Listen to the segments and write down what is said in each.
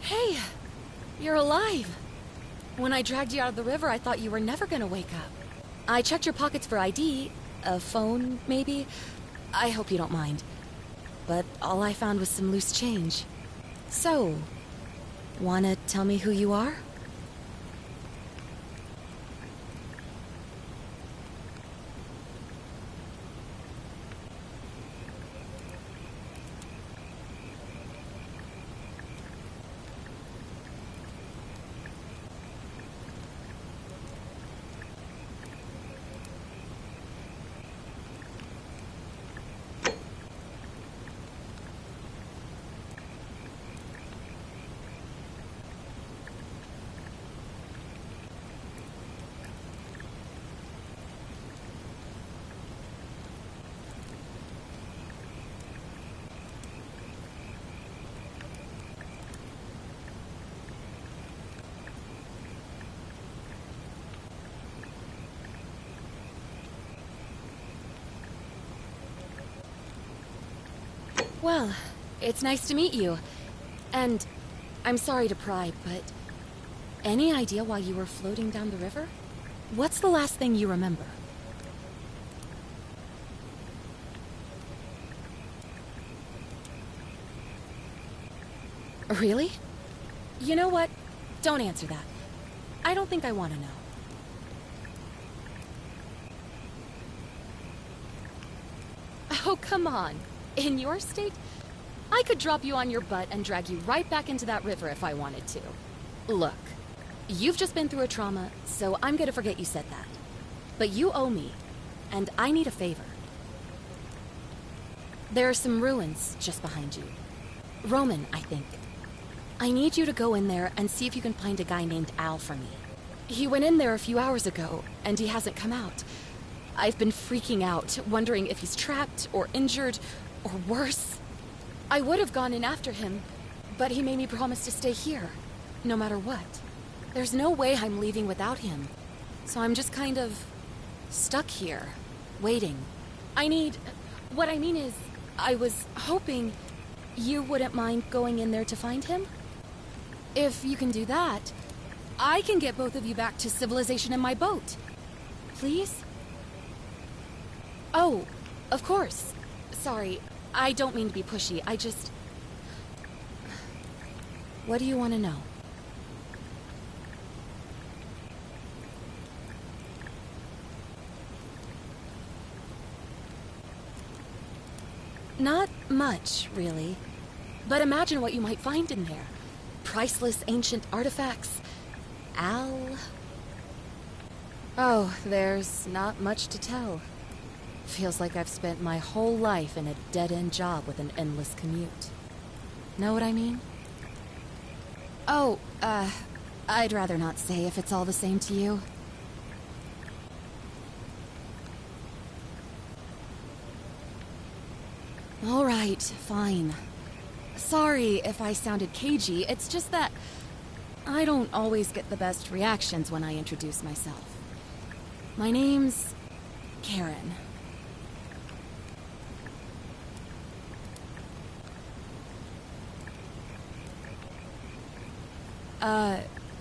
Hey, you're alive. When I dragged you out of the river, I thought you were never gonna wake up. I checked your pockets for ID, a phone, maybe. I hope you don't mind. But all I found was some loose change. So, wanna tell me who you are? Well, it's nice to meet you. And I'm sorry to pry, but any idea why you were floating down the river? What's the last thing you remember? Really? You know what? Don't answer that. I don't think I want to know. Oh, come on. In your state, I could drop you on your butt and drag you right back into that river if I wanted to. Look, you've just been through a trauma, so I'm gonna forget you said that. But you owe me, and I need a favor. There are some ruins just behind you. Roman, I think. I need you to go in there and see if you can find a guy named Al for me. He went in there a few hours ago, and he hasn't come out. I've been freaking out, wondering if he's trapped or injured, or worse. I would have gone in after him, but he made me promise to stay here, no matter what. There's no way I'm leaving without him, so I'm just kind of stuck here, waiting. What I mean is, I was hoping you wouldn't mind going in there to find him. If you can do that, I can get both of you back to civilization in my boat. Please? Oh, of course. Sorry, I don't mean to be pushy, I just... What do you want to know? Not much, really. But imagine what you might find in there. Priceless ancient artifacts. Al... Oh, there's not much to tell. Feels like I've spent my whole life in a dead-end job with an endless commute. Know what I mean? Oh, I'd rather not say if it's all the same to you. All right, fine. Sorry if I sounded cagey, it's just that I don't always get the best reactions when I introduce myself. My name's Karen.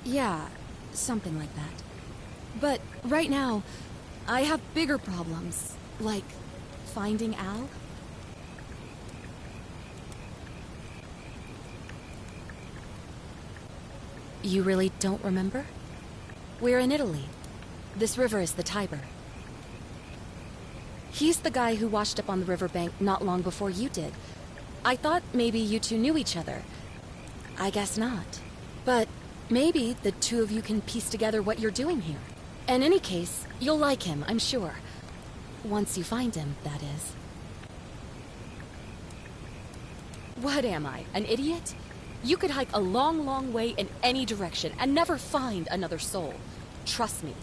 Yeah, something like that. But right now, I have bigger problems, like finding Al. You really don't remember? We're in Italy. This river is the Tiber. He's the guy who washed up on the riverbank not long before you did. I thought maybe you two knew each other. I guess not. But maybe the two of you can piece together what you're doing here. In any case, you'll like him, I'm sure. Once you find him, that is. What am I, an idiot? You could hike a long, long way in any direction and never find another soul. Trust me.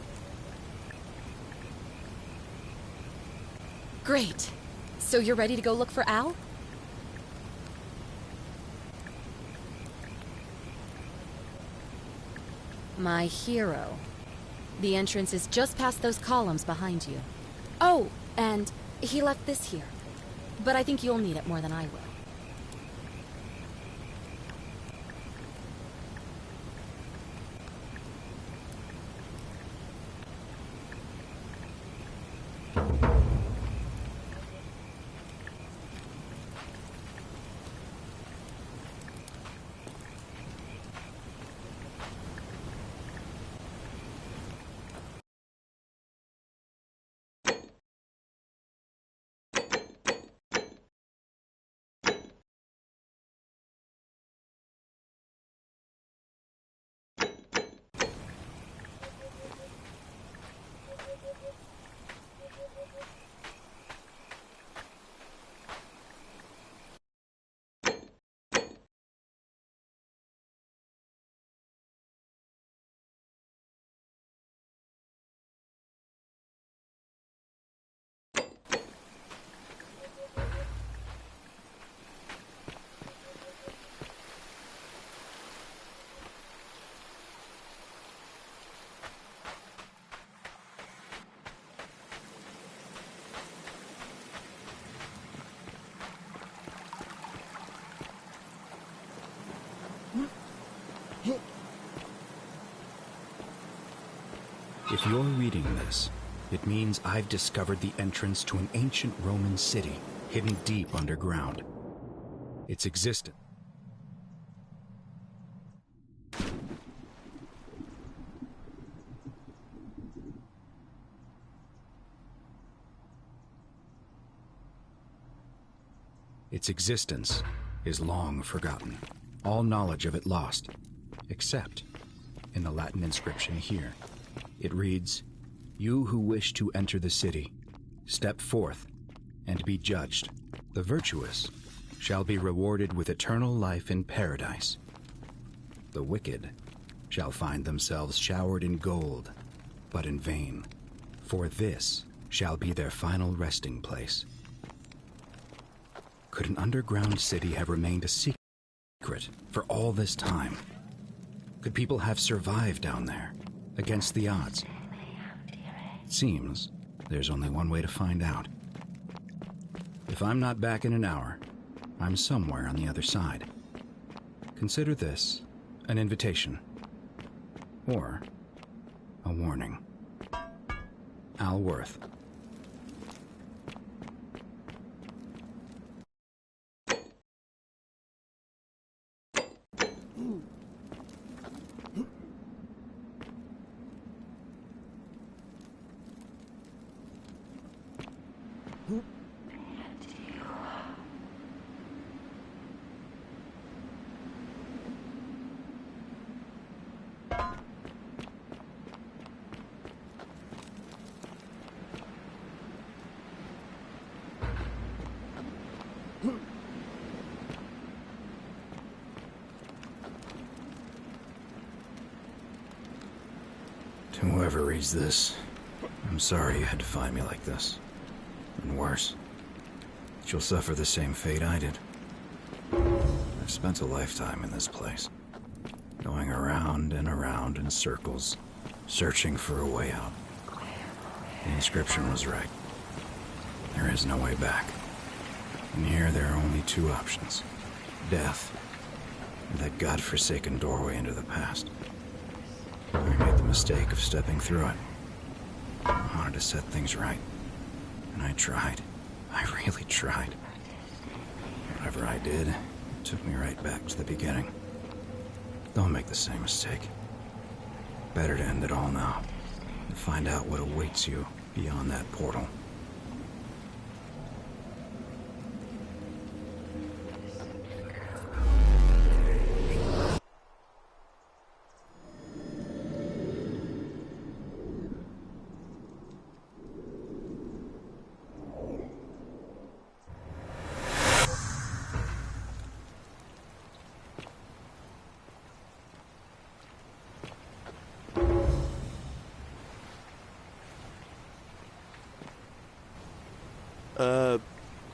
Great. So you're ready to go look for Al? My hero. The entrance is just past those columns behind you. Oh, and he left this here. But I think you'll need it more than I will. If you're reading this, it means I've discovered the entrance to an ancient Roman city hidden deep underground. Its existence. Its existence is long forgotten, all knowledge of it lost, except in the Latin inscription here. It reads, "You who wish to enter the city, step forth and be judged. The virtuous shall be rewarded with eternal life in paradise. The wicked shall find themselves showered in gold, but in vain, for this shall be their final resting place." Could an underground city have remained a secret for all this time? Could people have survived down there, against the odds? It seems there's only one way to find out. If I'm not back in an hour, I'm somewhere on the other side. Consider this an invitation, or a warning. Al Worth. To whoever reads this, I'm sorry you had to find me like this. And worse, that you'll suffer the same fate I did. I've spent a lifetime in this place, going around and around in circles, searching for a way out. The inscription was right. There is no way back. And here there are only two options: death, and that godforsaken doorway into the past. I made the mistake of stepping through it. I wanted to set things right. And I tried. I really tried. Whatever I did, it took me right back to the beginning. Don't make the same mistake. Better to end it all now, and find out what awaits you beyond that portal.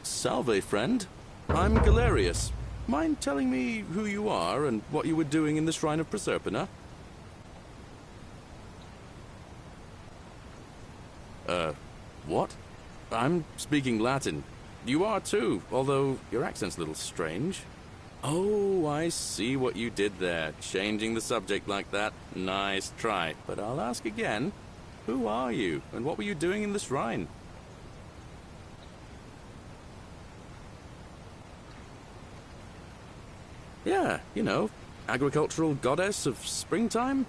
Salve, friend. I'm Galerius. Mind telling me who you are and what you were doing in the Shrine of Proserpina? What? I'm speaking Latin. You are too, although your accent's a little strange. Oh, I see what you did there, changing the subject like that. Nice try. But I'll ask again. Who are you, and what were you doing in the shrine? Yeah, you know, agricultural goddess of springtime?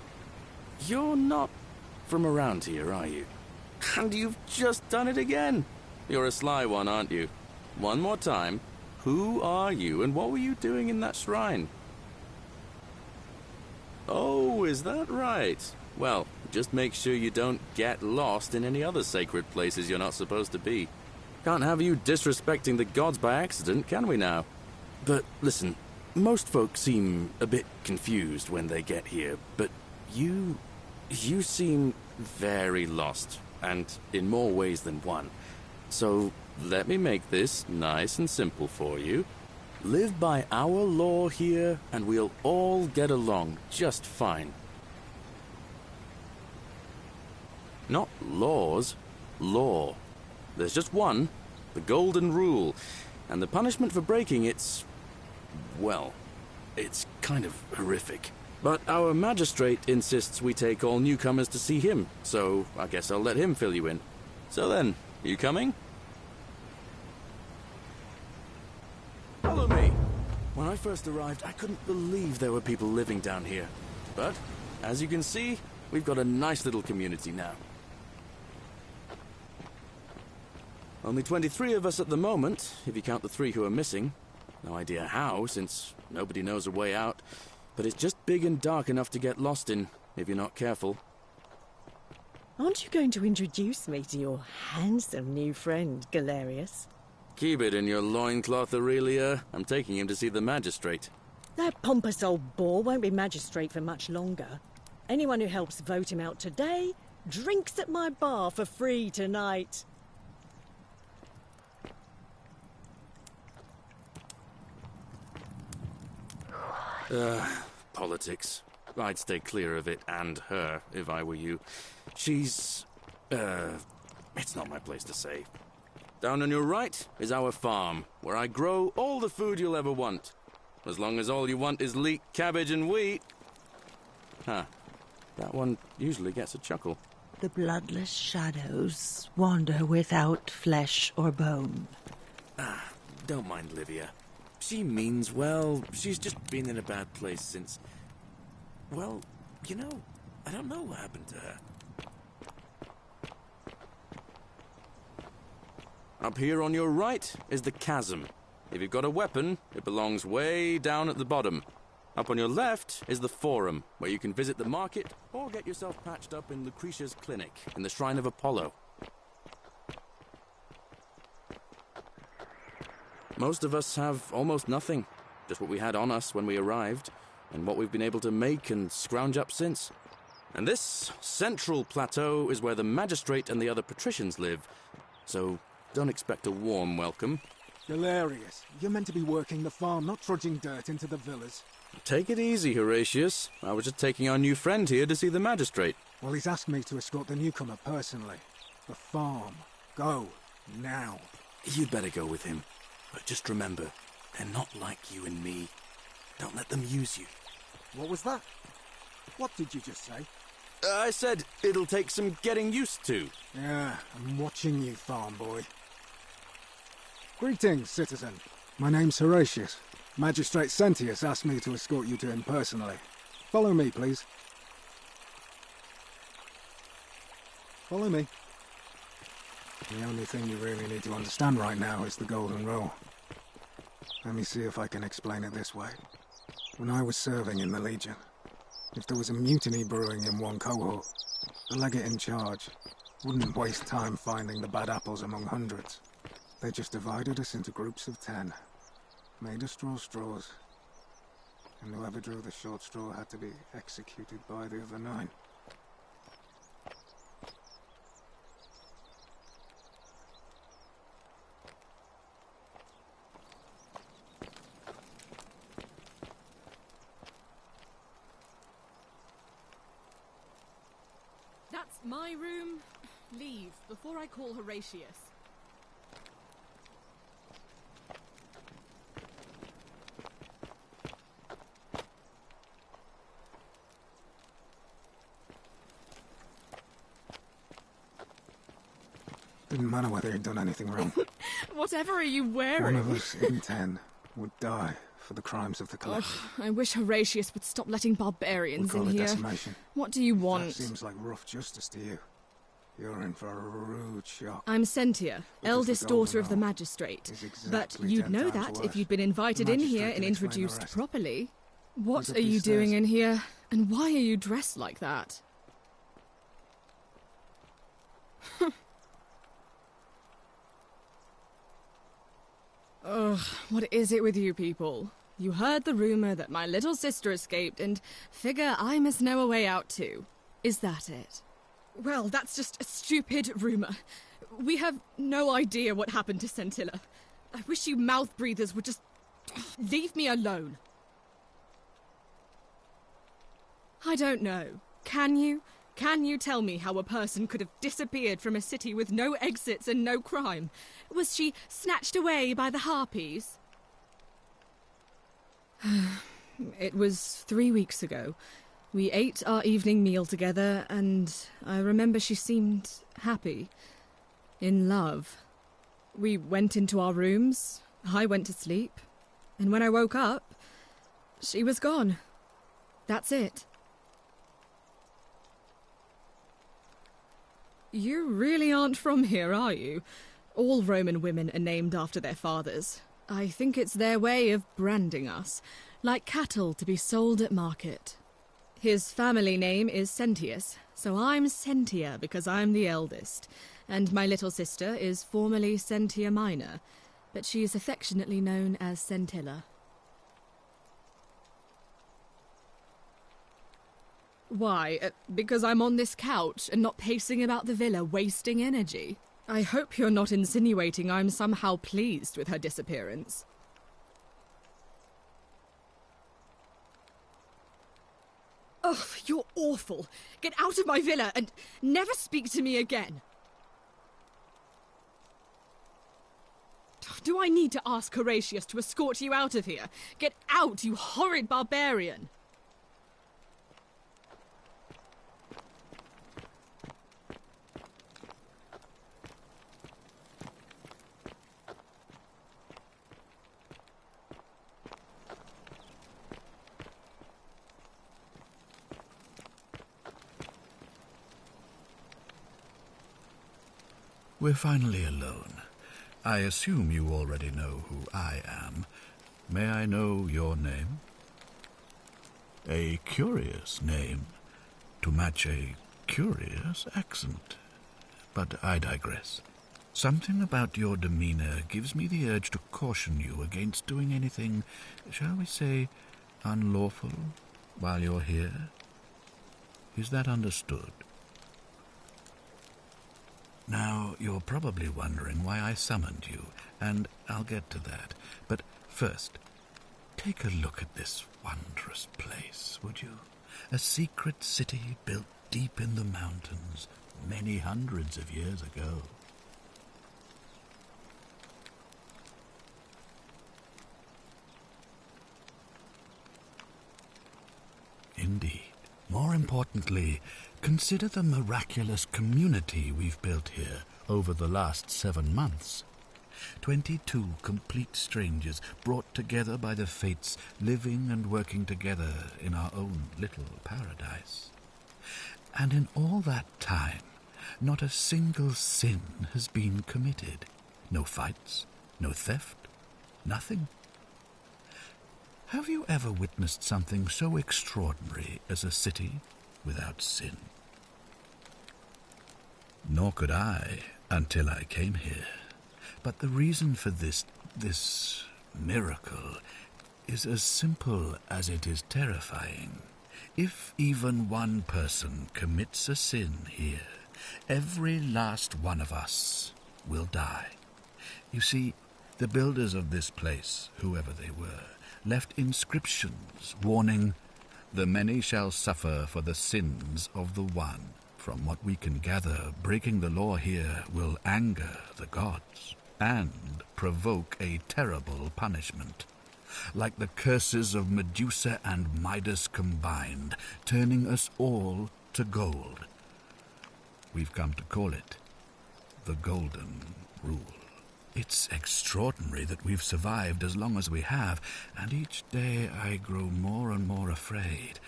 You're not from around here, are you? And you've just done it again. You're a sly one, aren't you? One more time. Who are you, and what were you doing in that shrine? Oh, is that right? Well, just make sure you don't get lost in any other sacred places you're not supposed to be. Can't have you disrespecting the gods by accident, can we now? But listen, most folks seem a bit confused when they get here, but you seem very lost, and in more ways than one. So let me make this nice and simple for you. Live by our law here, and we'll all get along just fine. Not laws, law. There's just one, the golden rule, and the punishment for breaking it's, well, it's kind of horrific. But our magistrate insists we take all newcomers to see him, so I guess I'll let him fill you in. So then, you coming? Follow me. When I first arrived, I couldn't believe there were people living down here. But, as you can see, we've got a nice little community now. Only 23 of us at the moment, if you count the 3 who are missing. No idea how, since nobody knows a way out. But it's just big and dark enough to get lost in, if you're not careful. Aren't you going to introduce me to your handsome new friend, Galerius? Keep it in your loincloth, Aurelia. I'm taking him to see the magistrate. That pompous old boar won't be magistrate for much longer. Anyone who helps vote him out today drinks at my bar for free tonight. Politics. I'd stay clear of it, and her, if I were you. She's... it's not my place to say. Down on your right is our farm, where I grow all the food you'll ever want. As long as all you want is leek, cabbage, and wheat. Huh. That one usually gets a chuckle. The bloodless shadows wander without flesh or bone. Don't mind Livia. She means well. She's just been in a bad place since... Well, you know, I don't know what happened to her. Up here on your right is the chasm. If you've got a weapon, it belongs way down at the bottom. Up on your left is the forum, where you can visit the market or get yourself patched up in Lucretia's clinic in the Shrine of Apollo. Most of us have almost nothing, just what we had on us when we arrived, and what we've been able to make and scrounge up since. And this central plateau is where the magistrate and the other patricians live, so don't expect a warm welcome. Galerius, you're meant to be working the farm, not trudging dirt into the villas. Take it easy, Horatius. I was just taking our new friend here to see the magistrate. Well, he's asked me to escort the newcomer personally. The farm. Go. Now. You'd better go with him. But just remember, they're not like you and me. Don't let them use you. What was that? What did you just say? I said it'll take some getting used to. Yeah, I'm watching you, farm boy. Greetings, citizen. My name's Horatius. Magistrate Sentius asked me to escort you to him personally. Follow me, please. Follow me. The only thing you really need to understand right now is the golden rule. Let me see if I can explain it this way. When I was serving in the Legion, if there was a mutiny brewing in one cohort, the legate in charge wouldn't waste time finding the bad apples among hundreds. They just divided us into groups of 10, made us draw straws, and whoever drew the short straw had to be executed by the other 9. That's my room. Leave before I call Horatius. Didn't matter whether he'd done anything wrong. Whatever are you wearing? One of us in 10 would die for the crimes of the clan. I wish Horatius would stop letting We barbarians call in it here. decimation. What do you That want? seems like rough justice to you. You're in for a rude shock. I'm Sentia, the eldest Golden daughter of the Roll magistrate. is But exactly you'd 10 know times that worse. if you'd been invited The in magistrate here and can explain the introduced rest. properly. What Look are up you these doing stairs. in here? And why are you dressed like that? Ugh, what is it with you people? You heard the rumor that my little sister escaped and figure I must know a way out too. Is that it? Well, that's just a stupid rumor. We have no idea what happened to Scintilla. I wish you mouth breathers would just leave me alone. I don't know. Can you? Can you tell me how a person could have disappeared from a city with no exits and no crime? Was she snatched away by the harpies? It was 3 weeks ago. We ate our evening meal together, and I remember she seemed happy. In love. We went into our rooms, I went to sleep, and when I woke up, she was gone. That's it. You really aren't from here, are you? All Roman women are named after their fathers. I think it's their way of branding us, like cattle to be sold at market. His family name is Sentius, so I'm Sentia because I'm the eldest, and my little sister is formerly Sentia Minor, but she is affectionately known as Scintilla. Why? Because I'm on this couch and not pacing about the villa, wasting energy? I hope you're not insinuating I'm somehow pleased with her disappearance. Ugh, you're awful. Get out of my villa and never speak to me again. Do I need to ask Horatius to escort you out of here? Get out, you horrid barbarian! We're finally alone. I assume you already know who I am. May I know your name? A curious name, to match a curious accent. But I digress. Something about your demeanor gives me the urge to caution you against doing anything, shall we say, unlawful while you're here. Is that understood? Now, you're probably wondering why I summoned you, and I'll get to that. But first, take a look at this wondrous place, would you? A secret city built deep in the mountains many hundreds of years ago. Indeed. More importantly, consider the miraculous community we've built here over the last 7 months. 22 complete strangers brought together by the fates, living and working together in our own little paradise. And in all that time, not a single sin has been committed. No fights, no theft, nothing. Have you ever witnessed something so extraordinary as a city without sin? Nor could I until I came here. But the reason for this miracle is as simple as it is terrifying. If even one person commits a sin here, every last one of us will die. You see, the builders of this place, whoever they were, left inscriptions warning, "The many shall suffer for the sins of the one." From what we can gather, breaking the law here will anger the gods and provoke a terrible punishment. Like the curses of Medusa and Midas combined, turning us all to gold. We've come to call it the Golden Rule. It's extraordinary that we've survived as long as we have, and each day I grow more and more afraid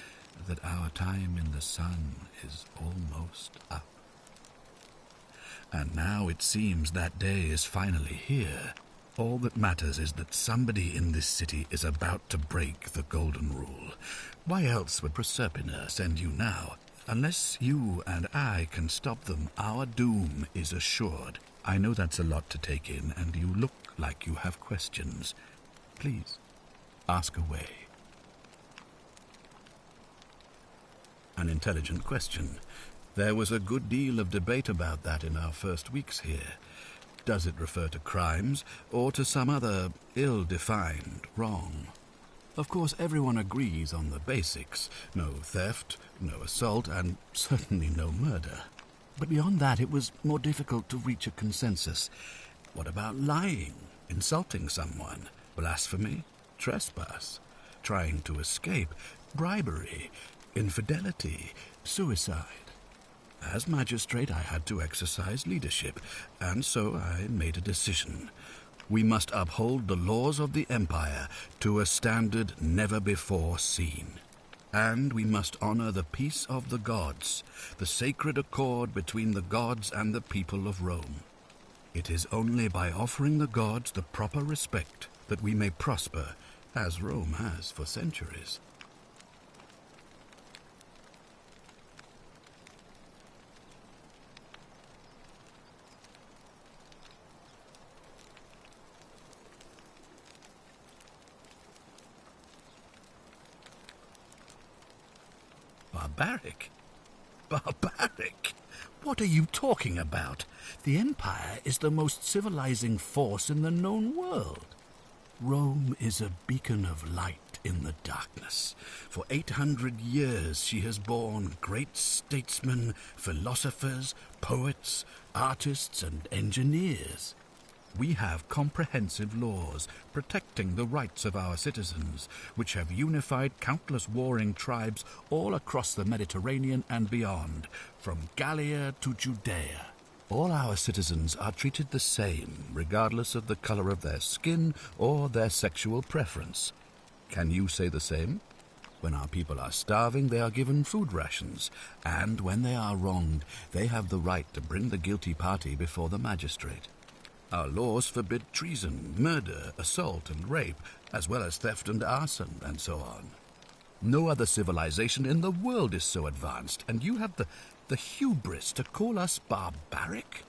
that our time in the sun is almost up. And now it seems that day is finally here. All that matters is that somebody in this city is about to break the Golden Rule. Why else would Proserpina send you now? Unless you and I can stop them, our doom is assured. I know that's a lot to take in, and you look like you have questions. Please, ask away. An intelligent question. There was a good deal of debate about that in our first weeks here. Does it refer to crimes, or to some other ill-defined wrong? Of course, everyone agrees on the basics. No theft, no assault, and certainly no murder. But beyond that, it was more difficult to reach a consensus. What about lying, insulting someone, blasphemy, trespass, trying to escape, bribery, infidelity, suicide? As magistrate, I had to exercise leadership, and so I made a decision. We must uphold the laws of the Empire to a standard never before seen. And we must honor the peace of the gods, the sacred accord between the gods and the people of Rome. It is only by offering the gods the proper respect that we may prosper, as Rome has for centuries. Barbaric? Barbaric? What are you talking about? The Empire is the most civilizing force in the known world. Rome is a beacon of light in the darkness. For 800 years she has borne great statesmen, philosophers, poets, artists, and engineers. We have comprehensive laws protecting the rights of our citizens, which have unified countless warring tribes all across the Mediterranean and beyond, from Gallia to Judea. All our citizens are treated the same, regardless of the color of their skin or their sexual preference. Can you say the same? When our people are starving, they are given food rations, and when they are wronged, they have the right to bring the guilty party before the magistrate. Our laws forbid treason, murder, assault, and rape, as well as theft and arson, and so on. No other civilization in the world is so advanced, and you have the hubris to call us barbaric?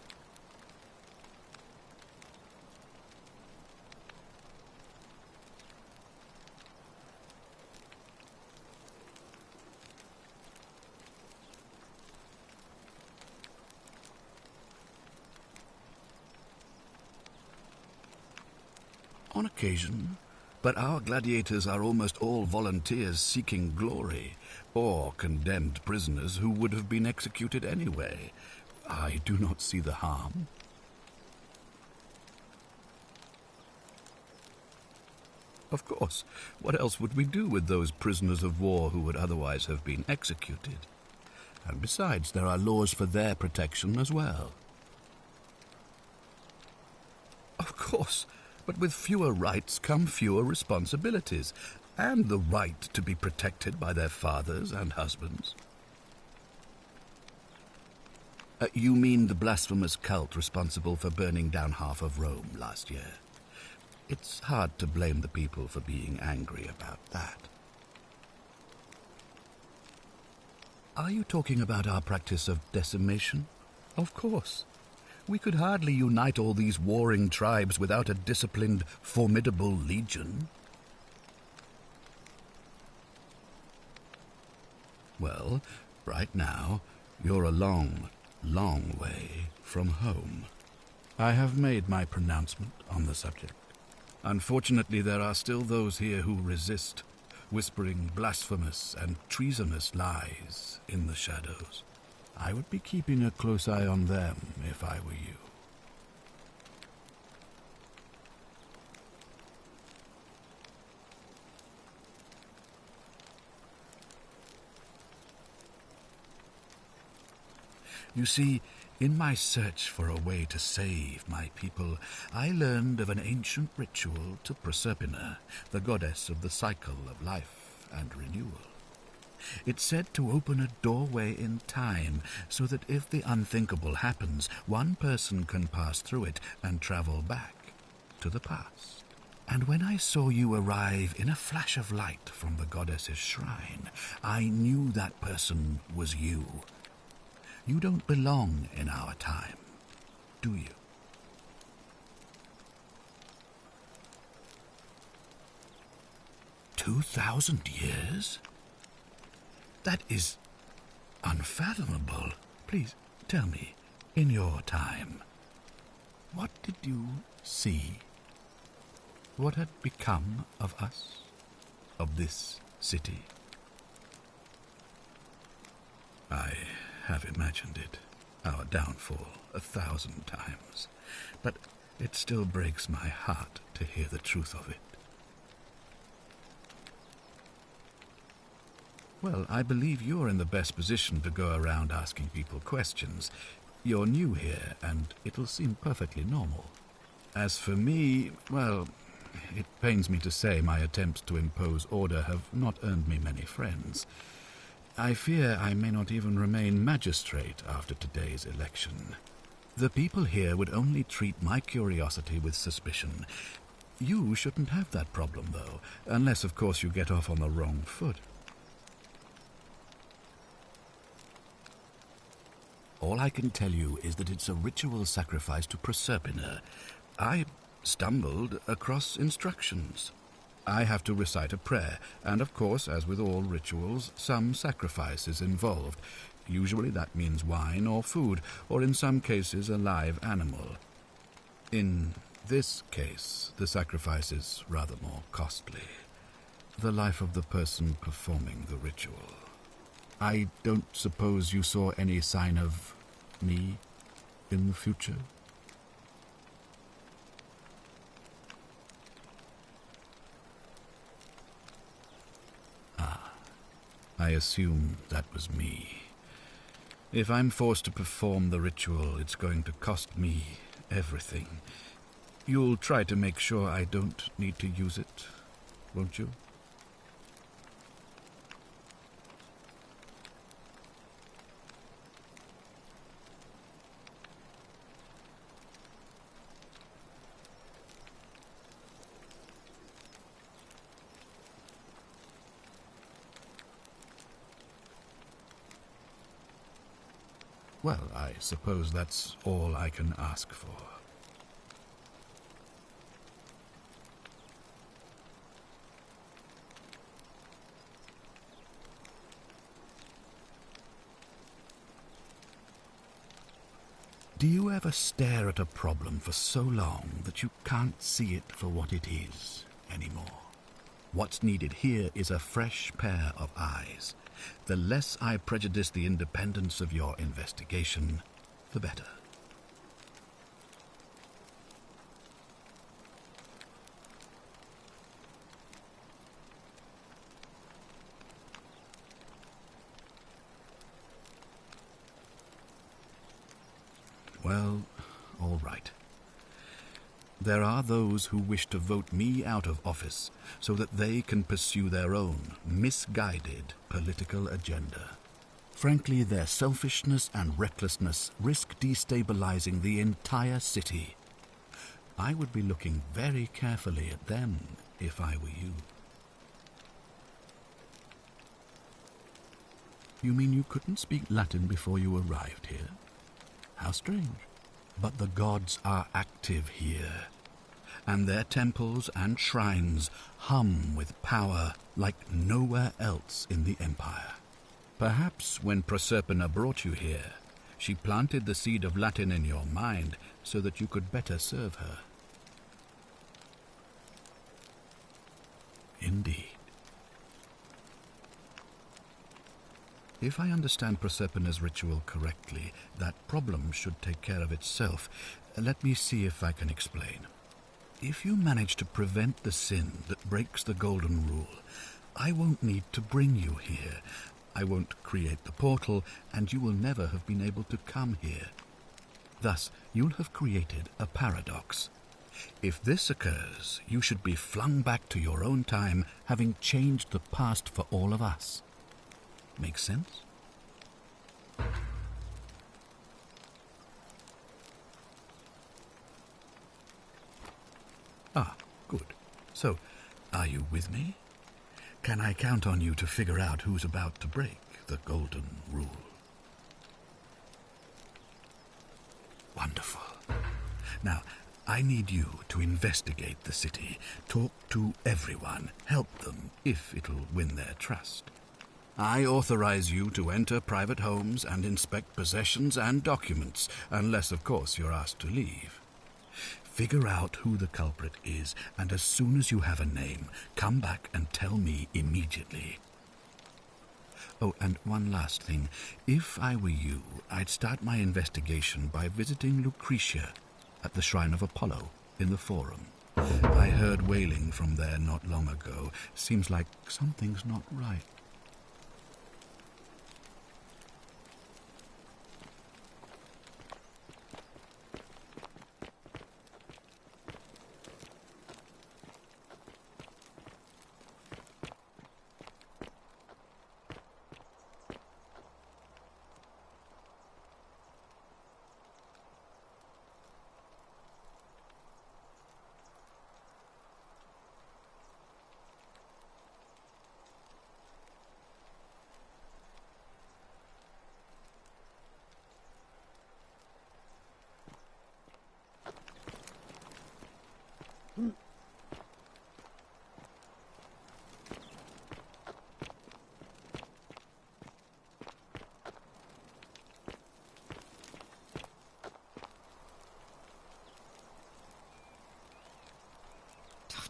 On occasion, but our gladiators are almost all volunteers seeking glory, or condemned prisoners who would have been executed anyway. I do not see the harm. Of course, what else would we do with those prisoners of war who would otherwise have been executed? And besides, there are laws for their protection as well. Of course, but with fewer rights come fewer responsibilities, and the right to be protected by their fathers and husbands. You mean the blasphemous cult responsible for burning down half of Rome last year? It's hard to blame the people for being angry about that. Are you talking about our practice of decimation? Of course. We could hardly unite all these warring tribes without a disciplined, formidable legion. Well, right now, you're a long, long way from home. I have made my pronouncement on the subject. Unfortunately, there are still those here who resist, whispering blasphemous and treasonous lies in the shadows. I would be keeping a close eye on them if I were you. You see, In my search for a way to save my people, I learned of an ancient ritual to Proserpina, the goddess of the cycle of life and renewal. It's said to open a doorway in time, so that if the unthinkable happens, one person can pass through it and travel back to the past. And when I saw you arrive in a flash of light from the goddess's shrine, I knew that person was you. You don't belong in our time, do you? "2,000 years? That is unfathomable. Please tell me, in your time, what did you see? What had become of us, of this city?" I have imagined it, our downfall, 1,000 times, but it still breaks my heart to hear the truth of it. Well, I believe you're in the best position to go around asking people questions. You're new here, and it'll seem perfectly normal. As for me, well, it pains me to say my attempts to impose order have not earned me many friends. I fear I may not even remain magistrate after today's election. The people here would only treat my curiosity with suspicion. You shouldn't have that problem, though, unless, of course, you get off on the wrong foot. All I can tell you is that it's a ritual sacrifice to Proserpina. I stumbled across instructions. I have to recite a prayer, and of course, as with all rituals, some sacrifice is involved. Usually that means wine or food, or in some cases a live animal. In this case, the sacrifice is rather more costly. The life of the person performing the ritual. I don't suppose you saw any sign of me in the future? I assume that was me. If I'm forced to perform the ritual, it's going to cost me everything. You'll try to make sure I don't need to use it, won't you? Well, I suppose that's all I can ask for. Do you ever stare at a problem for so long that you can't see it for what it is anymore? What's needed here is a fresh pair of eyes. The less I prejudice the independence of your investigation, the better. Well, all right. There are those who wish to vote me out of office so that they can pursue their own misguided political agenda. Frankly, their selfishness and recklessness risk destabilizing the entire city. I would be looking very carefully at them if I were you. You mean you couldn't speak Latin before you arrived here? How strange. But the gods are active here, and their temples and shrines hum with power like nowhere else in the Empire. Perhaps when Proserpina brought you here, she planted the seed of Latin in your mind so that you could better serve her. Indeed. If I understand Proserpina's ritual correctly, that problem should take care of itself. Let me see if I can explain. If you manage to prevent the sin that breaks the Golden Rule, I won't need to bring you here. I won't create the portal, and you will never have been able to come here. Thus, you'll have created a paradox. If this occurs, you should be flung back to your own time, having changed the past for all of us. Make sense? Ah, good. So, are you with me? Can I count on you to figure out who's about to break the golden rule? Wonderful. Now, I need you to investigate the city, talk to everyone, help them if it'll win their trust. I authorize you to enter private homes and inspect possessions and documents, unless, of course, you're asked to leave. Figure out who the culprit is, and as soon as you have a name, come back and tell me immediately. Oh, and one last thing. If I were you, I'd start my investigation by visiting Lucretia at the Shrine of Apollo in the Forum. I heard wailing from there not long ago. Seems like something's not right.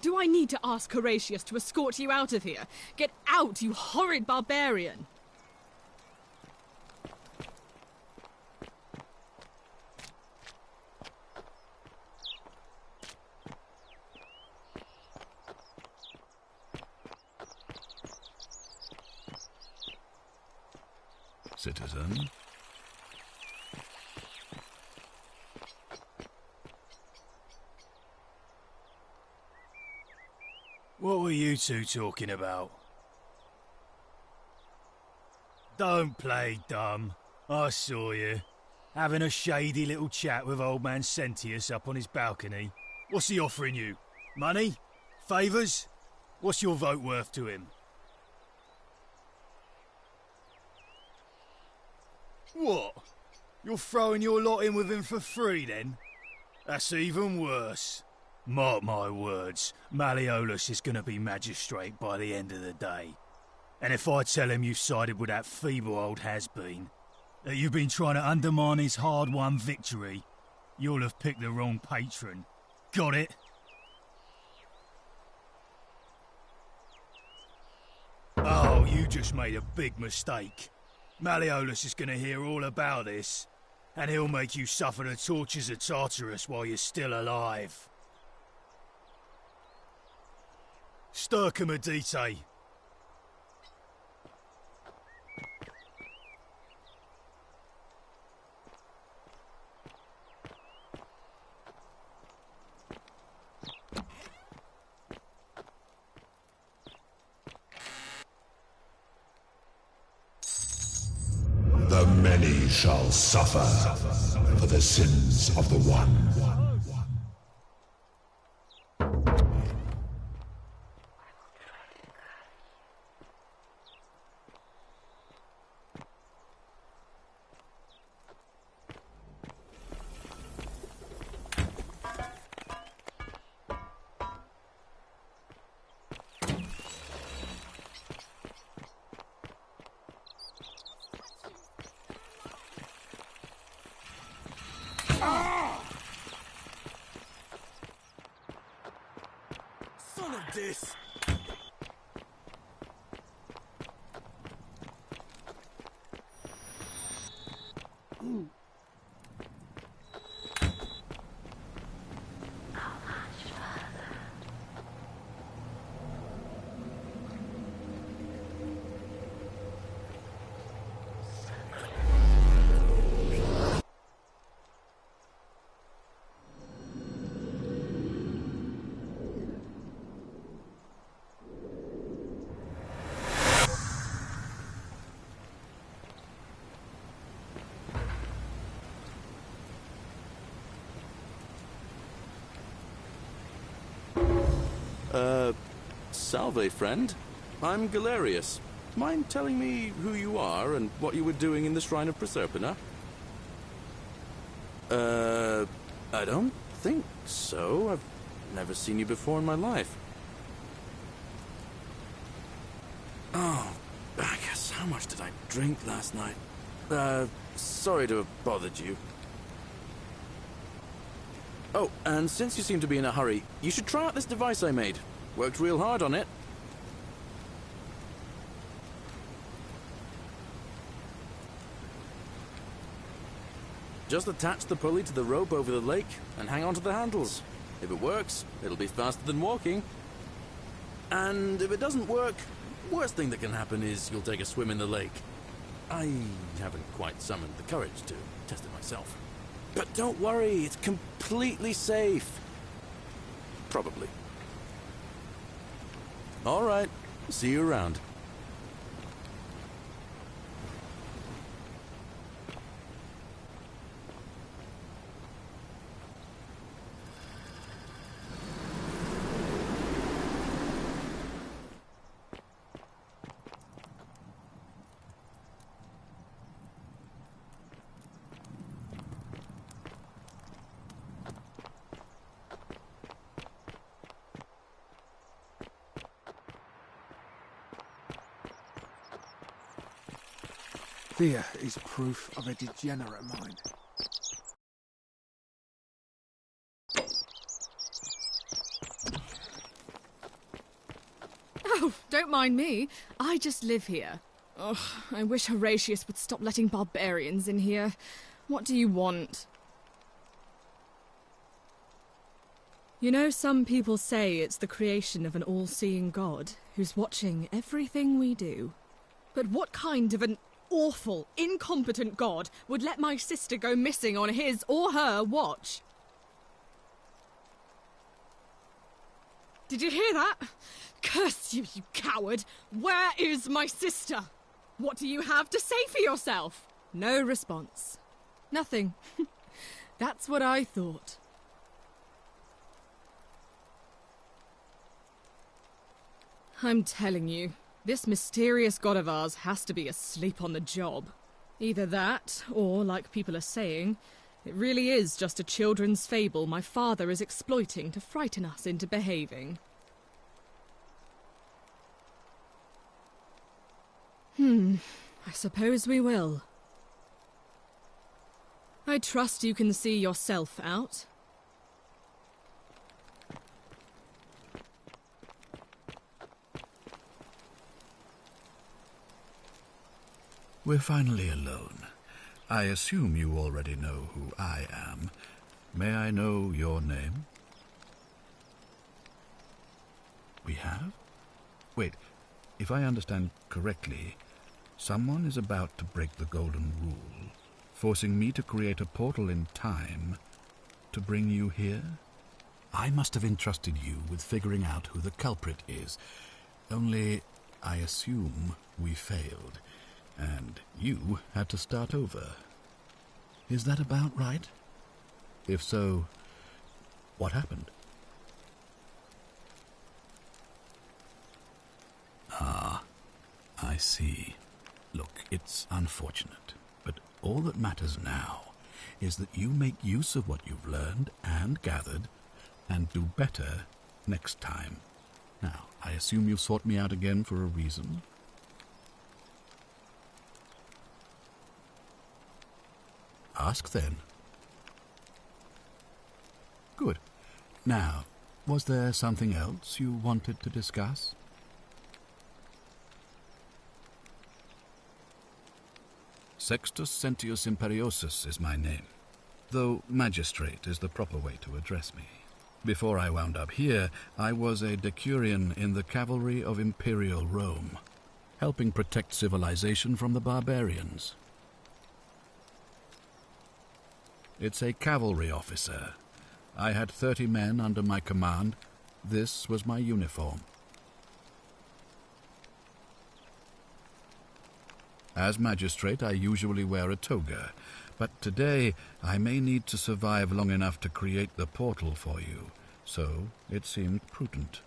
Do I need to ask Horatius to escort you out of here? Get out, you horrid barbarian! Citizen? What were you two talking about? Don't play dumb. I saw you. Having a shady little chat with old man Sentius up on his balcony. What's he offering you? Money? Favours? What's your vote worth to him? What? You're throwing your lot in with him for free, then? That's even worse. Mark my words, Malleolus is going to be magistrate by the end of the day. And if I tell him you've sided with that feeble old has-been, that you've been trying to undermine his hard-won victory, you'll have picked the wrong patron. Got it? Oh, you just made a big mistake. Malleolus is going to hear all about this, and he'll make you suffer the tortures of Tartarus while you're still alive. Stircum Adite. The many shall suffer for the sins of the one. Son of this! Salve, friend. I'm Galerius. Mind telling me who you are and what you were doing in the Shrine of Proserpina? I don't think so. I've never seen you before in my life. Oh, I guess how much did I drink last night? Sorry to have bothered you. Oh, and since you seem to be in a hurry, you should try out this device I made. Worked real hard on it. Just attach the pulley to the rope over the lake and hang on to the handles. If it works, it'll be faster than walking. And if it doesn't work, worst thing that can happen is you'll take a swim in the lake. I haven't quite summoned the courage to test it myself. But don't worry, it's completely safe. Probably. All right, see you around. Fear is proof of a degenerate mind. Oh, don't mind me. I just live here. Ugh, I wish Horatius would stop letting barbarians in here. What do you want? You know, some people say it's the creation of an all-seeing god who's watching everything we do. But what kind of an awful, incompetent god would let my sister go missing on his or her watch? Did you hear that? Curse you, you coward! Where is my sister? What do you have to say for yourself? No response. Nothing. That's what I thought. I'm telling you, this mysterious god of ours has to be asleep on the job. Either that, or, like people are saying, it really is just a children's fable my father is exploiting to frighten us into behaving. I suppose we will. I trust you can see yourself out. We're finally alone. I assume you already know who I am. May I know your name? We have? Wait, if I understand correctly, someone is about to break the golden rule, forcing me to create a portal in time to bring you here? I must have entrusted you with figuring out who the culprit is. Only, I assume we failed. And you had to start over. Is that about right? If so, what happened? Ah, I see. Look, it's unfortunate, but all that matters now is that you make use of what you've learned and gathered, and do better next time. Now, I assume you've sought me out again for a reason? Ask then. Good. Now, was there something else you wanted to discuss? Sextus Sentius Imperiosus is my name, though magistrate is the proper way to address me. Before I wound up here, I was a decurion in the cavalry of Imperial Rome, helping protect civilization from the barbarians. It's a cavalry officer. I had 30 men under my command. This was my uniform. As magistrate, I usually wear a toga, but today I may need to survive long enough to create the portal for you, so it seemed prudent.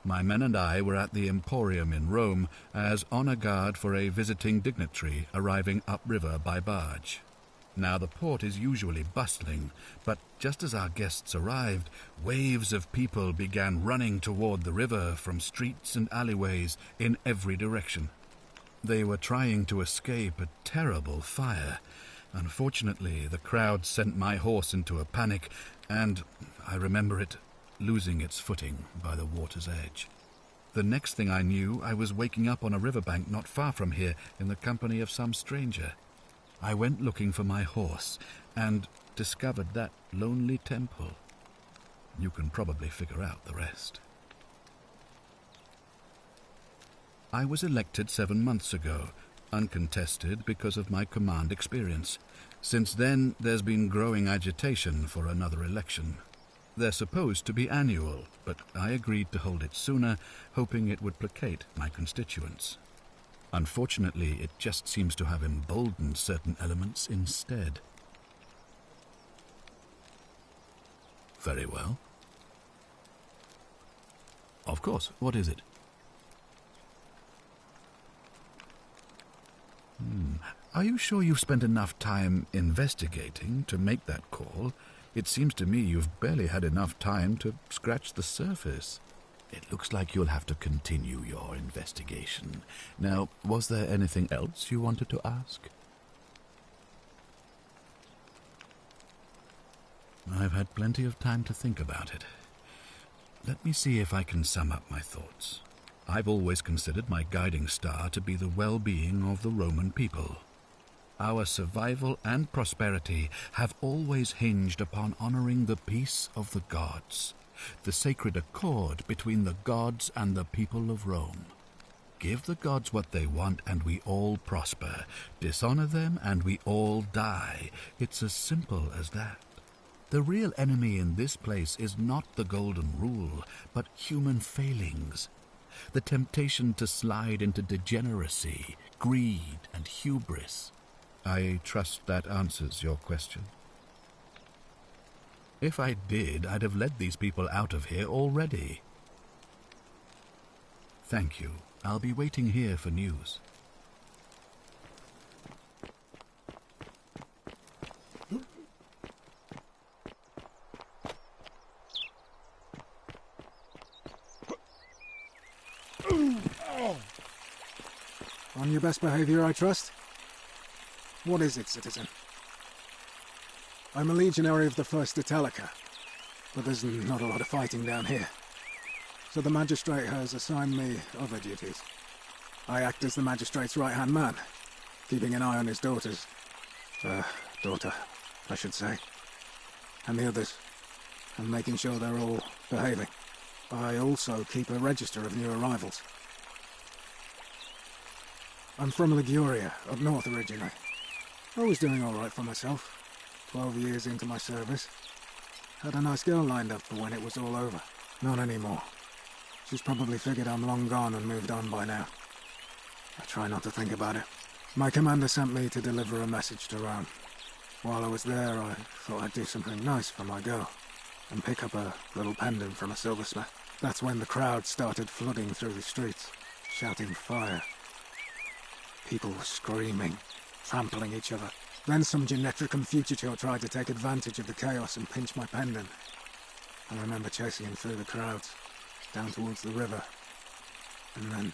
My men and I were at the Emporium in Rome as honor guard for a visiting dignitary arriving upriver by barge. Now, the port is usually bustling, but just as our guests arrived, waves of people began running toward the river from streets and alleyways in every direction. They were trying to escape a terrible fire. Unfortunately, the crowd sent my horse into a panic, and, I remember it, losing its footing by the water's edge. The next thing I knew, I was waking up on a riverbank not far from here in the company of some stranger. I went looking for my horse and discovered that lonely temple. You can probably figure out the rest. I was elected 7 months ago, uncontested because of my command experience. Since then, there's been growing agitation for another election. They're supposed to be annual, but I agreed to hold it sooner, hoping it would placate my constituents. Unfortunately, it just seems to have emboldened certain elements instead. Very well. Of course. What is it? Are you sure you've spent enough time investigating to make that call? It seems to me you've barely had enough time to scratch the surface. It looks like you'll have to continue your investigation. Now, was there anything else you wanted to ask? I've had plenty of time to think about it. Let me see if I can sum up my thoughts. I've always considered my guiding star to be the well-being of the Roman people. Our survival and prosperity have always hinged upon honoring the peace of the gods, the sacred accord between the gods and the people of Rome. Give the gods what they want and we all prosper. Dishonor them and we all die. It's as simple as that. The real enemy in this place is not the golden rule, but human failings. The temptation to slide into degeneracy, greed, and hubris. I trust that answers your question. If I did, I'd have led these people out of here already. Thank you. I'll be waiting here for news. On your best behavior, I trust? What is it, citizen? I'm a legionary of the 1st Italica, but there's not a lot of fighting down here. So the magistrate has assigned me other duties. I act as the magistrate's right-hand man, keeping an eye on his daughters. Daughter, I should say. And the others, and making sure they're all behaving. I also keep a register of new arrivals. I'm from Liguria, up north originally. I was doing all right for myself. 12 years into my service. Had a nice girl lined up for when it was all over. Not anymore. She's probably figured I'm long gone and moved on by now. I try not to think about it. My commander sent me to deliver a message to Rome. While I was there, I thought I'd do something nice for my girl and pick up a little pendant from a silversmith. That's when the crowd started flooding through the streets, shouting fire. People were screaming, trampling each other. Then some genetricum fugitor tried to take advantage of the chaos and pinch my pendant. I remember chasing him through the crowds, down towards the river. And then,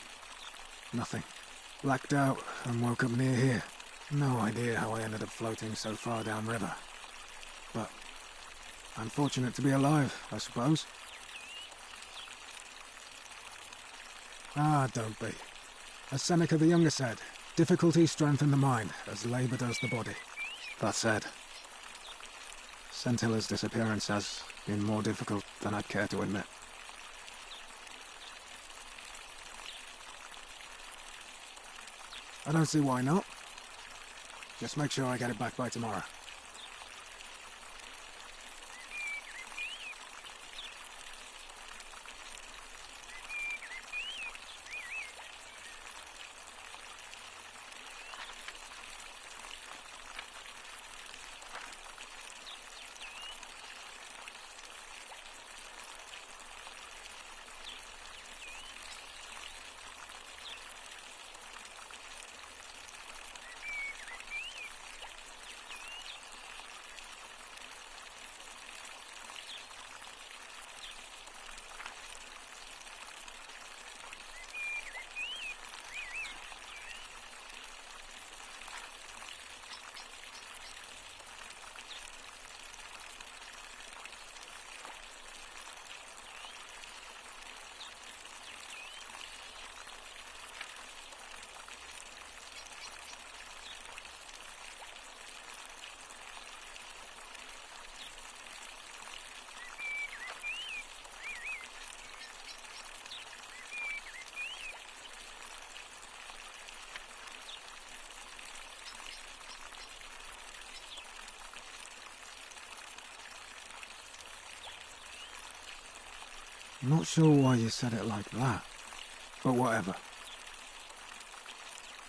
nothing. Blacked out and woke up near here. No idea how I ended up floating so far downriver. But I'm fortunate to be alive, I suppose. Ah, don't be. As Seneca the Younger said, difficulty strengthens the mind, as labour does the body. That said, Scintilla's disappearance has been more difficult than I'd care to admit. I don't see why not. Just make sure I get it back by tomorrow. I'm not sure why you said it like that, but whatever.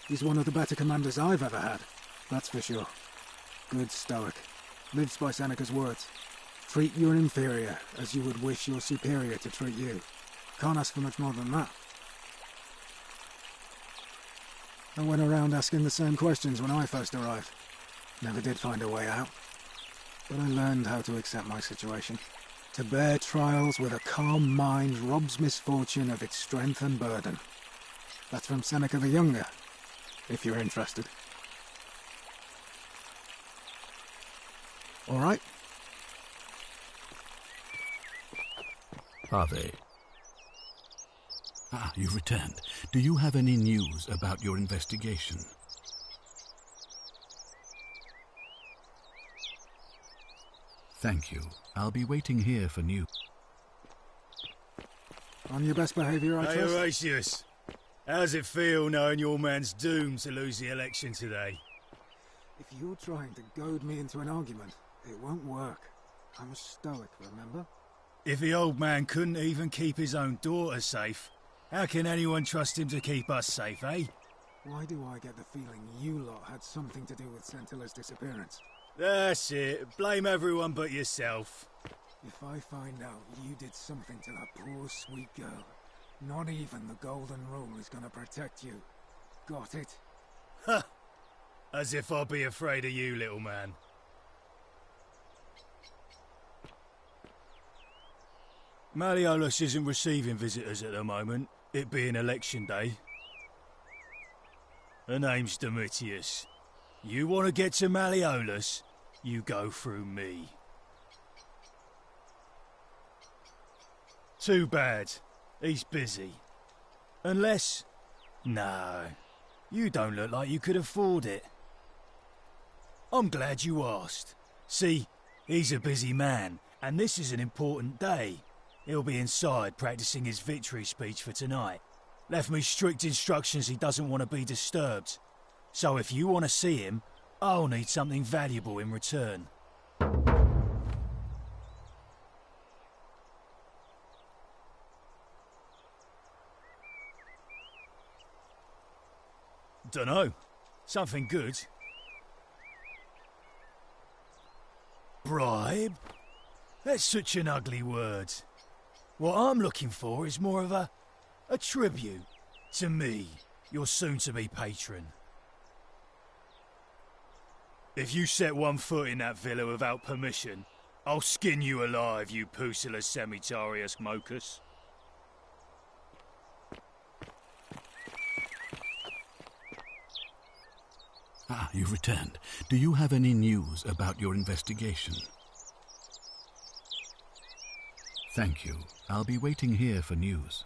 He's one of the better commanders I've ever had, that's for sure. Good stoic. Lives by Seneca's words. Treat your inferior as you would wish your superior to treat you. Can't ask for much more than that. I went around asking the same questions when I first arrived. Never did find a way out. But I learned how to accept my situation. To bear trials with a calm mind robs misfortune of its strength and burden. That's from Seneca the Younger, if you're interested. All right? Are they? Ah, you've returned. Do you have any news about your investigation? Thank you. I'll be waiting here for news. On your best behaviour, I Hey, trust? Horatius. How's it feel knowing your man's doomed to lose the election today? If you're trying to goad me into an argument, it won't work. I'm a stoic, remember? If the old man couldn't even keep his own daughter safe, how can anyone trust him to keep us safe, eh? Why do I get the feeling you lot had something to do with Centilla's disappearance? That's it. Blame everyone but yourself. If I find out you did something to that poor sweet girl, not even the Golden Rule is gonna protect you. Got it? Ha! As if I'd be afraid of you, little man. Malleolus isn't receiving visitors at the moment, it being election day. Her name's Domitius. You want to get to Malleolus, you go through me. Too bad. He's busy. Unless... No. You don't look like you could afford it. I'm glad you asked. See, he's a busy man, and this is an important day. He'll be inside practicing his victory speech for tonight. Left me strict instructions he doesn't want to be disturbed. So if you want to see him, I'll need something valuable in return. Dunno. Something good. Bribe? That's such an ugly word. What I'm looking for is more of a tribute to me, your soon-to-be patron. If you set one foot in that villa without permission, I'll skin you alive, you Pusilla Semitarius Mocus. Ah, you've returned. Do you have any news about your investigation? Thank you. I'll be waiting here for news.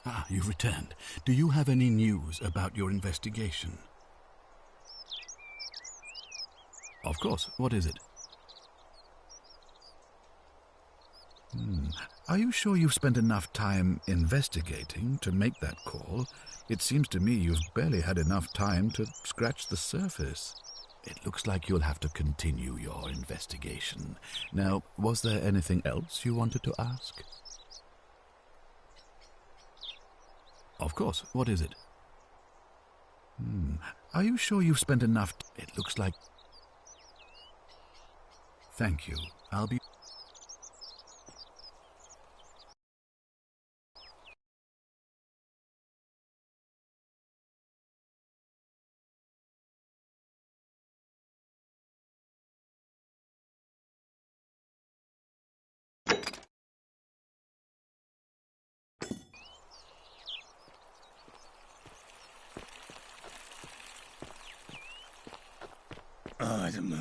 Ah, you've returned. Do you have any news about your investigation? Of course. What is it? Are you sure you've spent enough time investigating to make that call? It seems to me you've barely had enough time to scratch the surface. It looks like you'll have to continue your investigation. Now, was there anything else you wanted to ask? Of course. What is it? Are you sure you've spent enough... It looks like... Thank you. I'll be... I don't know.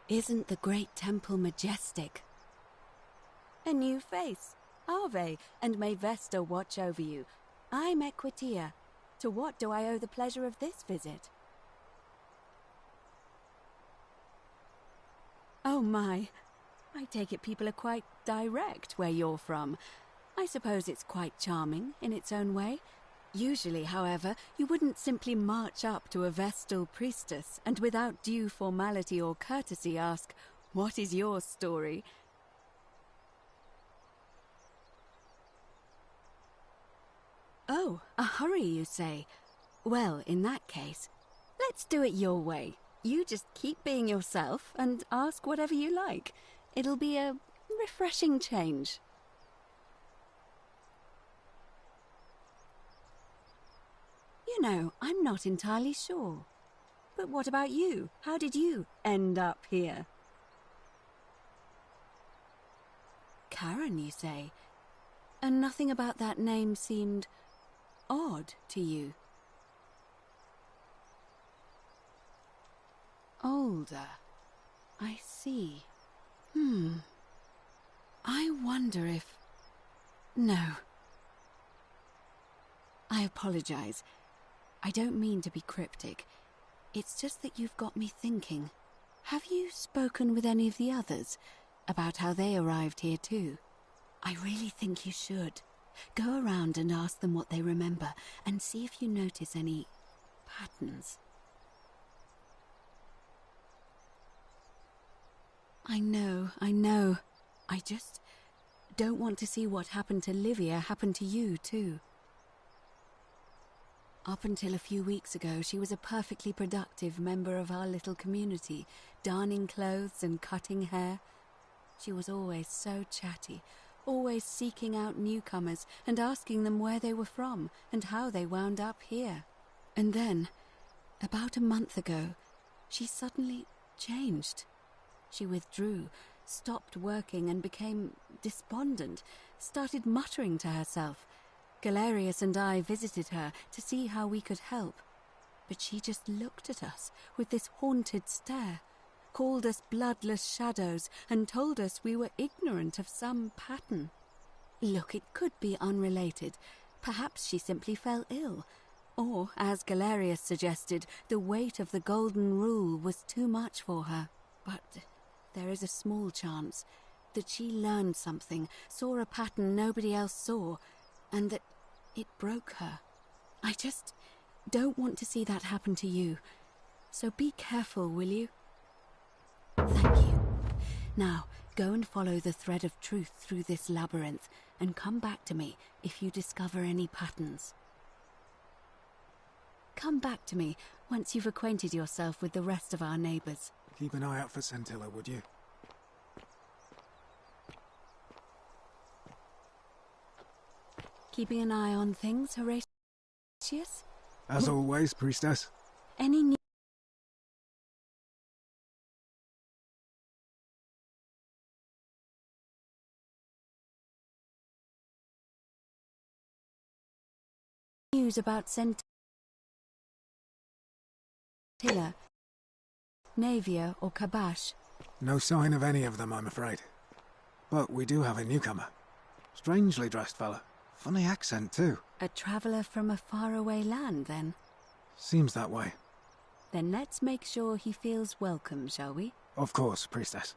Isn't the great temple majestic? A new face. Ave, and may Vesta watch over you. I'm Equitia. To what do I owe the pleasure of this visit? Oh my, I take it people are quite direct where you're from. I suppose it's quite charming in its own way. Usually, however, you wouldn't simply march up to a Vestal priestess and without due formality or courtesy ask, "What is your story?" Oh, a hurry, you say? Well, in that case, let's do it your way. You just keep being yourself and ask whatever you like. It'll be a refreshing change. You know, I'm not entirely sure. But what about you? How did you end up here? Karen, you say? And nothing about that name seemed odd to you? Older. I see. I wonder if... No. I apologize. I don't mean to be cryptic. It's just that you've got me thinking. Have you spoken with any of the others about how they arrived here too? I really think you should. Go around and ask them what they remember and see if you notice any patterns. I know. I just don't want to see what happened to Livia happen to you too. Up until a few weeks ago, she was a perfectly productive member of our little community, darning clothes and cutting hair. She was always so chatty, always seeking out newcomers and asking them where they were from and how they wound up here. And then, about a month ago, she suddenly changed. She withdrew, stopped working and became despondent, started muttering to herself. Galerius and I visited her to see how we could help, but she just looked at us with this haunted stare, called us bloodless shadows, and told us we were ignorant of some pattern. Look, it could be unrelated. Perhaps she simply fell ill, or, as Galerius suggested, the weight of the golden rule was too much for her. But there is a small chance that she learned something, saw a pattern nobody else saw, and that it broke her. I just don't want to see that happen to you. So be careful, will you? Thank you. Now, go and follow the thread of truth through this labyrinth, and come back to me if you discover any patterns. Come back to me once you've acquainted yourself with the rest of our neighbours. Keep an eye out for Scintilla, would you? Keeping an eye on things, Horatius? As always, Priestess. Any news about Scintilla, Navia, or Kabash? No sign of any of them, I'm afraid. But we do have a newcomer. Strangely dressed fella. Funny accent, too. A traveller from a faraway land, then? Seems that way. Then let's make sure he feels welcome, shall we? Of course, Priestess.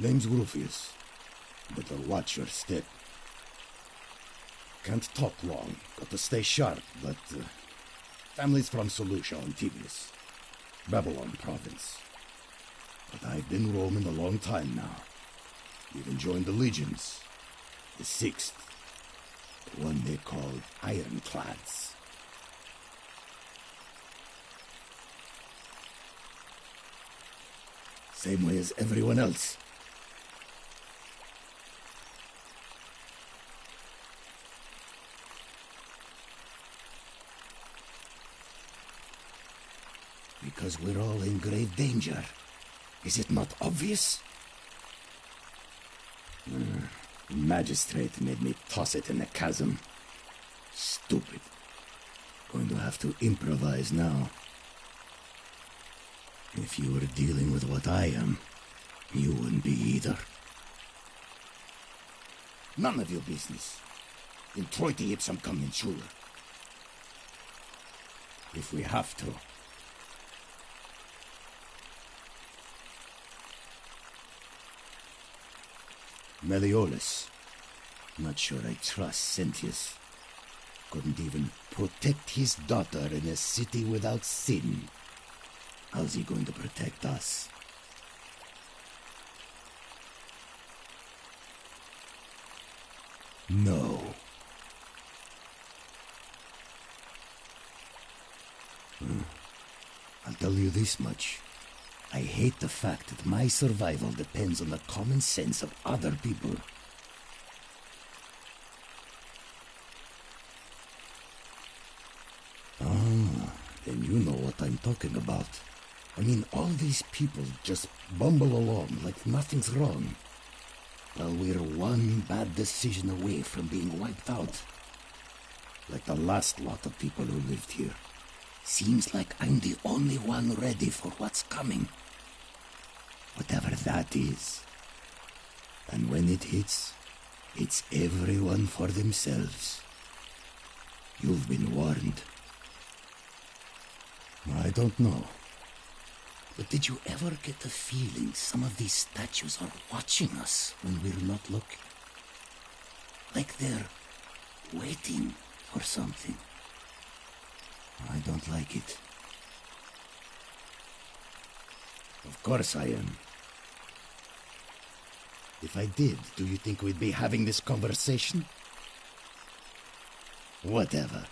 Name's Rufius. Better watch your step. Can't talk long. Got to stay sharp, but... family's from Seleucia on Tibius. Babylon province. But I've been roaming a long time now. Even joined the legions. The 6th. The one they called Ironclads. Same way as everyone else. Because we're all in grave danger. Is it not obvious? The magistrate made me toss it in the chasm. Stupid. Going to have to improvise now. If you were dealing with what I am, you wouldn't be either. None of your business. In Troiti ipsum commensura. If we have to. Meliodas. Not sure I trust Sentius. Couldn't even protect his daughter in a city without sin. How's he going to protect us? No. I'll tell you this much. I hate the fact that my survival depends on the common sense of other people. Ah, then you know what I'm talking about. I mean, all these people just bumble along like nothing's wrong. While we're one bad decision away from being wiped out. Like the last lot of people who lived here. Seems like I'm the only one ready for what's coming. Whatever that is. And when it hits, it's everyone for themselves. You've been warned. I don't know. But did you ever get the feeling some of these statues are watching us when we're not looking? Like they're waiting for something. I don't like it. Of course I am. If I did, do you think we'd be having this conversation? Whatever.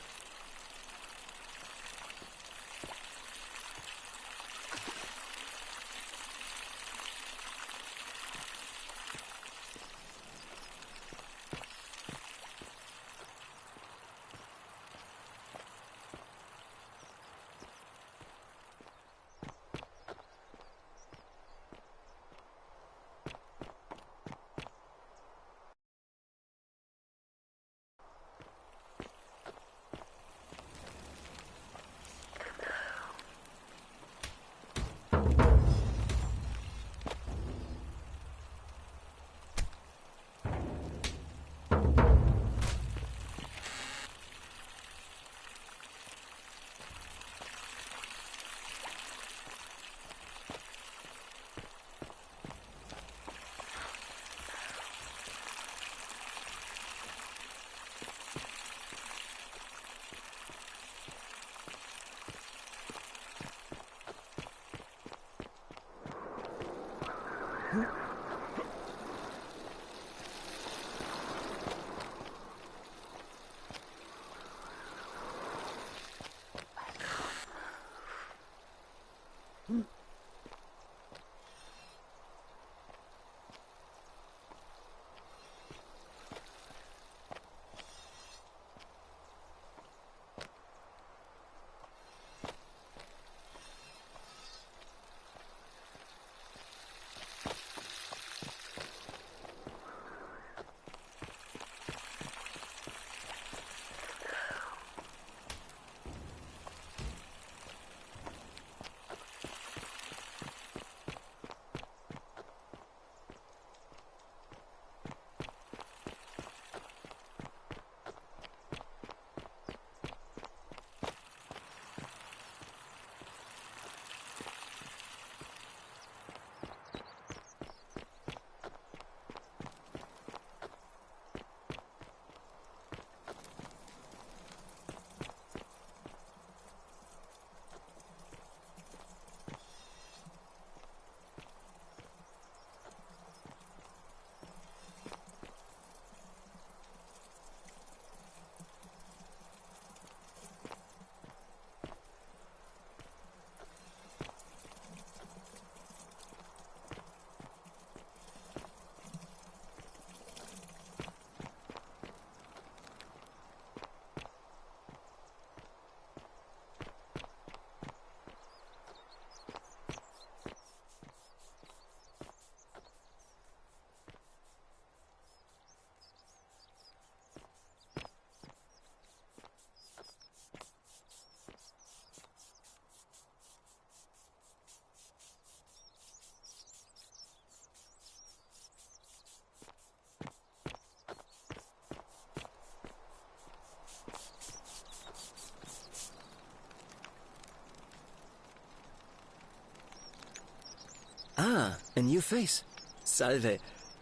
Ah, a new face. Salve,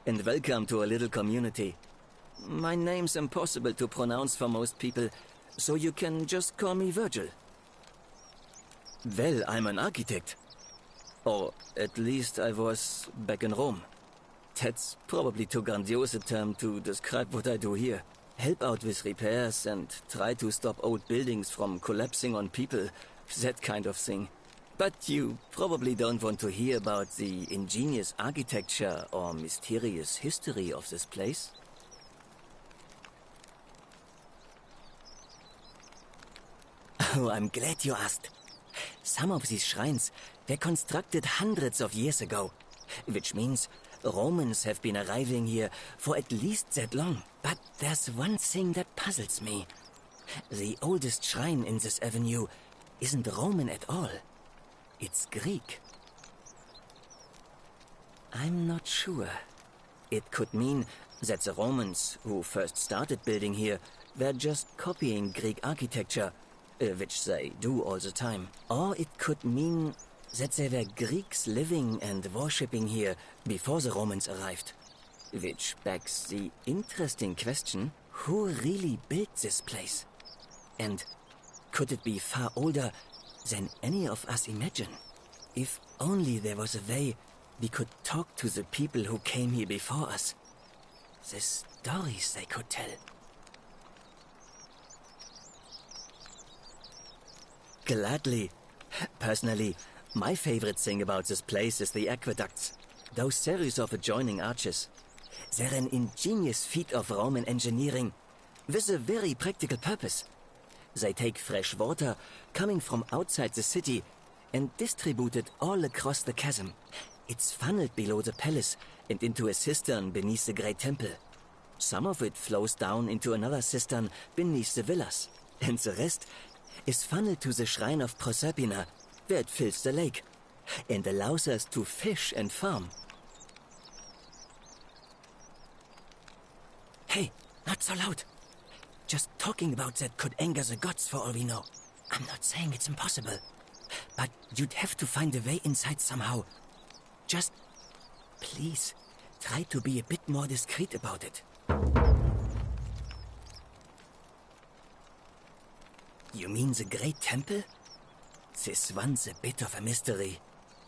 and welcome to a little community. My name's impossible to pronounce for most people, so you can just call me Virgil. Well, I'm an architect. Or at least I was back in Rome. That's probably too grandiose a term to describe what I do here. Help out with repairs and try to stop old buildings from collapsing on people, that kind of thing. But you probably don't want to hear about the ingenious architecture or mysterious history of this place. Oh, I'm glad you asked. Some of these shrines were constructed hundreds of years ago, which means Romans have been arriving here for at least that long. But there's one thing that puzzles me. The oldest shrine in this avenue isn't Roman at all. It's Greek. I'm not sure. It could mean that the Romans, who first started building here, were just copying Greek architecture, which they do all the time. Or it could mean that there were Greeks living and worshipping here before the Romans arrived. Which begs the interesting question, who really built this place? And could it be far older than any of us imagine? If only there was a way we could talk to the people who came here before us. The stories they could tell. Gladly. Personally, my favorite thing about this place is the aqueducts. Those series of adjoining arches. They're an ingenious feat of Roman engineering with a very practical purpose. They take fresh water coming from outside the city and distribute it all across the chasm. It's funneled below the palace and into a cistern beneath the great temple. Some of it flows down into another cistern beneath the villas, and the rest is funneled to the shrine of Proserpina, where it fills the lake, and allows us to fish and farm. Hey, not so loud. Just talking about that could anger the gods for all we know. I'm not saying it's impossible, but you'd have to find a way inside somehow. Just, please, try to be a bit more discreet about it. You mean the Great Temple? This one's a bit of a mystery.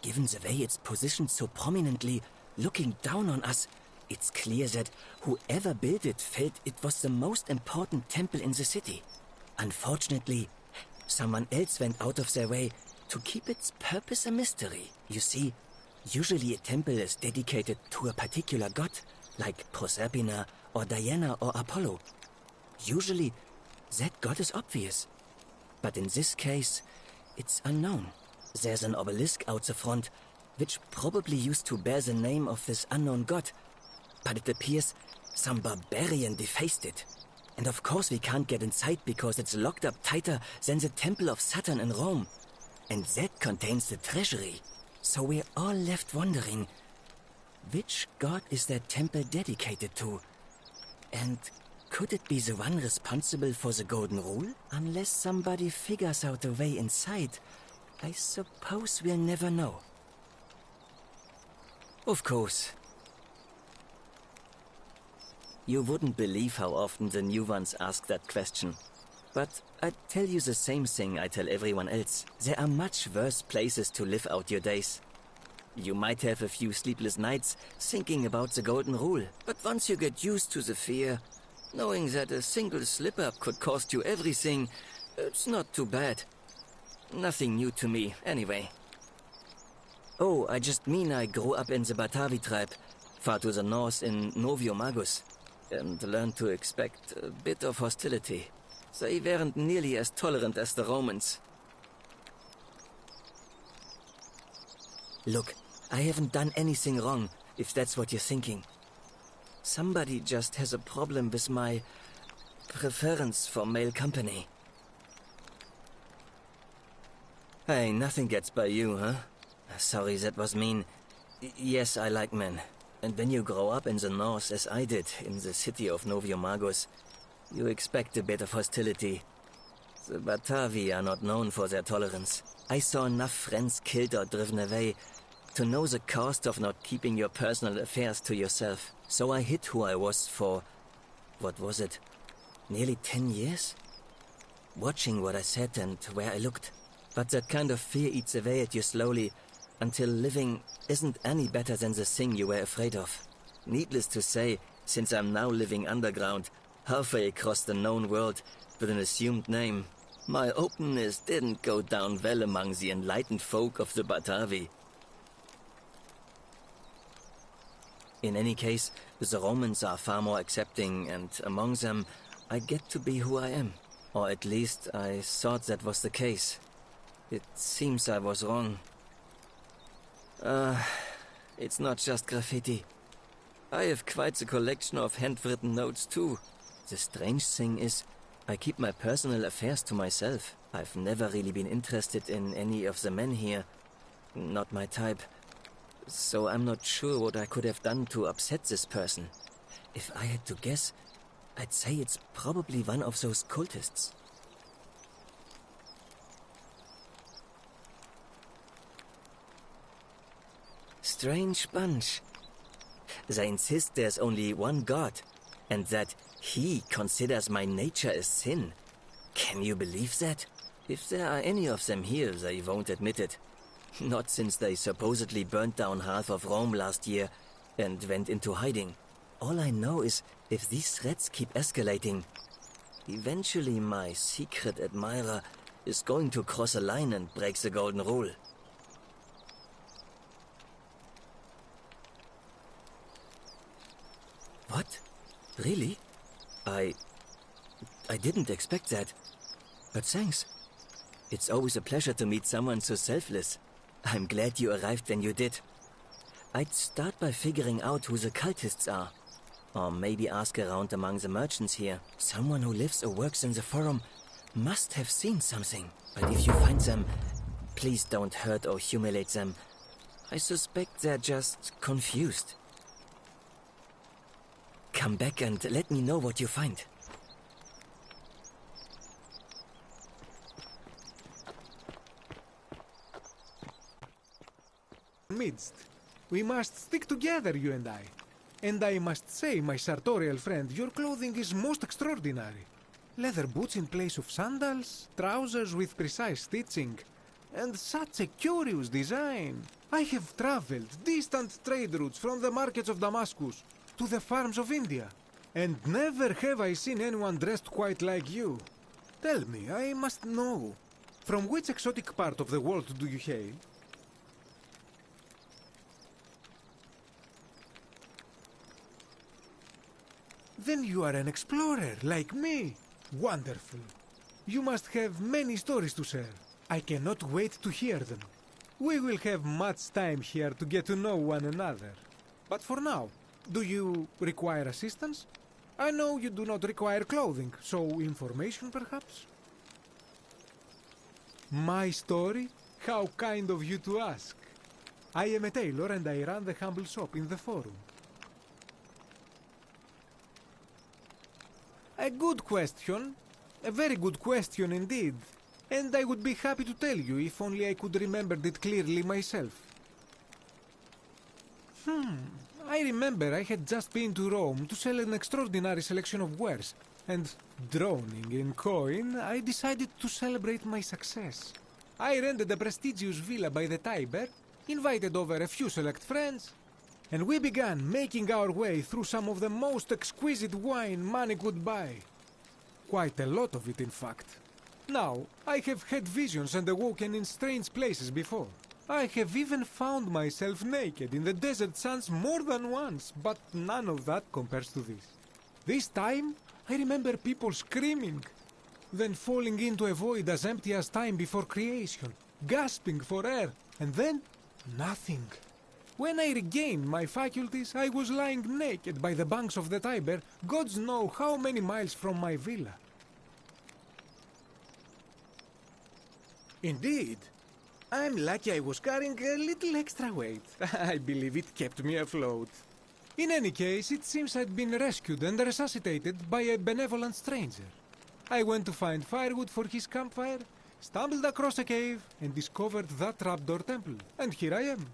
Given the way it's positioned so prominently, looking down on us. It's clear that whoever built it felt it was the most important temple in the city. Unfortunately, someone else went out of their way to keep its purpose a mystery. You see, usually a temple is dedicated to a particular god, like Proserpina or Diana or Apollo. Usually, that god is obvious. But in this case, it's unknown. There's an obelisk out the front, which probably used to bear the name of this unknown god. But it appears some barbarian defaced it. And of course we can't get inside because it's locked up tighter than the Temple of Saturn in Rome. And that contains the treasury. So we're all left wondering, which god is that temple dedicated to? And could it be the one responsible for the Golden Rule? Unless somebody figures out a way inside, I suppose we'll never know. Of course. You wouldn't believe how often the new ones ask that question. But I'd tell you the same thing I tell everyone else. There are much worse places to live out your days. You might have a few sleepless nights thinking about the Golden Rule, but once you get used to the fear, knowing that a single slip-up could cost you everything, it's not too bad. Nothing new to me, anyway. Oh, I just mean I grew up in the Batavi tribe, far to the north in Noviomagus, and learned to expect a bit of hostility. They weren't nearly as tolerant as the Romans. Look, I haven't done anything wrong, if that's what you're thinking. Somebody just has a problem with my preference for male company. Hey, nothing gets by you, huh? Sorry, that was mean. Yes, I like men. And when you grow up in the north, as I did, in the city of Noviomagus, you expect a bit of hostility. The Batavi are not known for their tolerance. I saw enough friends killed or driven away to know the cost of not keeping your personal affairs to yourself. So I hid who I was for, what was it, nearly 10 years? Watching what I said and where I looked. But that kind of fear eats away at you slowly, until living isn't any better than the thing you were afraid of. Needless to say, since I'm now living underground, halfway across the known world with an assumed name, my openness didn't go down well among the enlightened folk of the Batavi. In any case, the Romans are far more accepting, and among them, I get to be who I am. Or at least, I thought that was the case. It seems I was wrong. It's not just graffiti. I have quite a collection of handwritten notes too. The strange thing is, I keep my personal affairs to myself. I've never really been interested in any of the men here. Not my type. So I'm not sure what I could have done to upset this person. If I had to guess, I'd say it's probably one of those cultists. Strange bunch. They insist there's only one God, and that he considers my nature a sin. Can you believe that? If there are any of them here, they won't admit it. Not since they supposedly burnt down half of Rome last year and went into hiding. All I know is, if these threats keep escalating, eventually my secret admirer is going to cross a line and break the Golden Rule. What? Really? I didn't expect that. But thanks. It's always a pleasure to meet someone so selfless. I'm glad you arrived when you did. I'd start by figuring out who the cultists are. Or maybe ask around among the merchants here. Someone who lives or works in the forum must have seen something. But if you find them, please don't hurt or humiliate them. I suspect they're just confused. Come back and let me know what you find. Midst. We must stick together, you and I. And I must say, my sartorial friend, your clothing is most extraordinary. Leather boots in place of sandals, trousers with precise stitching, and such a curious design. I have traveled distant trade routes from the markets of Damascus to the farms of India, and never have I seen anyone dressed quite like you. Tell me, I must know, from which exotic part of the world do you hail? Then you are an explorer, like me. Wonderful. You must have many stories to share. I cannot wait to hear them. We will have much time here to get to know one another. But for now, do you require assistance? I know you do not require clothing, so information perhaps? My story? How kind of you to ask. I am a tailor and I run the humble shop in the forum. A good question. A very good question indeed. And I would be happy to tell you if only I could remember it clearly myself. I remember I had just been to Rome to sell an extraordinary selection of wares, and drowning in coin, I decided to celebrate my success. I rented a prestigious villa by the Tiber, invited over a few select friends, and we began making our way through some of the most exquisite wine money could buy. Quite a lot of it, in fact. Now, I have had visions and awoken in strange places before. I have even found myself naked in the desert sands more than once, but none of that compares to this. This time, I remember people screaming, then falling into a void as empty as time before creation, gasping for air, and then nothing. When I regained my faculties, I was lying naked by the banks of the Tiber, gods know how many miles from my villa. Indeed. I'm lucky I was carrying a little extra weight. I believe it kept me afloat. In any case, it seems I'd been rescued and resuscitated by a benevolent stranger. I went to find firewood for his campfire, stumbled across a cave, and discovered that trapdoor temple. And here I am.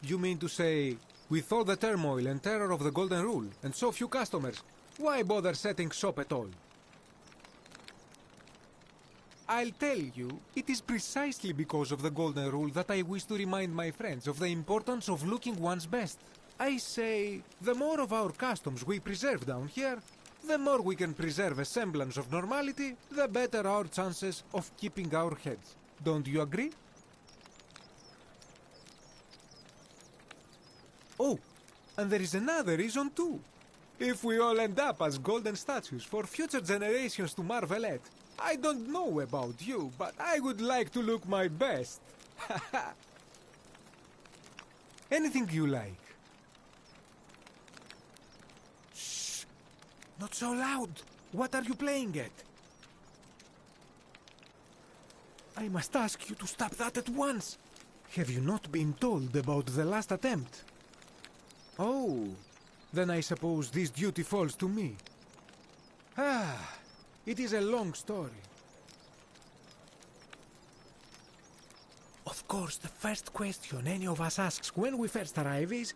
You mean to say, with all the turmoil and terror of the Golden Rule, and so few customers, why bother setting shop at all? I'll tell you, it is precisely because of the Golden Rule that I wish to remind my friends of the importance of looking one's best. I say, the more of our customs we preserve down here, the more we can preserve a semblance of normality, the better our chances of keeping our heads. Don't you agree? Oh, and there is another reason too. If we all end up as golden statues for future generations to marvel at, I don't know about you, but I would like to look my best. Anything you like. Shh! Not so loud. What are you playing at? I must ask you to stop that at once. Have you not been told about the last attempt? Oh, then I suppose this duty falls to me. It is a long story. Of course, the first question any of us asks when we first arrive is,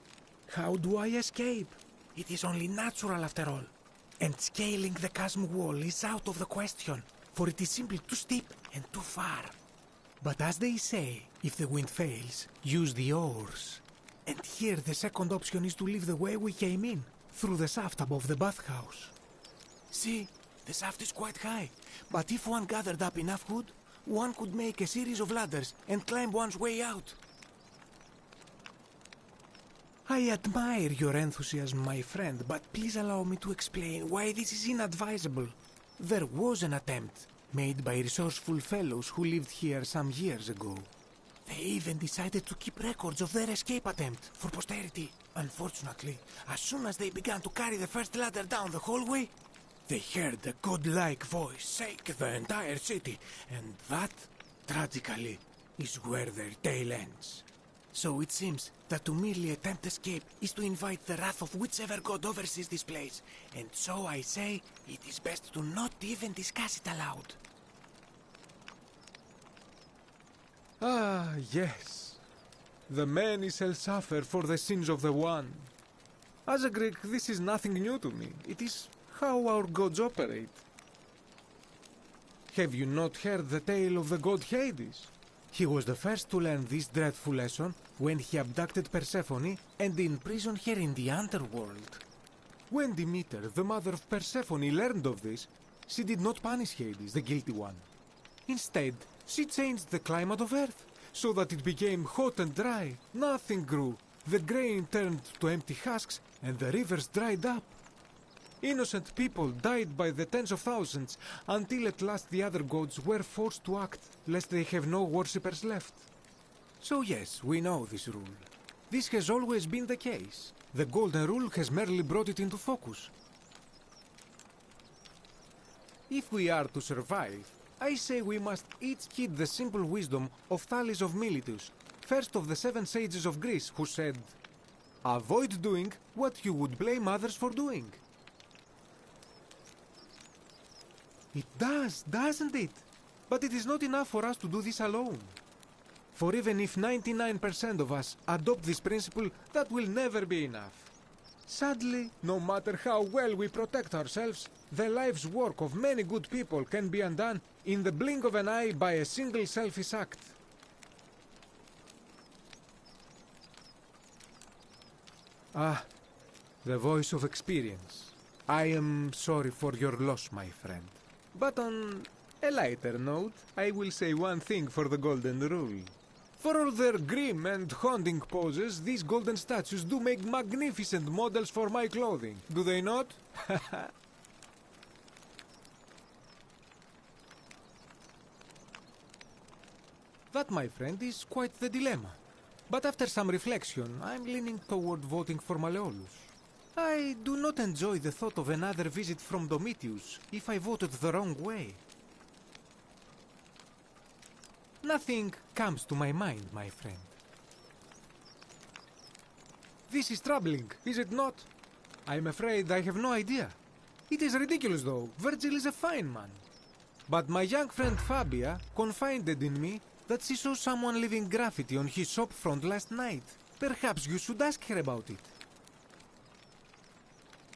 how do I escape? It is only natural after all. And scaling the chasm wall is out of the question, for it is simply too steep and too far. But as they say, if the wind fails, use the oars. And here the second option is to leave the way we came in, through the shaft above the bathhouse. See, the shaft is quite high, but if one gathered up enough wood, one could make a series of ladders and climb one's way out. I admire your enthusiasm, my friend, but please allow me to explain why this is inadvisable. There was an attempt made by resourceful fellows who lived here some years ago. They even decided to keep records of their escape attempt for posterity. Unfortunately, as soon as they began to carry the first ladder down the hallway, they heard a godlike voice shake the entire city, and that, tragically, is where their tale ends. So it seems that to merely attempt escape is to invite the wrath of whichever god oversees this place, and so I say it is best to not even discuss it aloud. Ah, yes. The many shall suffer for the sins of the one. As a Greek, this is nothing new to me. It is how our gods operate. Have you not heard the tale of the god Hades? He was the first to learn this dreadful lesson when he abducted Persephone and imprisoned her in the underworld. When Demeter, the mother of Persephone, learned of this, she did not punish Hades, the guilty one. Instead, she changed the climate of Earth so that it became hot and dry. Nothing grew. The grain turned to empty husks and the rivers dried up. Innocent people died by the tens of thousands until at last the other gods were forced to act, lest they have no worshippers left. So yes, we know this rule. This has always been the case. The Golden Rule has merely brought it into focus. If we are to survive, I say we must each heed the simple wisdom of Thales of Miletus, first of the 7 sages of Greece, who said, "Avoid doing what you would blame others for doing." It does, doesn't it? But it is not enough for us to do this alone. For even if 99% of us adopt this principle, that will never be enough. Sadly, no matter how well we protect ourselves, the life's work of many good people can be undone in the blink of an eye by a single selfish act. Ah, the voice of experience. I am sorry for your loss, my friend. But on a lighter note, I will say one thing for the Golden Rule. For all their grim and haunting poses, these golden statues do make magnificent models for my clothing, do they not? That, my friend, is quite the dilemma. But after some reflection, I'm leaning toward voting for Malleolus. I do not enjoy the thought of another visit from Domitius if I voted the wrong way. Nothing comes to my mind, my friend. This is troubling, is it not? I'm afraid I have no idea. It is ridiculous, though. Virgil is a fine man. But my young friend Fabia confided in me that she saw someone leaving graffiti on his shop front last night. Perhaps you should ask her about it.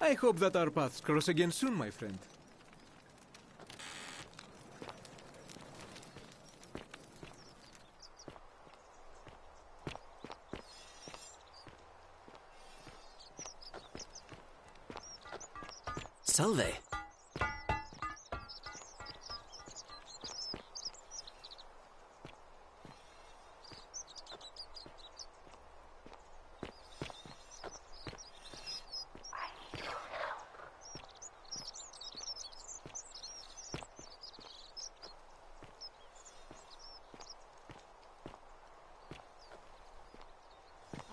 I hope that our paths cross again soon, my friend. Salve.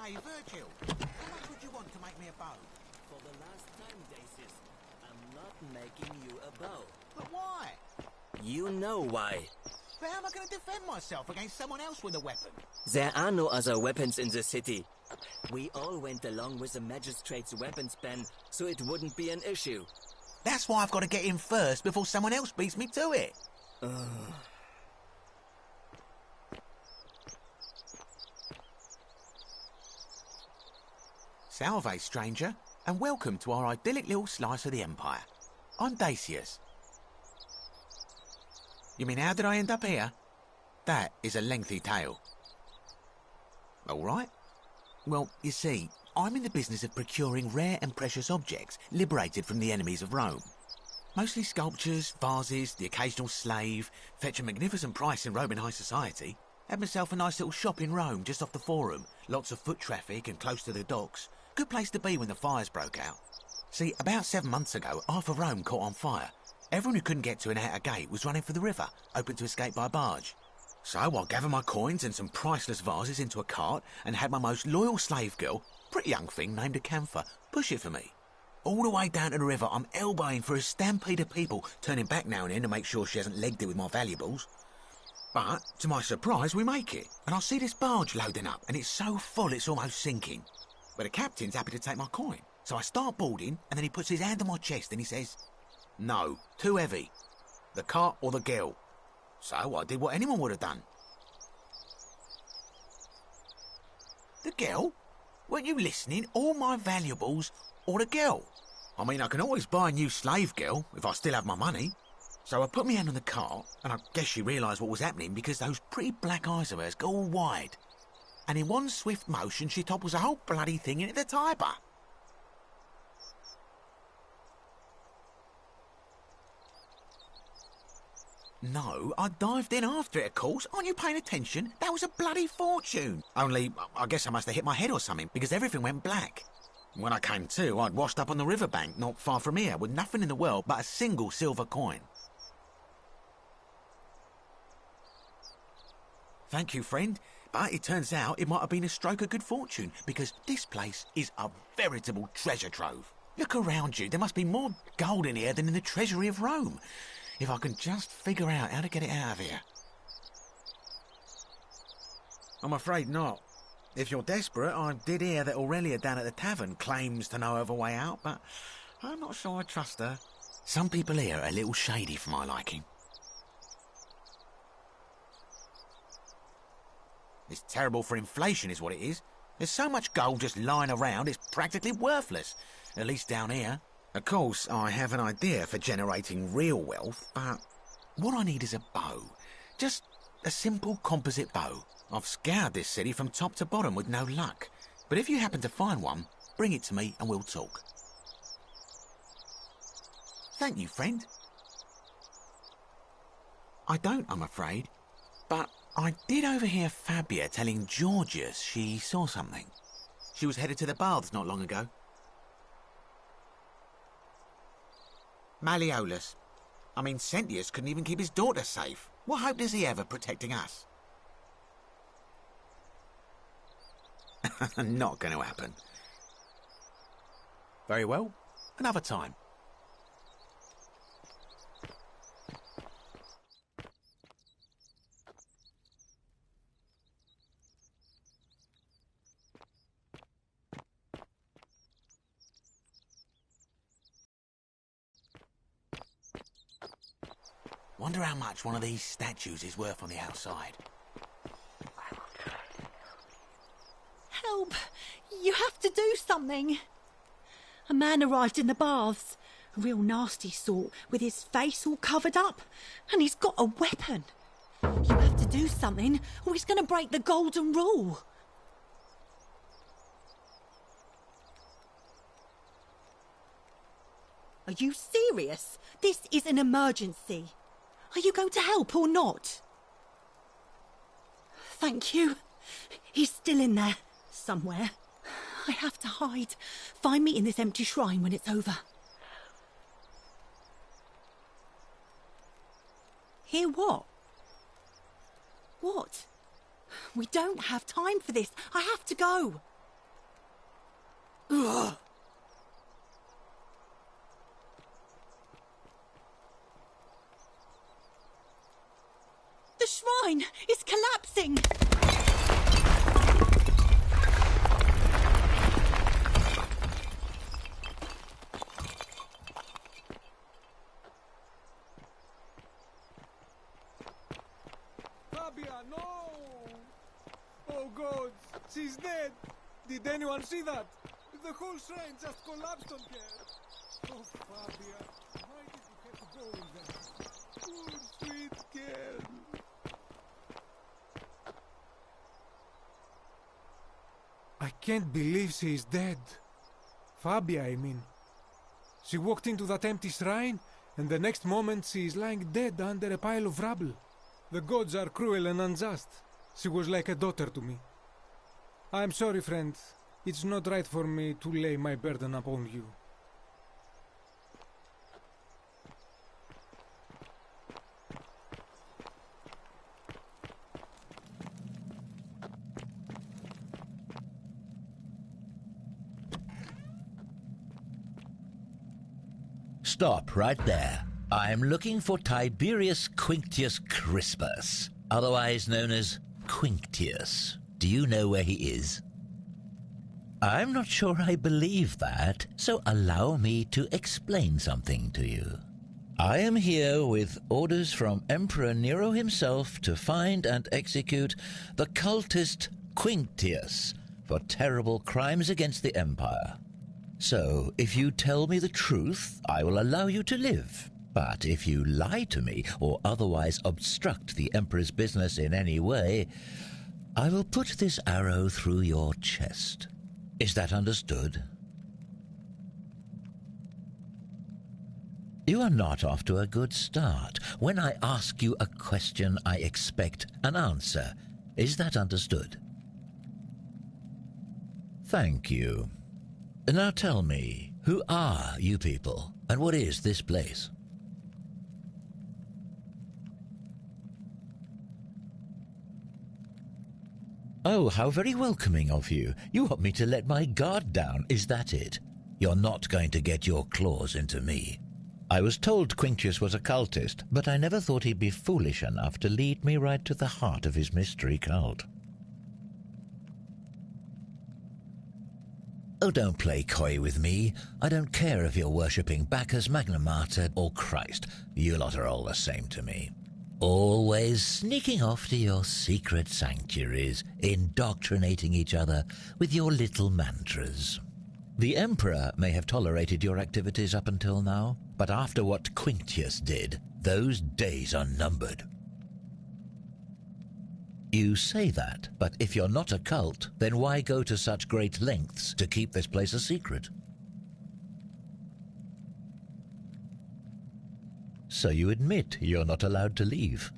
Hey, Virgil, how much would you want to make me a bow? For the last time, Dacius, I'm not making you a bow. But why? You know why. But how am I going to defend myself against someone else with a weapon? There are no other weapons in the city. We all went along with the magistrate's weapons ban, so it wouldn't be an issue. That's why I've got to get in first before someone else beats me to it. Salve, stranger, and welcome to our idyllic little slice of the Empire. I'm Dacius. You mean, how did I end up here? That is a lengthy tale. All right. Well, you see, I'm in the business of procuring rare and precious objects liberated from the enemies of Rome. Mostly sculptures, vases, the occasional slave, fetch a magnificent price in Roman high society. Had myself a nice little shop in Rome just off the Forum, lots of foot traffic and close to the docks. Good place to be when the fires broke out. See, about 7 months ago, half of Rome caught on fire. Everyone who couldn't get to an outer gate was running for the river, open to escape by barge. So I gathered my coins and some priceless vases into a cart and had my most loyal slave girl, pretty young thing named Acantha, push it for me. All the way down to the river, I'm elbowing for a stampede of people, turning back now and then to make sure she hasn't legged it with my valuables. But, to my surprise, we make it, and I see this barge loading up, and it's so full it's almost sinking. But the captain's happy to take my coin, so I start boarding, and then he puts his hand on my chest and he says, "No, too heavy. The cart or the girl." So I did what anyone would have done. The girl? Weren't you listening? All my valuables or the girl? I mean, I can always buy a new slave girl if I still have my money. So I put my hand on the cart, and I guess she realised what was happening because those pretty black eyes of hers go all wide. And in one swift motion, she topples the whole bloody thing into the Tiber. No, I dived in after it, of course. Aren't you paying attention? That was a bloody fortune. Only, I guess I must have hit my head or something, because everything went black. When I came to, I'd washed up on the riverbank, not far from here, with nothing in the world but a single silver coin. Thank you, friend. But it turns out it might have been a stroke of good fortune, because this place is a veritable treasure trove. Look around you. There must be more gold in here than in the treasury of Rome. If I can just figure out how to get it out of here. I'm afraid not. If you're desperate, I did hear that Aurelia down at the tavern claims to know of a way out, but I'm not sure I trust her. Some people here are a little shady for my liking. It's terrible for inflation is what it is. There's so much gold just lying around, it's practically worthless. At least down here. Of course, I have an idea for generating real wealth, but what I need is a bow. Just a simple composite bow. I've scoured this city from top to bottom with no luck. But if you happen to find one, bring it to me and we'll talk. Thank you, friend. I don't, I'm afraid. But I did overhear Fabia telling Georgius she saw something. She was headed to the baths not long ago. Malleolus. I mean, Sentius couldn't even keep his daughter safe. What hope does he have of protecting us? Not going to happen. Very well. Another time. Wonder how much one of these statues is worth on the outside. Help! You have to do something! A man arrived in the baths. A real nasty sort, with his face all covered up. And he's got a weapon. You have to do something, or he's going to break the golden rule. Are you serious? This is an emergency. Are you going to help or not? Thank you. He's still in there, somewhere. I have to hide. Find me in this empty shrine when it's over. Hear what? What? We don't have time for this. I have to go. Ugh. The shrine is collapsing! Fabia, no! Oh God, she's dead! Did anyone see that? The whole shrine just collapsed on her! Oh, Fabia, why did you have to go in there? Poor sweet girl! I can't believe she is dead. Fabia, I mean. She walked into that empty shrine, and the next moment she is lying dead under a pile of rubble. The gods are cruel and unjust. She was like a daughter to me. I'm sorry, friend. It's not right for me to lay my burden upon you. Stop right there. I'm looking for Tiberius Quinctius Crispus, otherwise known as Quinctius. Do you know where he is? I'm not sure I believe that, so allow me to explain something to you. I am here with orders from Emperor Nero himself to find and execute the cultist Quinctius for terrible crimes against the Empire. So, if you tell me the truth, I will allow you to live. But if you lie to me or otherwise obstruct the Emperor's business in any way, I will put this arrow through your chest. Is that understood? You are not off to a good start. When I ask you a question, I expect an answer. Is that understood? Thank you. Now tell me, who are you people, and what is this place? Oh, how very welcoming of you. You want me to let my guard down, is that it? You're not going to get your claws into me. I was told Quinctius was a cultist, but I never thought he'd be foolish enough to lead me right to the heart of his mystery cult. Oh, don't play coy with me. I don't care if you're worshipping Bacchus, Magna Mater, or Christ. You lot are all the same to me. Always sneaking off to your secret sanctuaries, indoctrinating each other with your little mantras. The Emperor may have tolerated your activities up until now, but after what Quinctius did, those days are numbered. You say that, but if you're not a cult, then why go to such great lengths to keep this place a secret? So you admit you're not allowed to leave.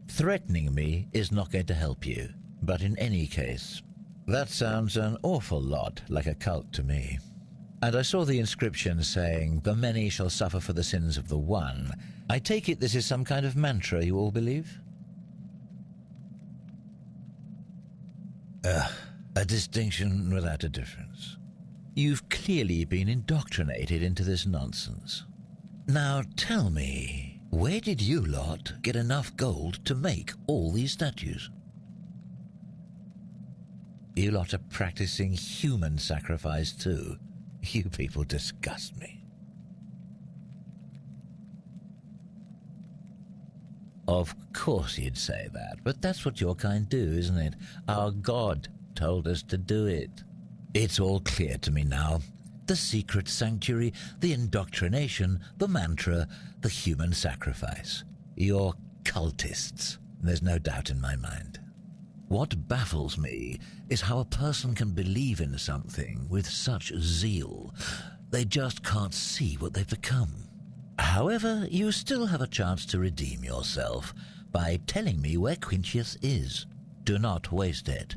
Threatening me is not going to help you, but in any case, that sounds an awful lot like a cult to me. And I saw the inscription saying, "The many shall suffer for the sins of the one." I take it this is some kind of mantra you all believe? A distinction without a difference. You've clearly been indoctrinated into this nonsense. Now tell me, where did you lot get enough gold to make all these statues? You lot are practicing human sacrifice too. You people disgust me. Of course you'd say that, but that's what your kind do, isn't it? Our God told us to do it. It's all clear to me now. The secret sanctuary, the indoctrination, the mantra, the human sacrifice. You're cultists. There's no doubt in my mind. What baffles me is how a person can believe in something with such zeal. They just can't see what they've become. However, you still have a chance to redeem yourself by telling me where Quinctius is. Do not waste it.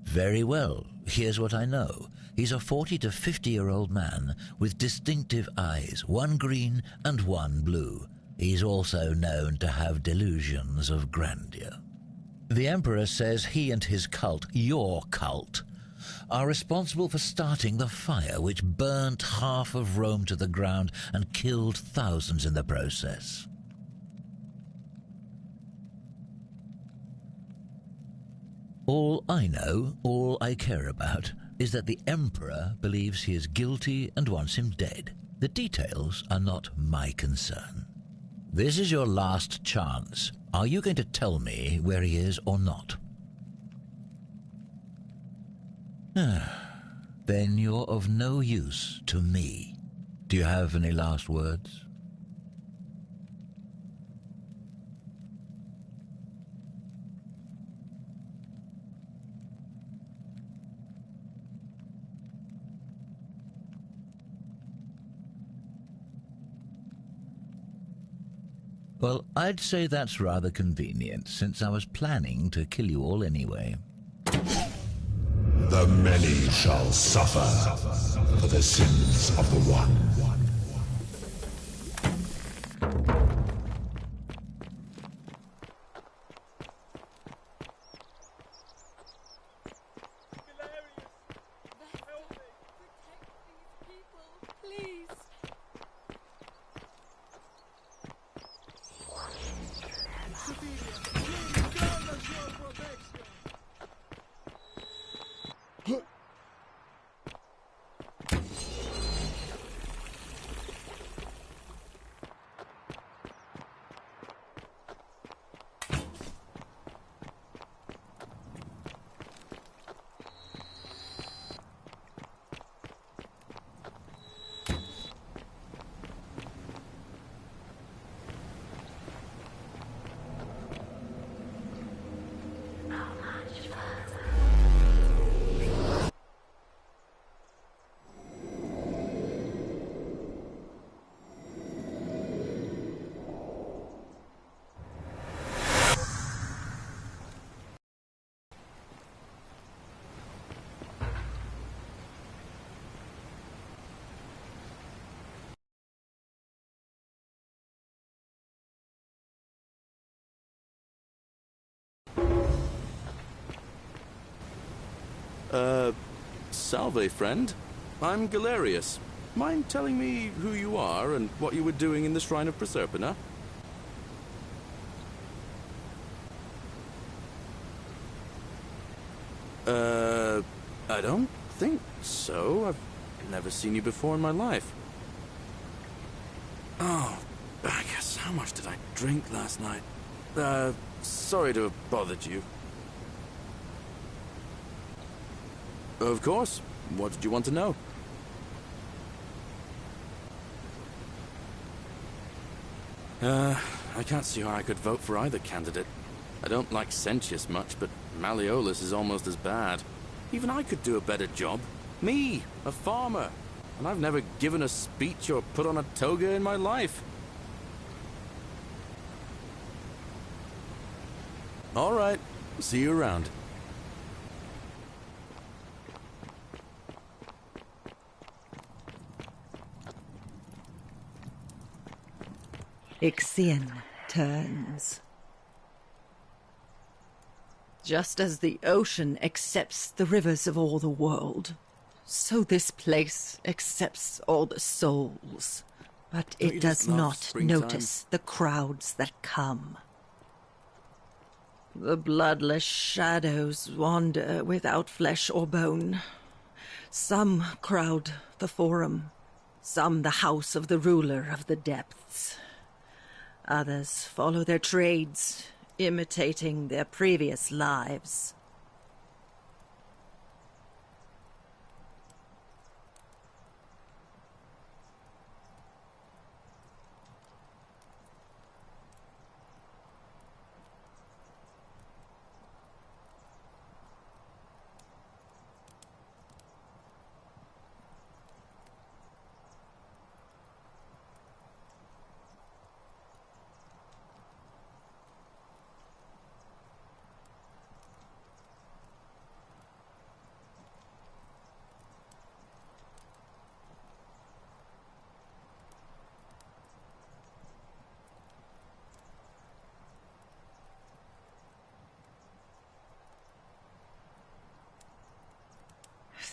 Very well, here's what I know. He's a 40 to 50-year-old man with distinctive eyes, one green and one blue. He's also known to have delusions of grandeur. The Emperor says he and his cult, your cult, are responsible for starting the fire which burnt half of Rome to the ground and killed thousands in the process. All I know, all I care about, is that the Emperor believes he is guilty and wants him dead. The details are not my concern. This is your last chance. Are you going to tell me where he is or not? Then you're of no use to me. Do you have any last words? Well, I'd say that's rather convenient, since I was planning to kill you all anyway. The many shall suffer for the sins of the one. Salve, friend. I'm Galerius. Mind telling me who you are and what you were doing in the Shrine of Proserpina? I don't think so. I've never seen you before in my life. Oh, Bacchus, how much did I drink last night? Sorry to have bothered you. Of course. What did you want to know? I can't see how I could vote for either candidate. I don't like Sentius much, but Malleolus is almost as bad. Even I could do a better job. Me, a farmer. And I've never given a speech or put on a toga in my life. All right. See you around. Ixion turns. Just as the ocean accepts the rivers of all the world, so this place accepts all the souls. But Don't you it just does love not springtime? notice the crowds that come. The bloodless shadows wander without flesh or bone. Some crowd the forum, some the house of the ruler of the depths. Others follow their trades, imitating their previous lives.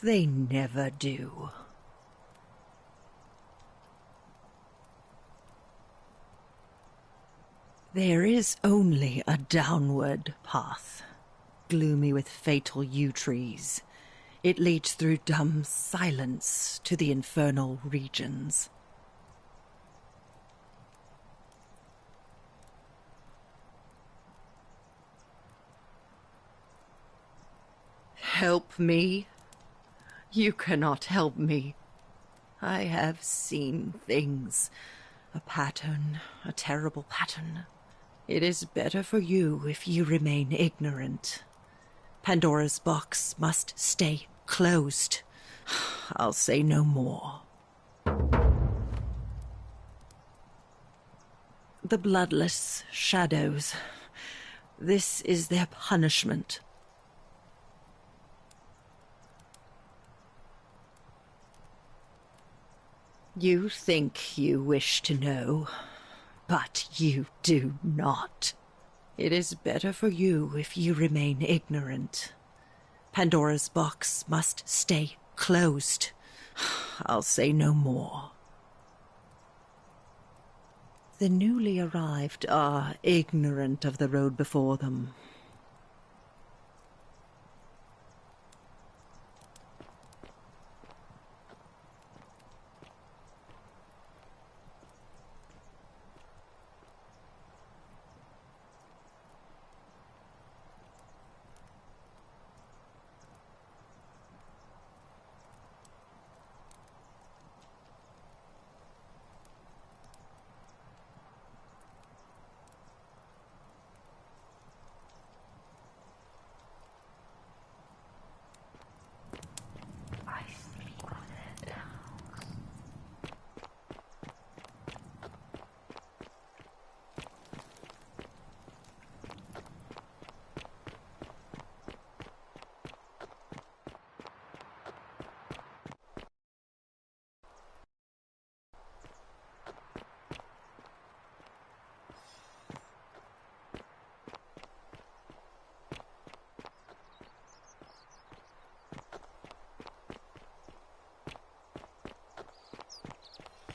They never do. There is only a downward path, gloomy with fatal yew trees. It leads through dumb silence to the infernal regions. Help me. You cannot help me. I have seen things. A pattern, a terrible pattern. It is better for you if you remain ignorant. Pandora's box must stay closed. I'll say no more. The bloodless shadows. This is their punishment. You think you wish to know, but you do not. It is better for you if you remain ignorant. Pandora's box must stay closed. I'll say no more. The newly arrived are ignorant of the road before them.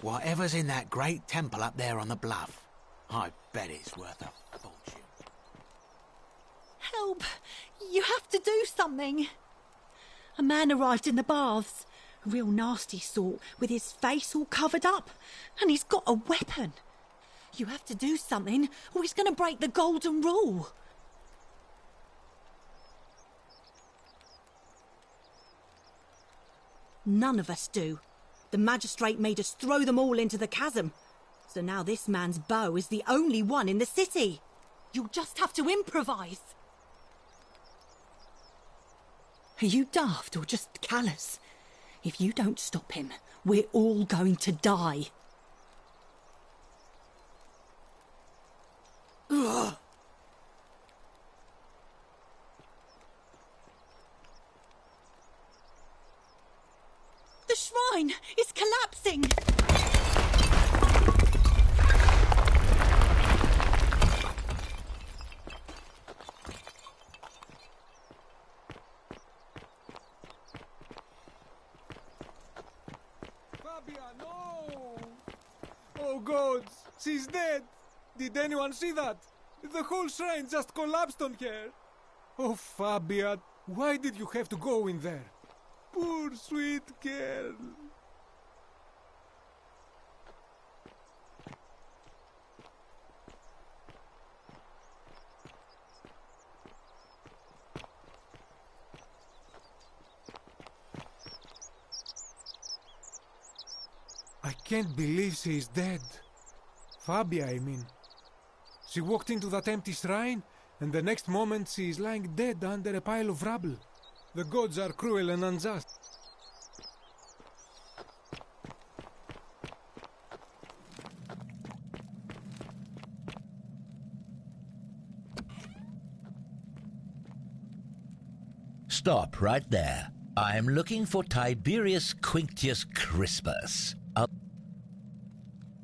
Whatever's in that great temple up there on the bluff, I bet it's worth a fortune. Help! You have to do something. A man arrived in the baths. A real nasty sort, with his face all covered up. And he's got a weapon. You have to do something, or he's going to break the golden rule. None of us do. The magistrate made us throw them all into the chasm. So now this man's bow is the only one in the city. You'll just have to improvise. Are you daft or just callous? If you don't stop him, we're all going to die. Ugh. The shrine is collapsing! Fabia, no! Oh gods, she's dead! Did anyone see that? The whole shrine just collapsed on her! Oh Fabia, why did you have to go in there? Poor sweet girl. I can't believe she is dead. Fabia, I mean. She walked into that empty shrine, and the next moment she is lying dead under a pile of rubble. The gods are cruel and unjust. Stop right there. I'm looking for Tiberius Quinctius Crispus.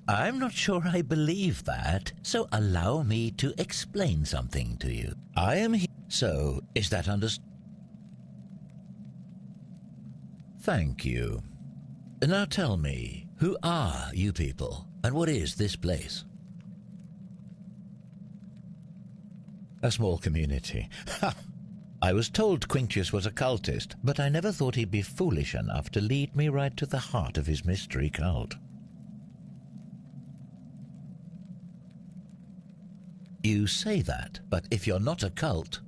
I'm not sure I believe that, so allow me to explain something to you. I am here. So, is that understood? Thank you. Now tell me, who are you people, and what is this place? A small community. Ha! I was told Quinctius was a cultist, but I never thought he'd be foolish enough to lead me right to the heart of his mystery cult. You say that, but if you're not a cult,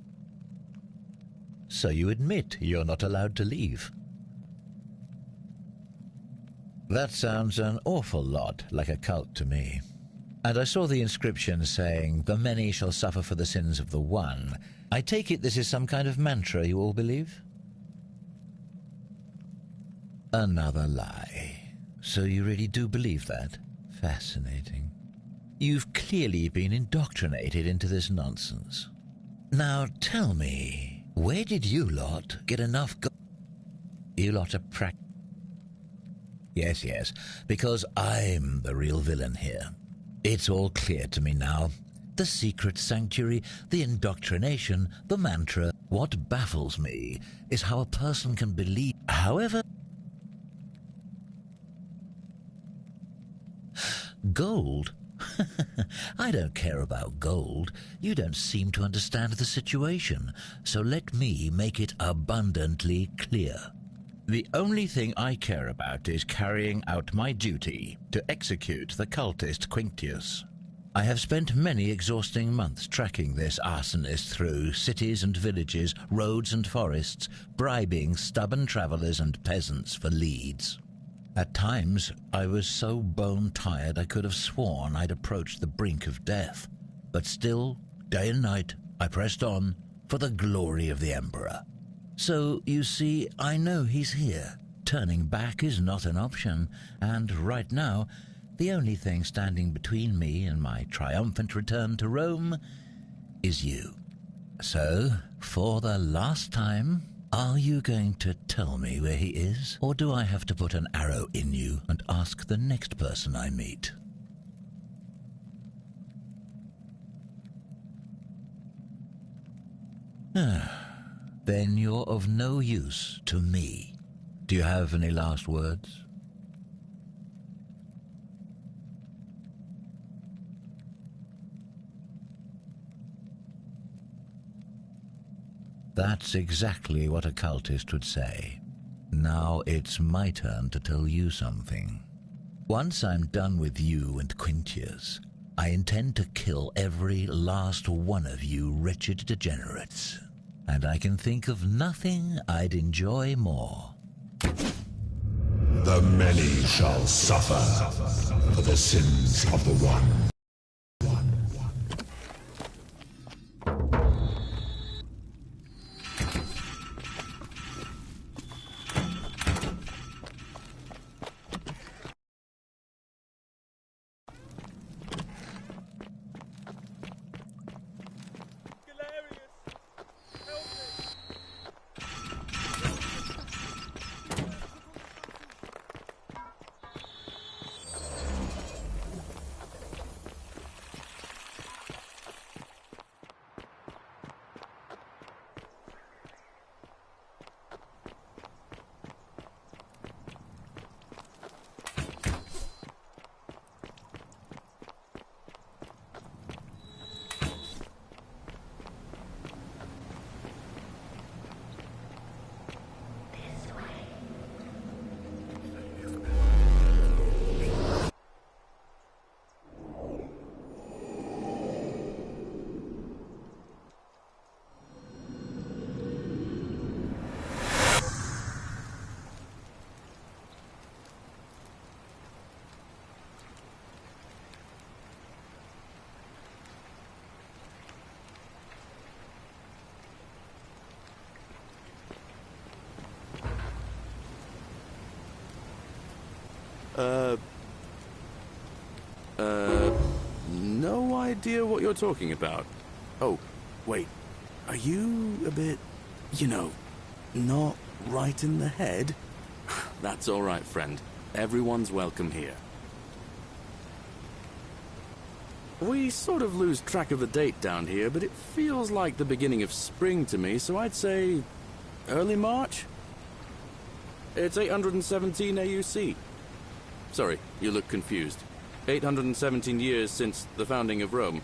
so you admit you're not allowed to leave. That sounds an awful lot like a cult to me. And I saw the inscription saying, "The many shall suffer for the sins of the one." I take it this is some kind of mantra you all believe? Another lie. So you really do believe that? Fascinating. You've clearly been indoctrinated into this nonsense. Now tell me, where did you lot get enough You lot are Yes, because I'm the real villain here. It's all clear to me now. The secret sanctuary, the indoctrination, the mantra. What baffles me is how a person can believe. However, gold? I don't care about gold. You don't seem to understand the situation, so let me make it abundantly clear. The only thing I care about is carrying out my duty to execute the cultist Quinctius. I have spent many exhausting months tracking this arsonist through cities and villages, roads and forests, bribing stubborn travelers and peasants for leads. At times, I was so bone-tired I could have sworn I'd approached the brink of death. But still, day and night, I pressed on for the glory of the Emperor. So, you see, I know he's here. Turning back is not an option, and right now, the only thing standing between me and my triumphant return to Rome is you. So, for the last time, are you going to tell me where he is, or do I have to put an arrow in you and ask the next person I meet? Then you're of no use to me. Do you have any last words? That's exactly what a cultist would say. Now it's my turn to tell you something. Once I'm done with you and Quintius, I intend to kill every last one of you wretched degenerates. And I can think of nothing I'd enjoy more. The many shall suffer for the sins of the one. No idea what you're talking about. Oh, wait. Are you a bit, not right in the head? That's all right, friend. Everyone's welcome here. We sort of lose track of the date down here, but it feels like the beginning of spring to me, so I'd say early March? It's 817 AUC. Sorry, you look confused. 817 years since the founding of Rome.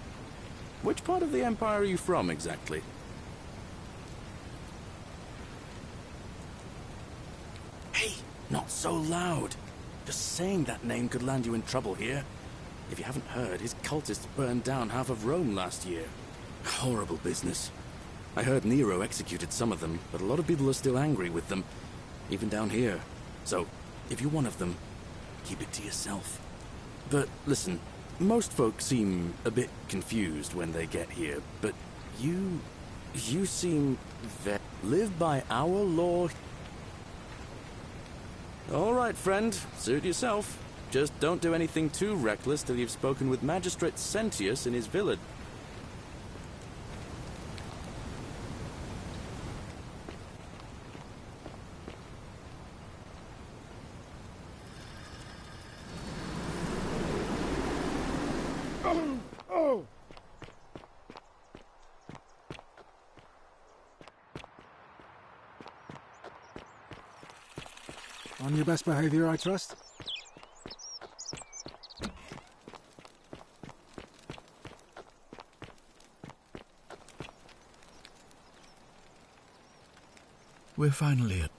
Which part of the Empire are you from, exactly? Hey, not so loud. Just saying that name could land you in trouble here. If you haven't heard, his cultists burned down half of Rome last year. Horrible business. I heard Nero executed some of them, but a lot of people are still angry with them, even down here. So, if you're one of them, keep it to yourself. But listen, most folks seem a bit confused when they get here, but you seem live by our law. All right, friend, suit yourself. Just don't do anything too reckless till you've spoken with Magistrate Sentius in his village. On your best behavior, I trust? We're finally at...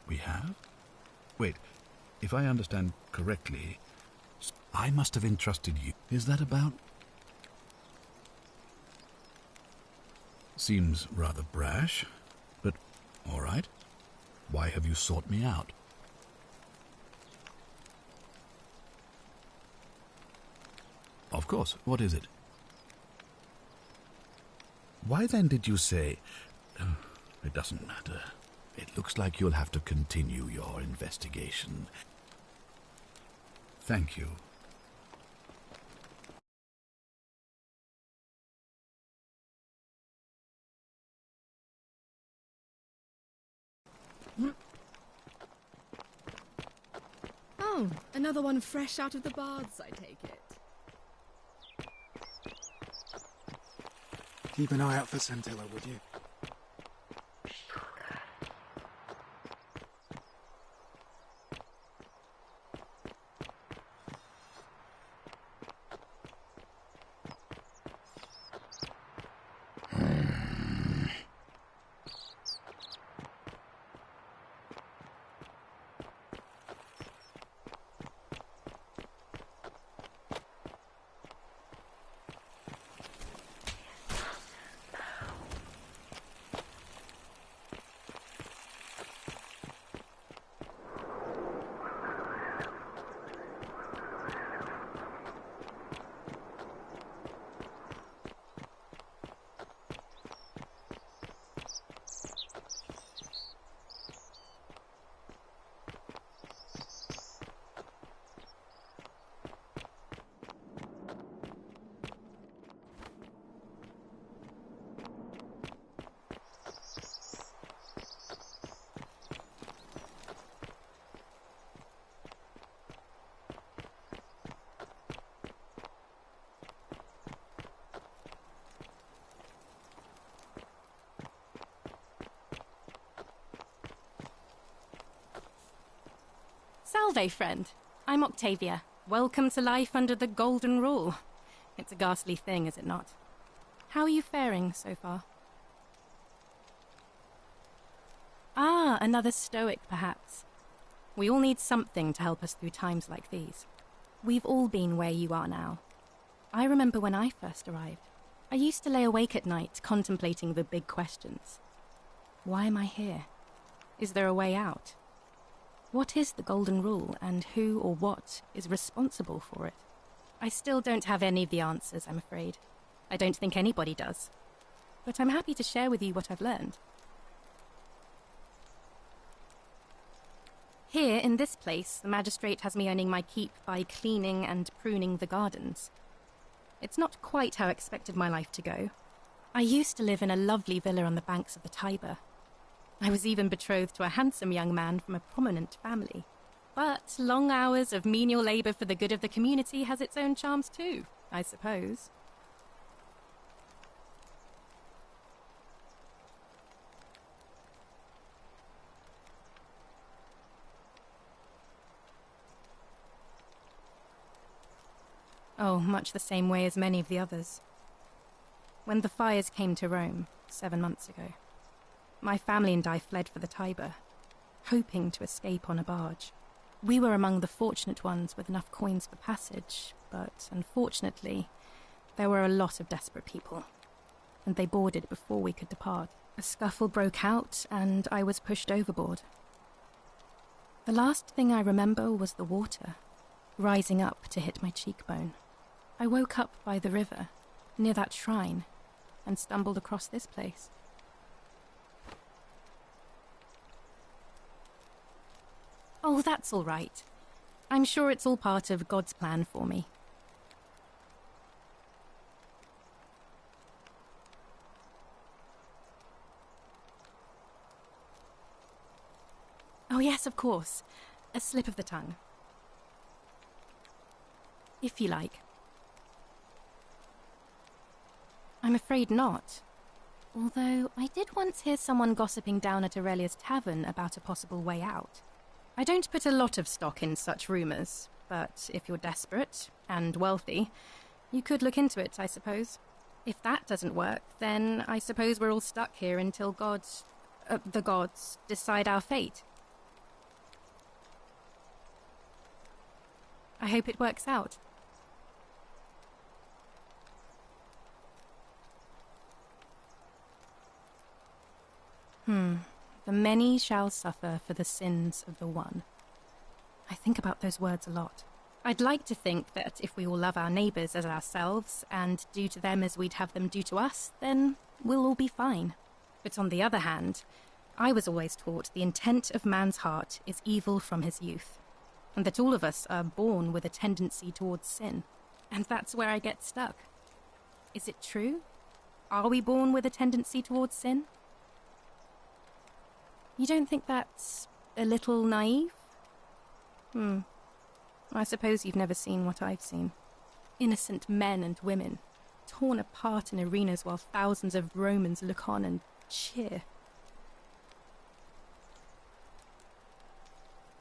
We have? Wait, if I understand correctly, I must have entrusted you. Is that about? Seems rather brash, but all right. Why have you sought me out? Of course, what is it? Why then did you say... it doesn't matter. It looks like you'll have to continue your investigation. Thank you. Oh, another one fresh out of the baths, I take it. Keep an eye out for Scintilla, would you? Salve, friend. I'm Octavia. Welcome to life under the Golden Rule. It's a ghastly thing, is it not? How are you faring so far? Ah, another stoic, perhaps. We all need something to help us through times like these. We've all been where you are now. I remember when I first arrived. I used to lay awake at night contemplating the big questions. Why am I here? Is there a way out? What is the Golden Rule, and who or what is responsible for it? I still don't have any of the answers, I'm afraid. I don't think anybody does. But I'm happy to share with you what I've learned. Here, in this place, the magistrate has me earning my keep by cleaning and pruning the gardens. It's not quite how I expected my life to go. I used to live in a lovely villa on the banks of the Tiber. I was even betrothed to a handsome young man from a prominent family. But long hours of menial labour for the good of the community has its own charms too, I suppose. Oh, much the same way as many of the others. When the fires came to Rome 7 months ago, my family and I fled for the Tiber, hoping to escape on a barge. We were among the fortunate ones with enough coins for passage, but unfortunately, there were a lot of desperate people, and they boarded before we could depart. A scuffle broke out, and I was pushed overboard. The last thing I remember was the water, rising up to hit my cheekbone. I woke up by the river, near that shrine, and stumbled across this place. Oh, that's all right. I'm sure it's all part of God's plan for me. Oh yes, of course. A slip of the tongue. If you like. I'm afraid not. Although I did once hear someone gossiping down at Aurelia's tavern about a possible way out. I don't put a lot of stock in such rumours, but if you're desperate and wealthy, you could look into it, I suppose. If that doesn't work, then I suppose we're all stuck here until the gods decide our fate. I hope it works out. The many shall suffer for the sins of the one. I think about those words a lot. I'd like to think that if we all love our neighbours as ourselves and do to them as we'd have them do to us, then we'll all be fine. But on the other hand, I was always taught the intent of man's heart is evil from his youth, and that all of us are born with a tendency towards sin. And that's where I get stuck. Is it true? Are we born with a tendency towards sin? You don't think that's a little naive? I suppose you've never seen what I've seen. Innocent men and women, torn apart in arenas while thousands of Romans look on and cheer.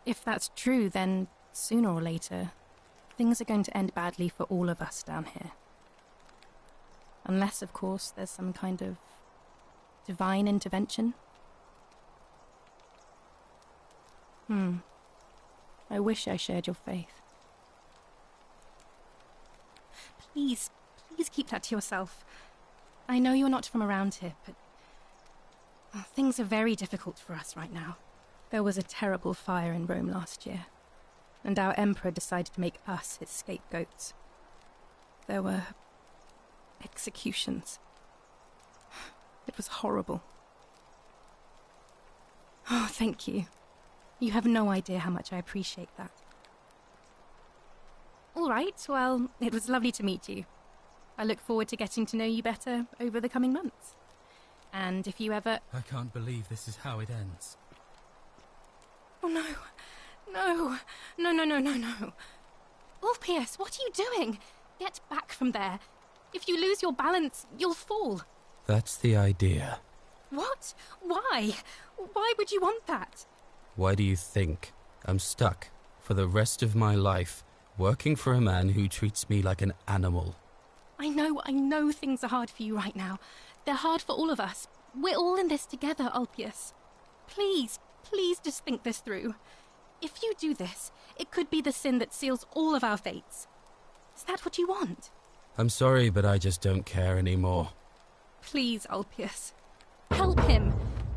If that's true, then sooner or later, things are going to end badly for all of us down here. Unless, of course, there's some kind of divine intervention. I wish I shared your faith. Please keep that to yourself. I know you're not from around here, but things are very difficult for us right now. There was a terrible fire in Rome last year, and our emperor decided to make us his scapegoats. There were executions. It was horrible. Oh, thank you. You have no idea how much I appreciate that. All right, well, it was lovely to meet you. I look forward to getting to know you better over the coming months. And if you ever... I can't believe this is how it ends. Oh, no. No. No, no, no, no, no. Ulpius, what are you doing? Get back from there. If you lose your balance, you'll fall. That's the idea. What? Why? Why would you want that? Why do you think I'm stuck for the rest of my life, working for a man who treats me like an animal. I know things are hard for you right now. They're hard for all of us. We're all in this together, Ulpius. Please just think this through. If you do this, it could be the sin that seals all of our fates. Is that what you want? I'm sorry, but I just don't care anymore. Please, Ulpius. Help him.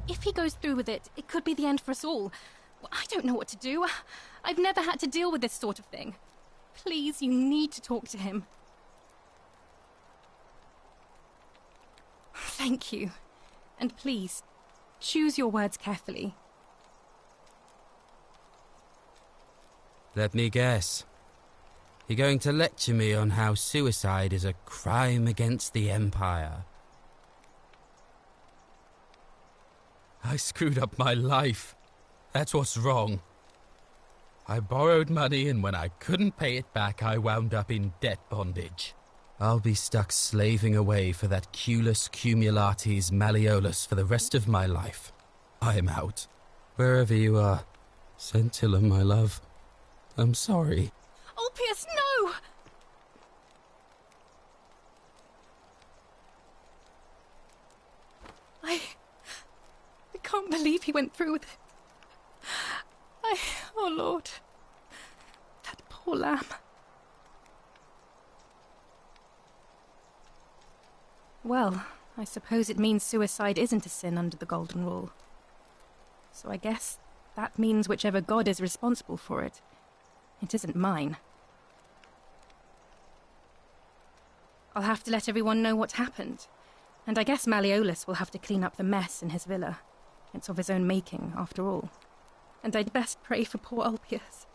If he goes through with it, it could be the end for us all. I don't know what to do. I've never had to deal with this sort of thing. Please, you need to talk to him. Thank you. And please, choose your words carefully. Let me guess. You're going to lecture me on how suicide is a crime against the Empire. I screwed up my life. That's what's wrong. I borrowed money, and when I couldn't pay it back, I wound up in debt bondage. I'll be stuck slaving away for that Culus Cumulatis Malleolus for the rest of my life. I'm out. Wherever you are, Scintilla, my love, I'm sorry. Ulpius, no! I can't believe he went through with it. Oh Lord, that poor lamb. Well, I suppose it means suicide isn't a sin under the Golden Rule. So I guess that means whichever god is responsible for it, it isn't mine. I'll have to let everyone know what happened, and I guess Malleolus will have to clean up the mess in his villa. It's of his own making, after all. And I'd best pray for poor Ulpius.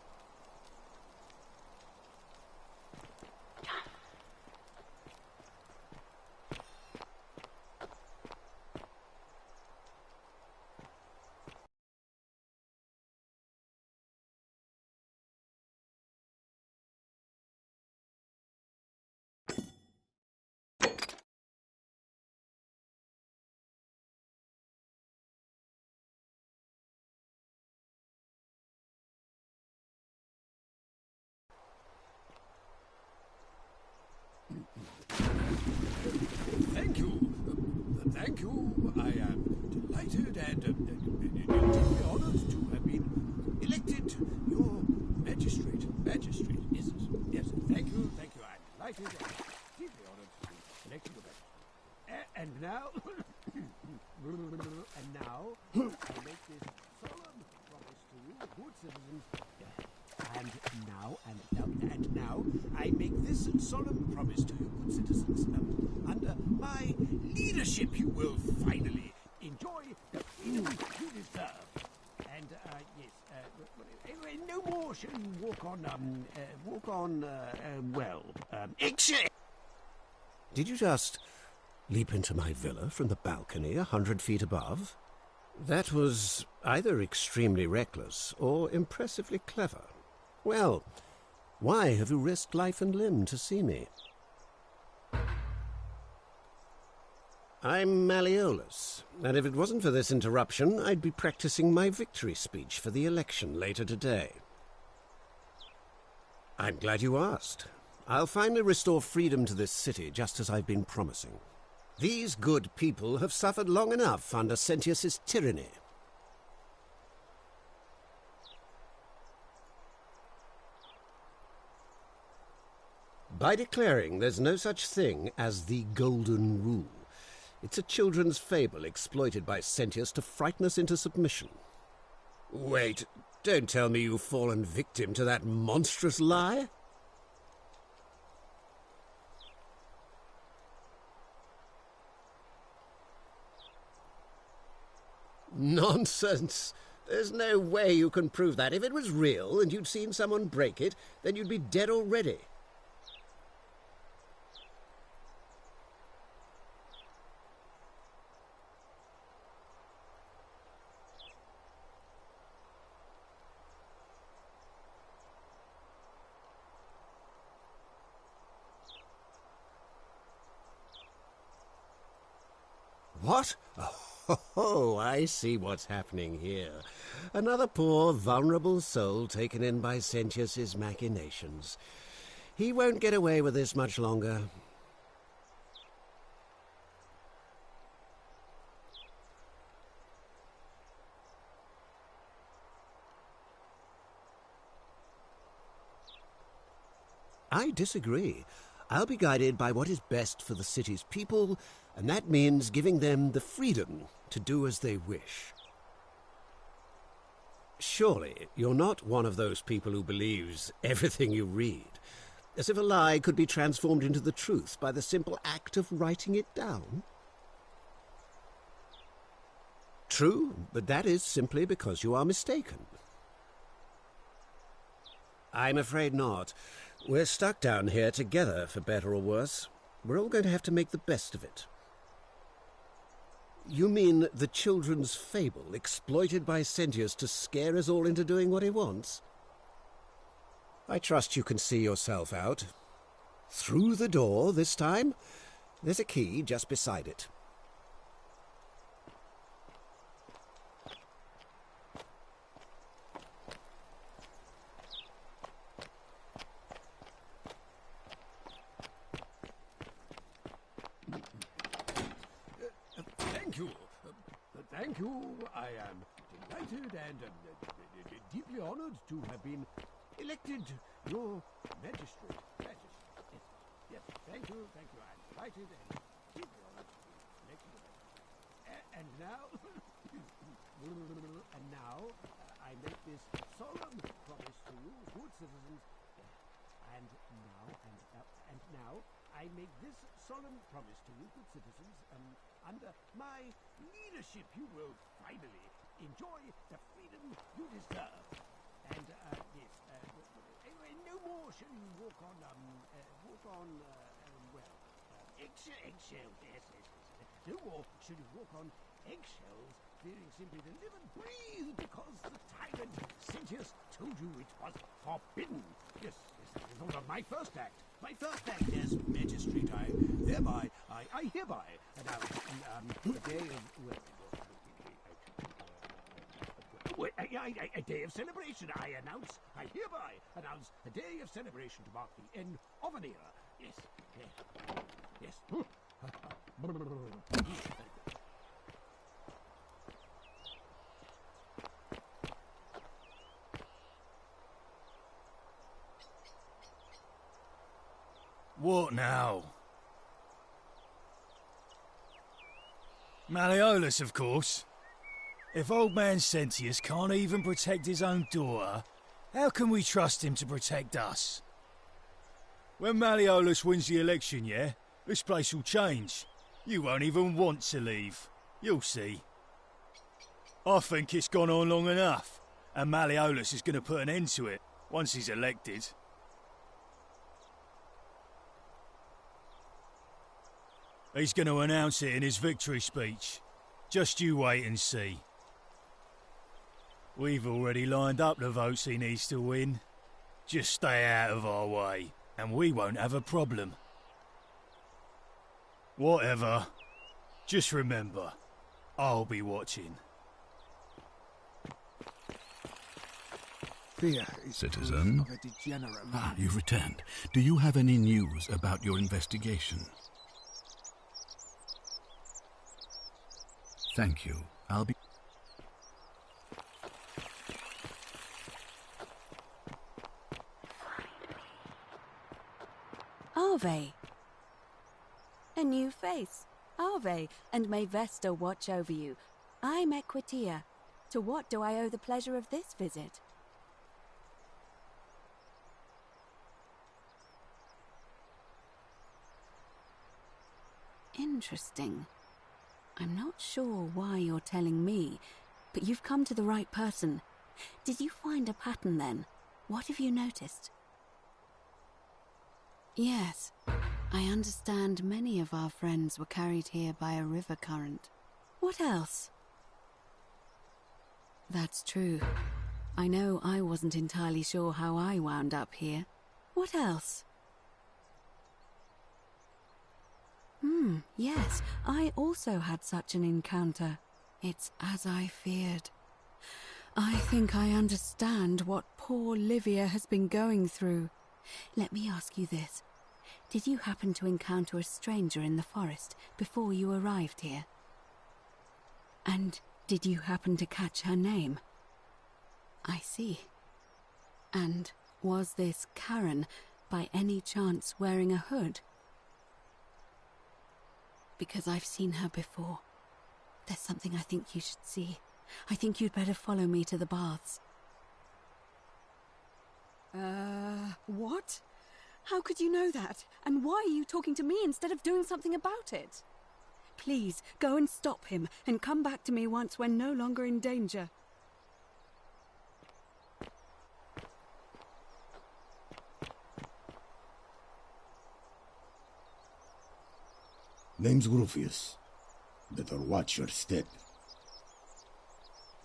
Thank you. Thank you. I am delighted and deeply honored to have been elected your magistrate. Magistrate, yes, yes. Thank you. I'm delighted and deeply honored to be elected your magistrate. And now, I make this solemn promise to you, good citizens. And now, I make this solemn promise to you, good citizens. Under my leadership, you will finally enjoy the freedom you deserve. And, yes, anyway, no more shall you walk on, Did you just leap into my villa from the balcony 100 feet above? That was either extremely reckless or impressively clever. Well, why have you risked life and limb to see me? I'm Malleolus, and if it wasn't for this interruption, I'd be practicing my victory speech for the election later today. I'm glad you asked. I'll finally restore freedom to this city, just as I've been promising. These good people have suffered long enough under Sentius's tyranny. By declaring there's no such thing as the Golden Rule. It's a children's fable exploited by Sentius to frighten us into submission. Wait, don't tell me you've fallen victim to that monstrous lie? Nonsense! There's no way you can prove that. If it was real and you'd seen someone break it, then you'd be dead already. What? Oh, I see what's happening here. Another poor, vulnerable soul taken in by Sentius's machinations. He won't get away with this much longer. I disagree. I'll be guided by what is best for the city's people, and that means giving them the freedom to do as they wish. Surely you're not one of those people who believes everything you read, as if a lie could be transformed into the truth by the simple act of writing it down? True, but that is simply because you are mistaken. I'm afraid not. We're stuck down here together, for better or worse. We're all going to have to make the best of it. You mean the children's fable exploited by Sentius to scare us all into doing what he wants? I trust you can see yourself out. Through the door this time? There's a key just beside it. Thank you. I am delighted and deeply honored to have been elected your magistrate. Yes, thank you. I'm delighted and deeply honored to be elected. And now, I make this solemn promise to you, good citizens. And now, I make this solemn promise to you, good citizens, under my leadership you will finally enjoy the freedom you deserve. And, yes, no more shall you walk on, eggshells, yes. No more shall you walk on eggshells, fearing simply to live and breathe because the tyrant Sentius told you it was forbidden. Yes, that is all of my first act. My first act as magistrate, I hereby announce a day of a day of celebration. I hereby announce a day of celebration to mark the end of an era. Yes. What now? Malleolus, of course. If old man Sentius can't even protect his own daughter, how can we trust him to protect us? When Malleolus wins the election, this place will change. You won't even want to leave. You'll see. I think it's gone on long enough, and Malleolus is going to put an end to it once he's elected. He's going to announce it in his victory speech. Just you wait and see. We've already lined up the votes he needs to win. Just stay out of our way, and we won't have a problem. Whatever. Just remember, I'll be watching. Fear is Citizen? of a degenerate man. You've returned. Do you have any news about your investigation? Thank you. I'll be... Arve. A new face. Arve, and may Vesta watch over you. I'm Equitia. To what do I owe the pleasure of this visit? Interesting. I'm not sure why you're telling me, but you've come to the right person. Did you find a pattern then? What have you noticed? Yes, I understand many of our friends were carried here by a river current. What else? That's true. I know I wasn't entirely sure how I wound up here. What else? Yes, I also had such an encounter. It's as I feared. I think I understand what poor Livia has been going through. Let me ask you this. Did you happen to encounter a stranger in the forest before you arrived here? And did you happen to catch her name? I see. And was this Karen, by any chance, wearing a hood? Because I've seen her before. There's something I think you should see. I think you'd better follow me to the baths. What? How could you know that? And why are you talking to me instead of doing something about it? Please, go and stop him, and come back to me once we're no longer in danger. Name's Rufius. Better watch your step.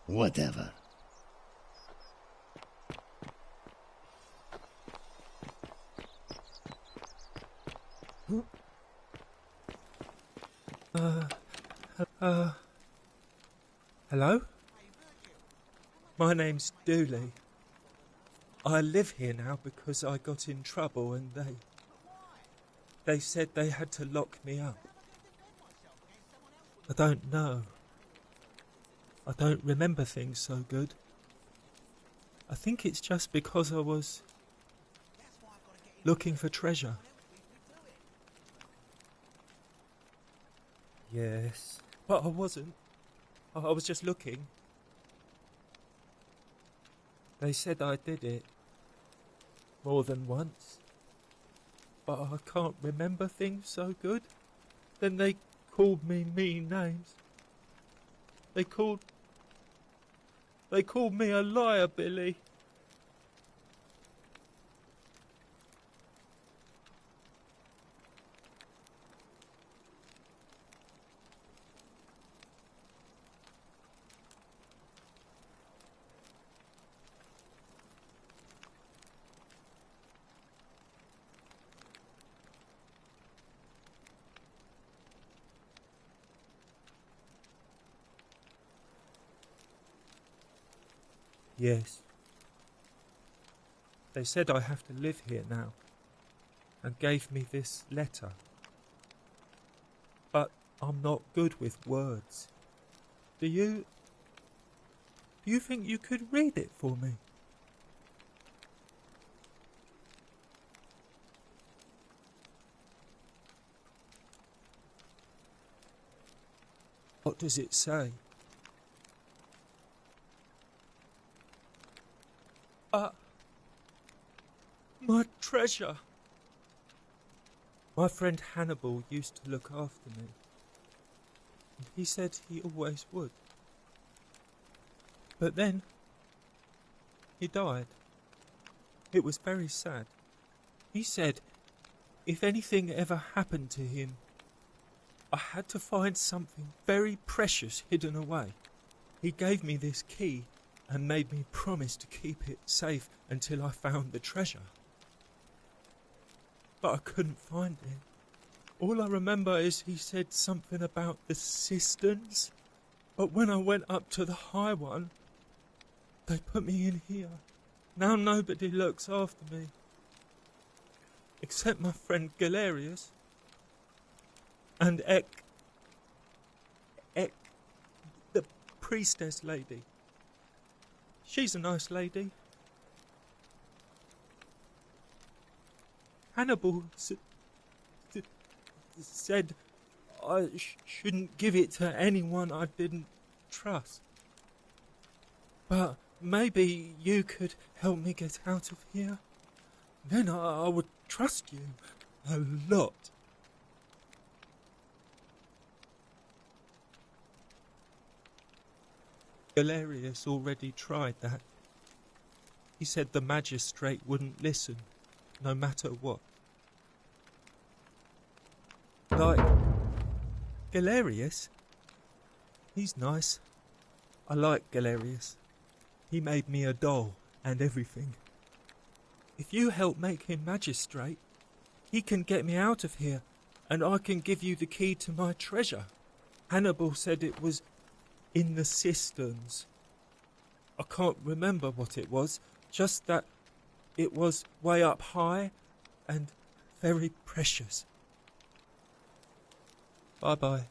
Whatever. Hello? My name's Dooley. I live here now because I got in trouble and they said they had to lock me up. I don't know. I don't remember things so good. I think it's just because I was looking for treasure. Yes, but I wasn't. I was just looking. They said I did it more than once, but I can't remember things so good. Then they called me mean names. They called me a liar, Billy. Yes. They said I have to live here now, and gave me this letter. But I'm not good with words. Do you think you could read it for me? What does it say? My treasure. My friend Hannibal used to look after me, and he said he always would. But then, he died. It was very sad. He said if anything ever happened to him, I had to find something very precious hidden away. He gave me this key and made me promise to keep it safe until I found the treasure. But I couldn't find it. All I remember is he said something about the cisterns, but when I went up to the high one, they put me in here. Now nobody looks after me, except my friend Galerius and Ek, the priestess lady. She's a nice lady. Hannibal said I shouldn't give it to anyone I didn't trust. But maybe you could help me get out of here. Then I would trust you a lot. Galerius already tried that. He said the magistrate wouldn't listen, no matter what. Like Galerius? He's nice. I like Galerius. He made me a doll and everything. If you help make him magistrate, he can get me out of here, and I can give you the key to my treasure. Hannibal said it was in the cisterns. I can't remember what it was, just that it was way up high and very precious. Bye-bye.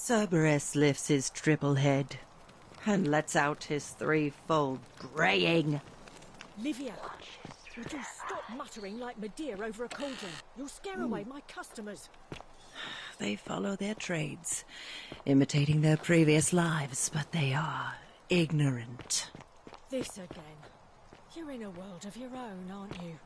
Cerberus lifts his triple head and lets out his threefold braying. Livia, would you stop muttering like Medea over a cauldron? You'll scare away my customers. They follow their trades, imitating their previous lives, but they are ignorant. This again. You're in a world of your own, aren't you?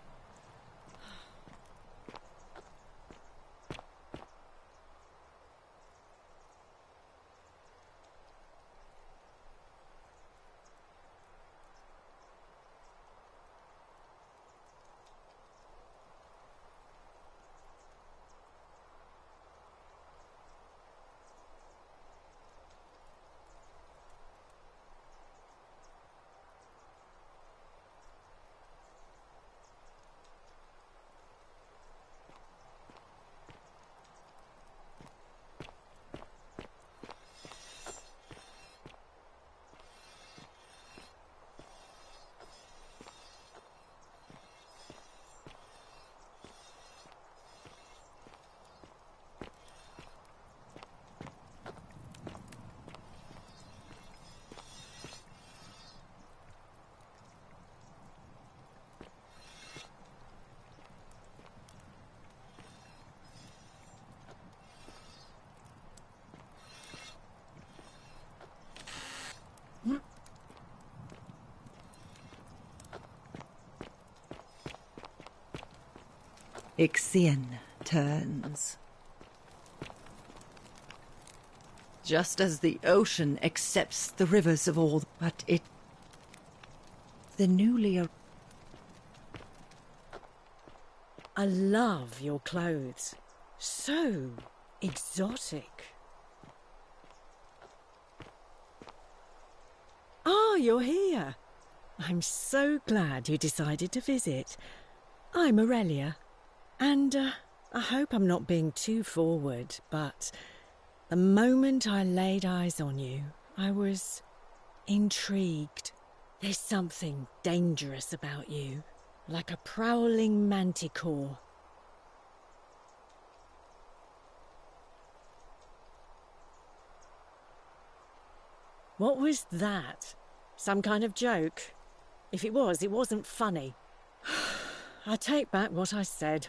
Ixion turns. Just as the ocean accepts the rivers of all, but the newly... I love your clothes. So exotic. Ah, you're here. I'm so glad you decided to visit. I'm Aurelia. And I hope I'm not being too forward, but the moment I laid eyes on you, I was intrigued. There's something dangerous about you, like a prowling manticore. What was that? Some kind of joke? If it was, it wasn't funny. I take back what I said.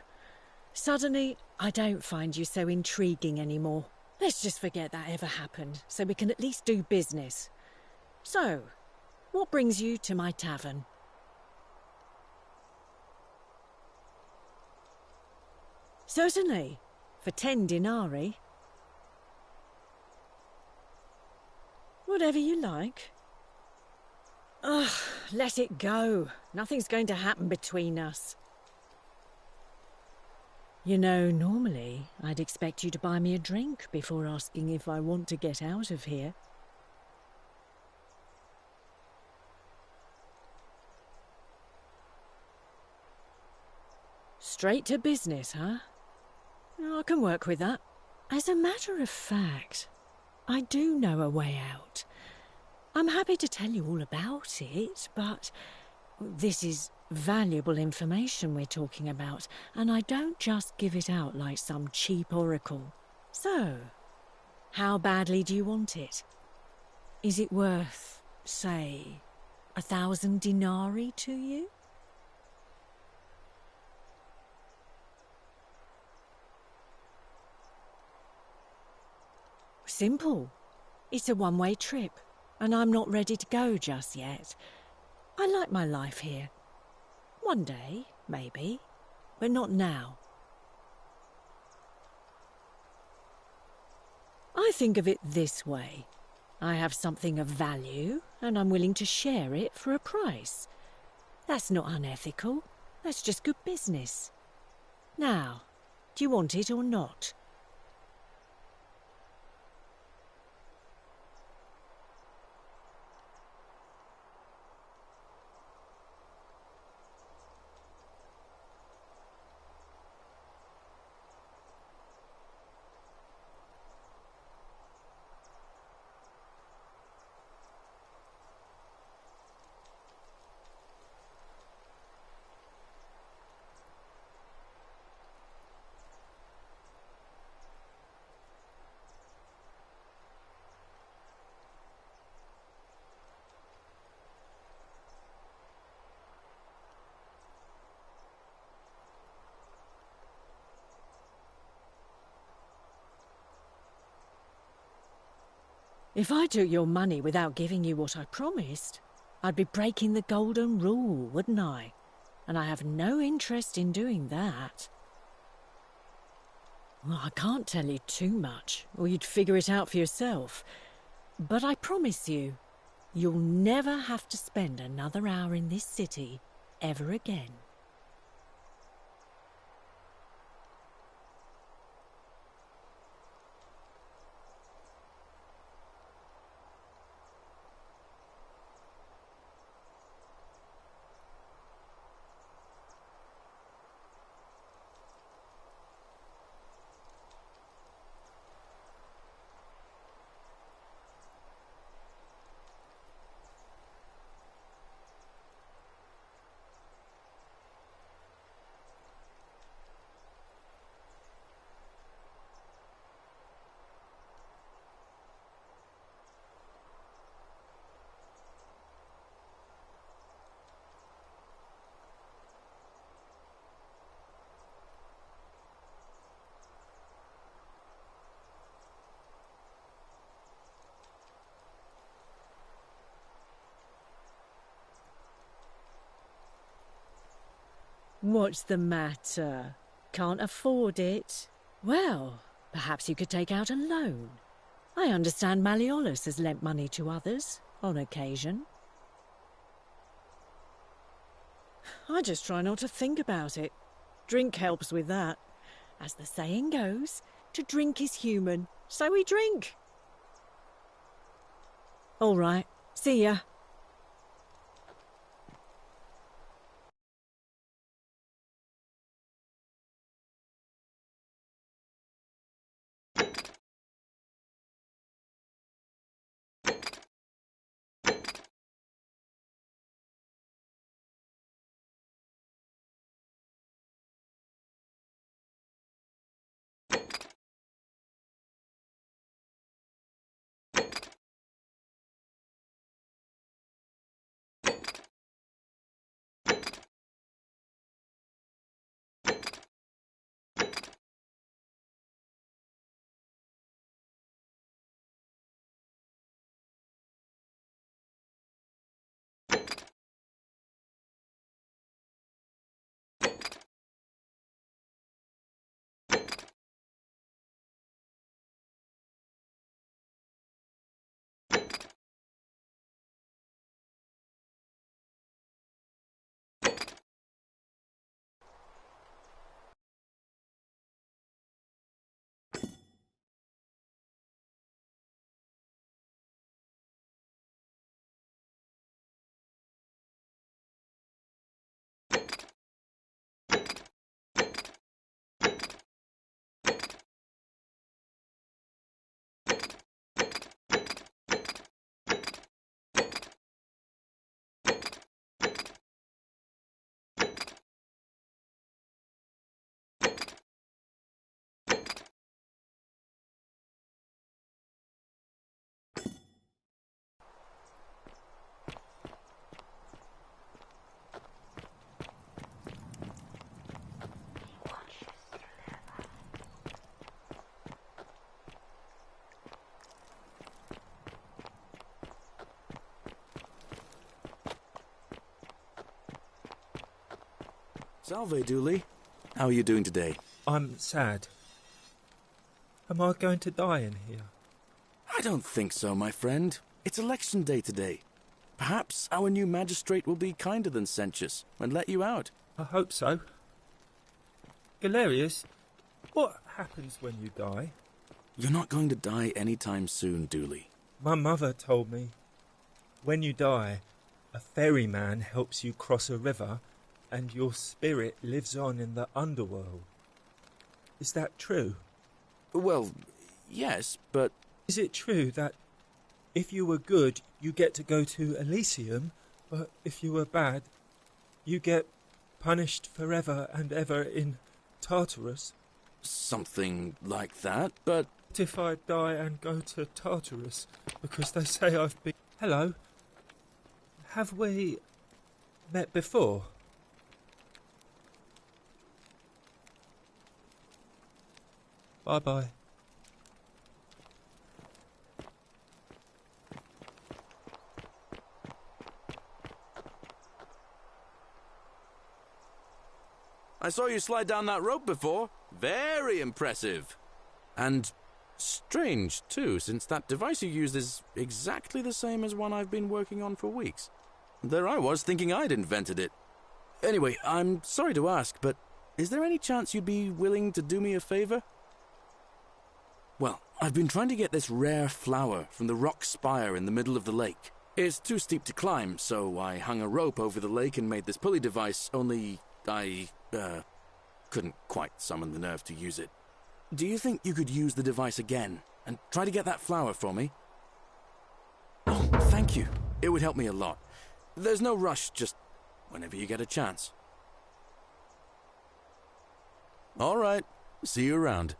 Suddenly, I don't find you so intriguing anymore. Let's just forget that ever happened, so we can at least do business. So, what brings you to my tavern? Certainly, for 10 denarii. Whatever you like. Ugh, let it go. Nothing's going to happen between us. You know, normally I'd expect you to buy me a drink before asking if I want to get out of here. Straight to business, huh? I can work with that. As a matter of fact, I do know a way out. I'm happy to tell you all about it, but this is valuable information we're talking about, and I don't just give it out like some cheap oracle. So, how badly do you want it? Is it worth, say, 1,000 denarii to you? Simple. It's a one-way trip, and I'm not ready to go just yet. I like my life here. One day, maybe, but not now. I think of it this way. I have something of value, and I'm willing to share it for a price. That's not unethical. That's just good business. Now, do you want it or not? If I took your money without giving you what I promised, I'd be breaking the golden rule, wouldn't I? And I have no interest in doing that. Well, I can't tell you too much, or you'd figure it out for yourself. But I promise you, you'll never have to spend another hour in this city ever again. What's the matter? Can't afford it? Well, perhaps you could take out a loan. I understand Malleolus has lent money to others, on occasion. I just try not to think about it. Drink helps with that. As the saying goes, to drink is human, so we drink. All right, see ya. Salve, Dooley. How are you doing today? I'm sad. Am I going to die in here? I don't think so, my friend. It's election day today. Perhaps our new magistrate will be kinder than Sentius and let you out. I hope so. Galerius, what happens when you die? You're not going to die anytime soon, Dooley. My mother told me, when you die, a ferryman helps you cross a river and your spirit lives on in the underworld. Is that true? Well, yes, but... Is it true that if you were good, you get to go to Elysium, but if you were bad, you get punished forever and ever in Tartarus? Something like that, but... What if I die and go to Tartarus, because they say I've been... Hello. Have we met before? Bye-bye. I saw you slide down that rope before. Very impressive. And strange, too, since that device you used is exactly the same as one I've been working on for weeks. There I was, thinking I'd invented it. Anyway, I'm sorry to ask, but is there any chance you'd be willing to do me a favor? Well, I've been trying to get this rare flower from the rock spire in the middle of the lake. It's too steep to climb, so I hung a rope over the lake and made this pulley device, only I couldn't quite summon the nerve to use it. Do you think you could use the device again and try to get that flower for me? Oh, thank you. It would help me a lot. There's no rush, just whenever you get a chance. All right. See you around.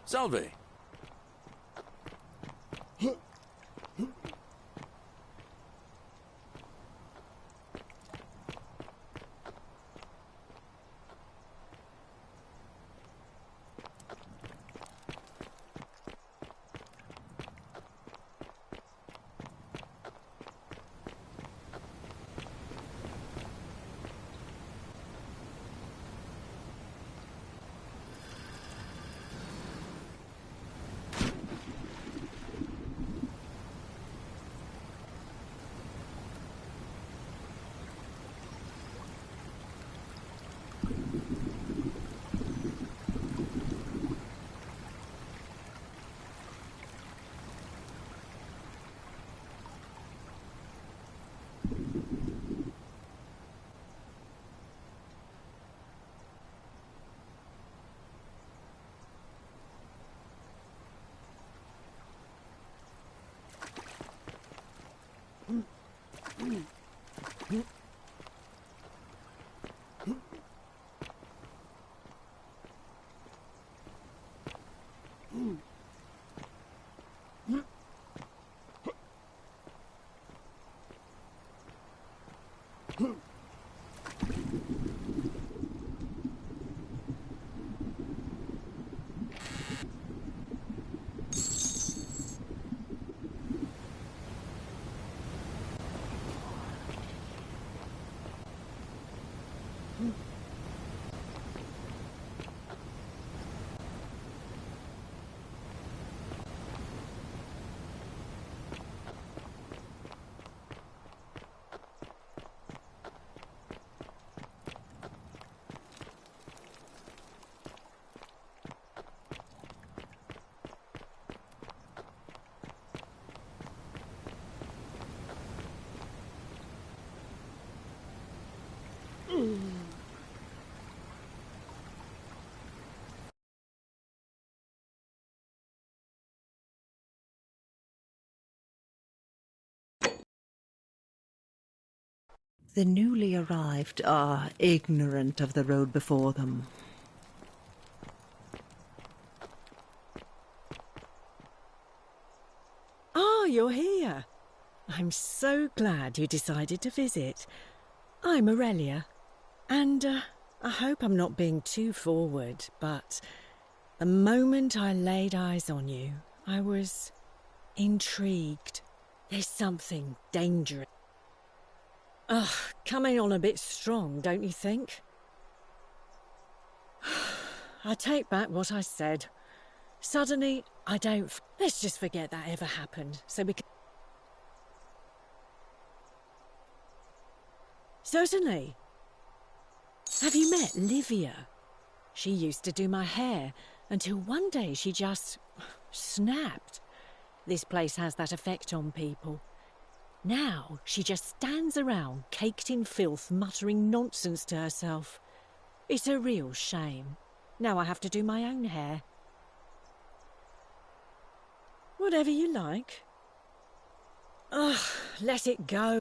Salve. The newly arrived are ignorant of the road before them. Ah, you're here. I'm so glad you decided to visit. I'm Aurelia, and I hope I'm not being too forward, but the moment I laid eyes on you, I was intrigued. There's something dangerous. Ugh, coming on a bit strong, don't you think? I take back what I said. Suddenly, I don't... Let's just forget that ever happened, so we can... Certainly. Have you met Livia? She used to do my hair, until one day she just... snapped. This place has that effect on people. Now she just stands around, caked in filth, muttering nonsense to herself. It's a real shame. Now I have to do my own hair. Whatever you like. Ugh, let it go.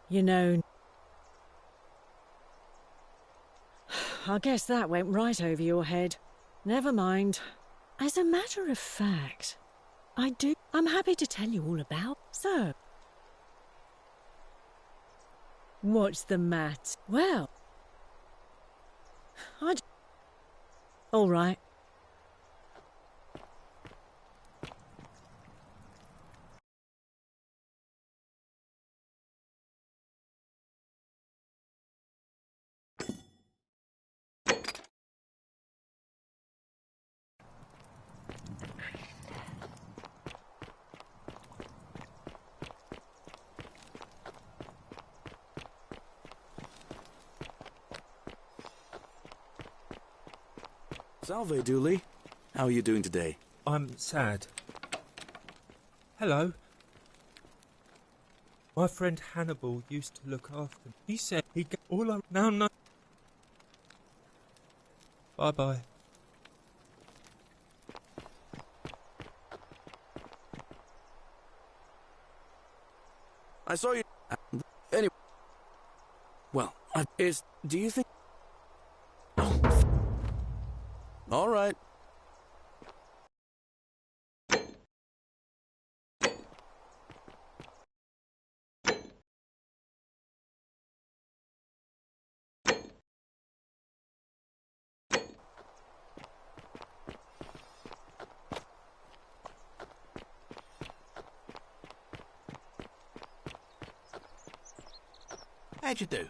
You know, I guess that went right over your head. Never mind. As a matter of fact, I'm happy to tell you all about. So, what's the matter? Well, all right. Salve, Dooley. How are you doing today? I'm sad. Hello. My friend Hannibal used to look after me. He said he'd get all I... Now, no. Bye-bye. I saw you... Anyway... Well, do you think... All right. How'd you do?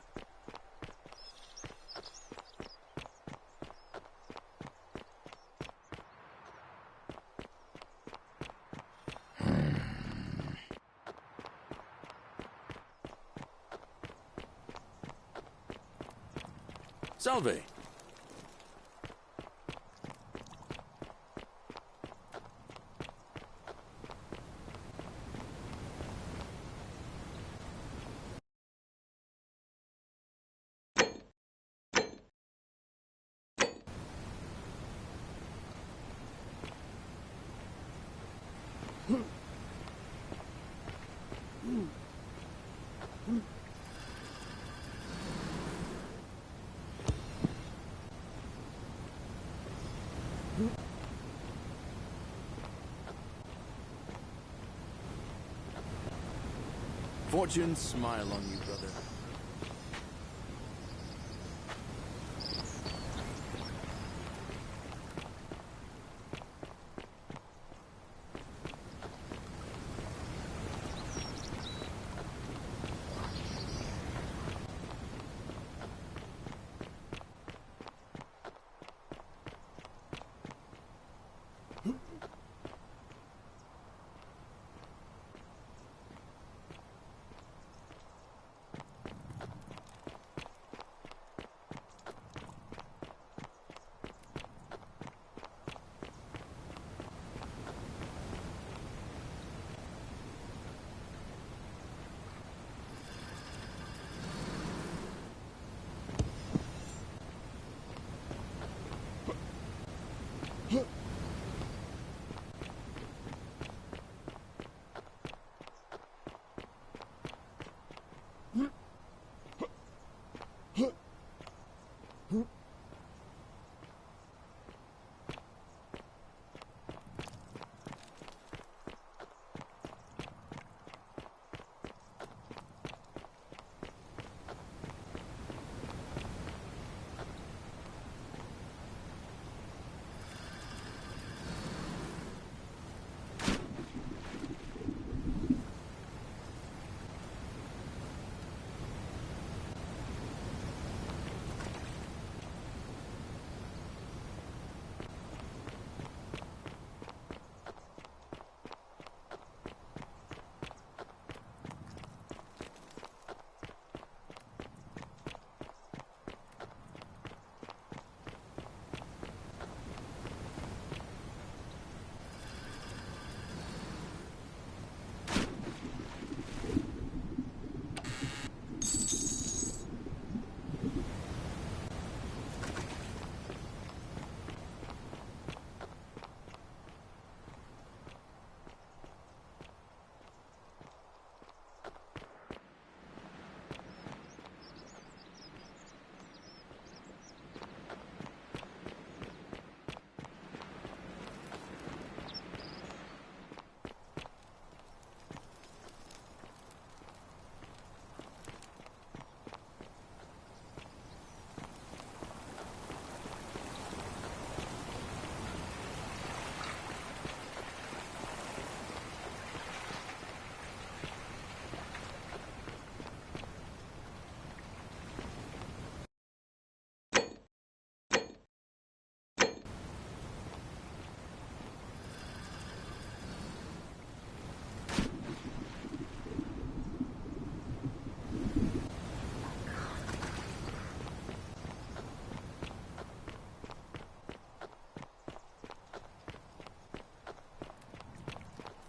Salve. Fortune smile on you, brother.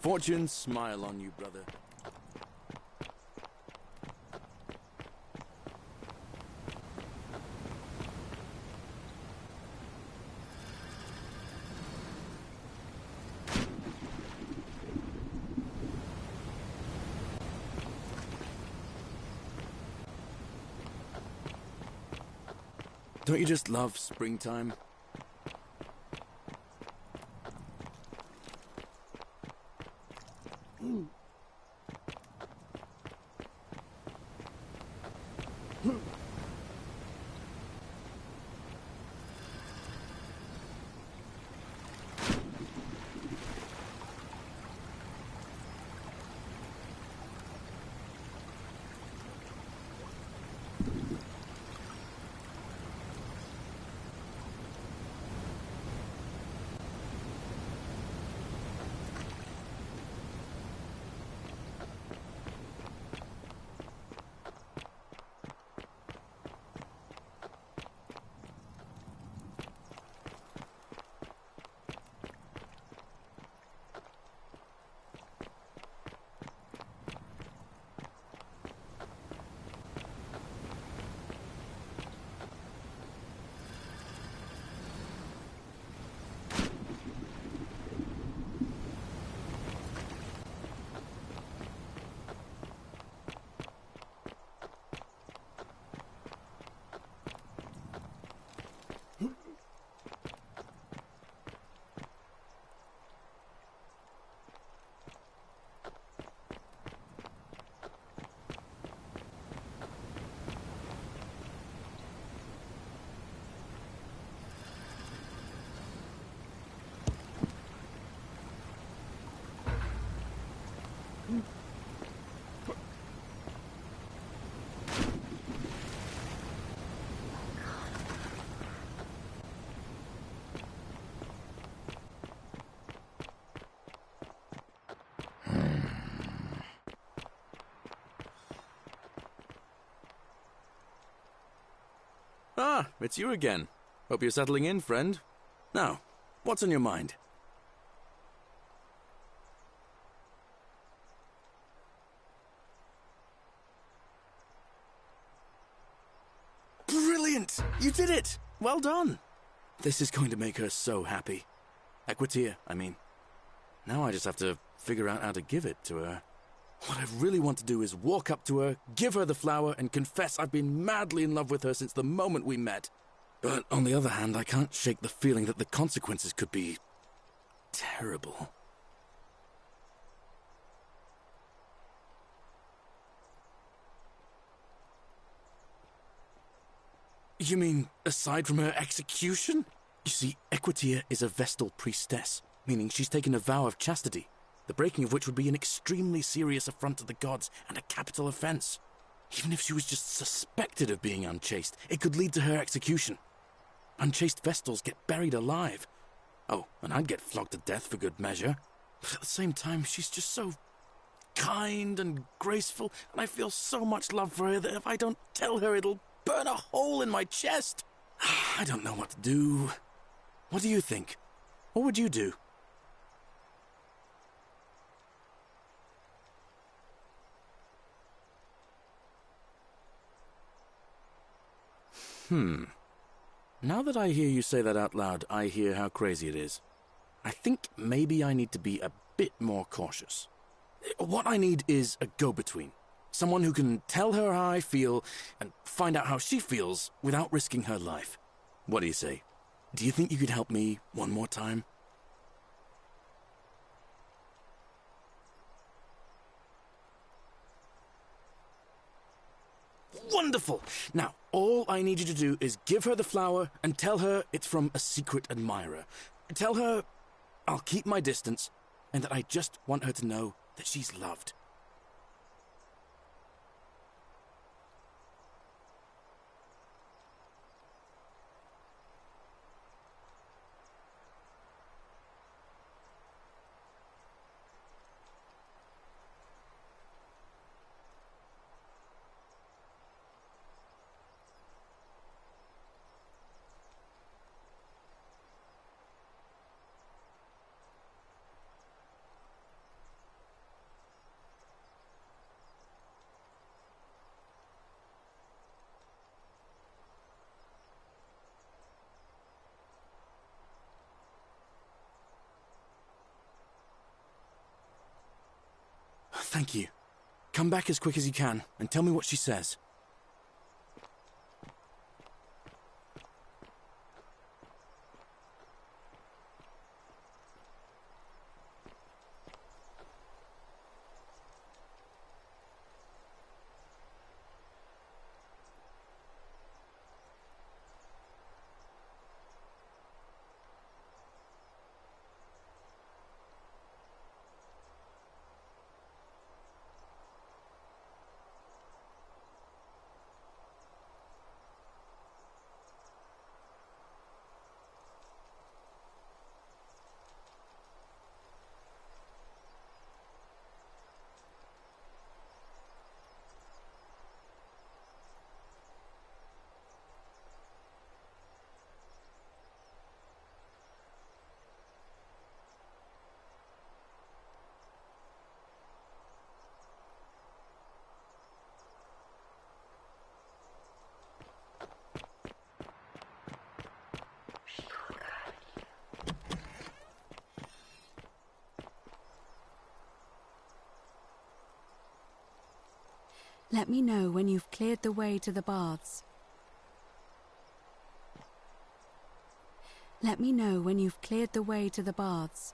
fortune smile on you, brother. Don't you just love springtime? Ah, it's you again. Hope you're settling in, friend. Now, what's on your mind? Brilliant! You did it! Well done! This is going to make her so happy. Equitia, I mean. Now I just have to figure out how to give it to her. What I really want to do is walk up to her, give her the flower, and confess I've been madly in love with her since the moment we met. But on the other hand, I can't shake the feeling that the consequences could be terrible. You mean, aside from her execution? You see, Equitia is a Vestal priestess, meaning she's taken a vow of chastity, the breaking of which would be an extremely serious affront to the gods and a capital offense. Even if she was just suspected of being unchaste, it could lead to her execution. Unchaste Vestals get buried alive. Oh, and I'd get flogged to death for good measure. But at the same time, she's just so kind and graceful, and I feel so much love for her that if I don't tell her, it'll burn a hole in my chest. I don't know what to do. What do you think? What would you do? Now that I hear you say that out loud, I hear how crazy it is. I think maybe I need to be a bit more cautious. What I need is a go-between. Someone who can tell her how I feel and find out how she feels without risking her life. What do you say? Do you think you could help me one more time? Wonderful! Now, all I need you to do is give her the flower and tell her it's from a secret admirer. Tell her I'll keep my distance and that I just want her to know that she's loved. Thank you. Come back as quick as you can and tell me what she says. Let me know when you've cleared the way to the baths. Let me know when you've cleared the way to the baths.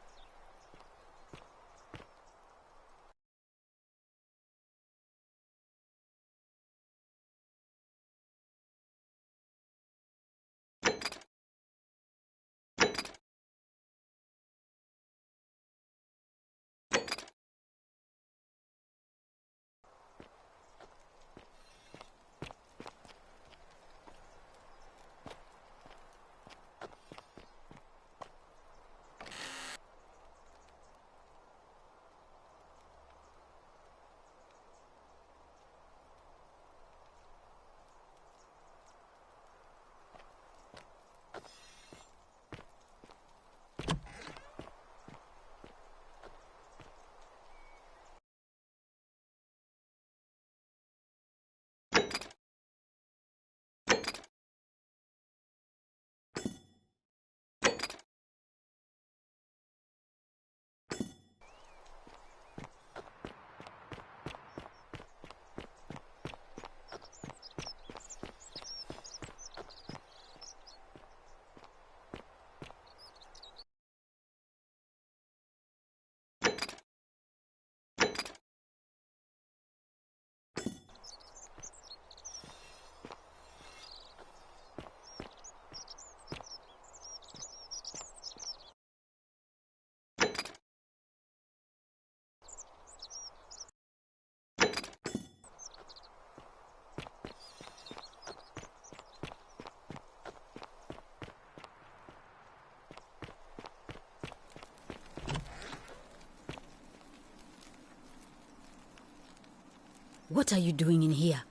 What are you doing in here?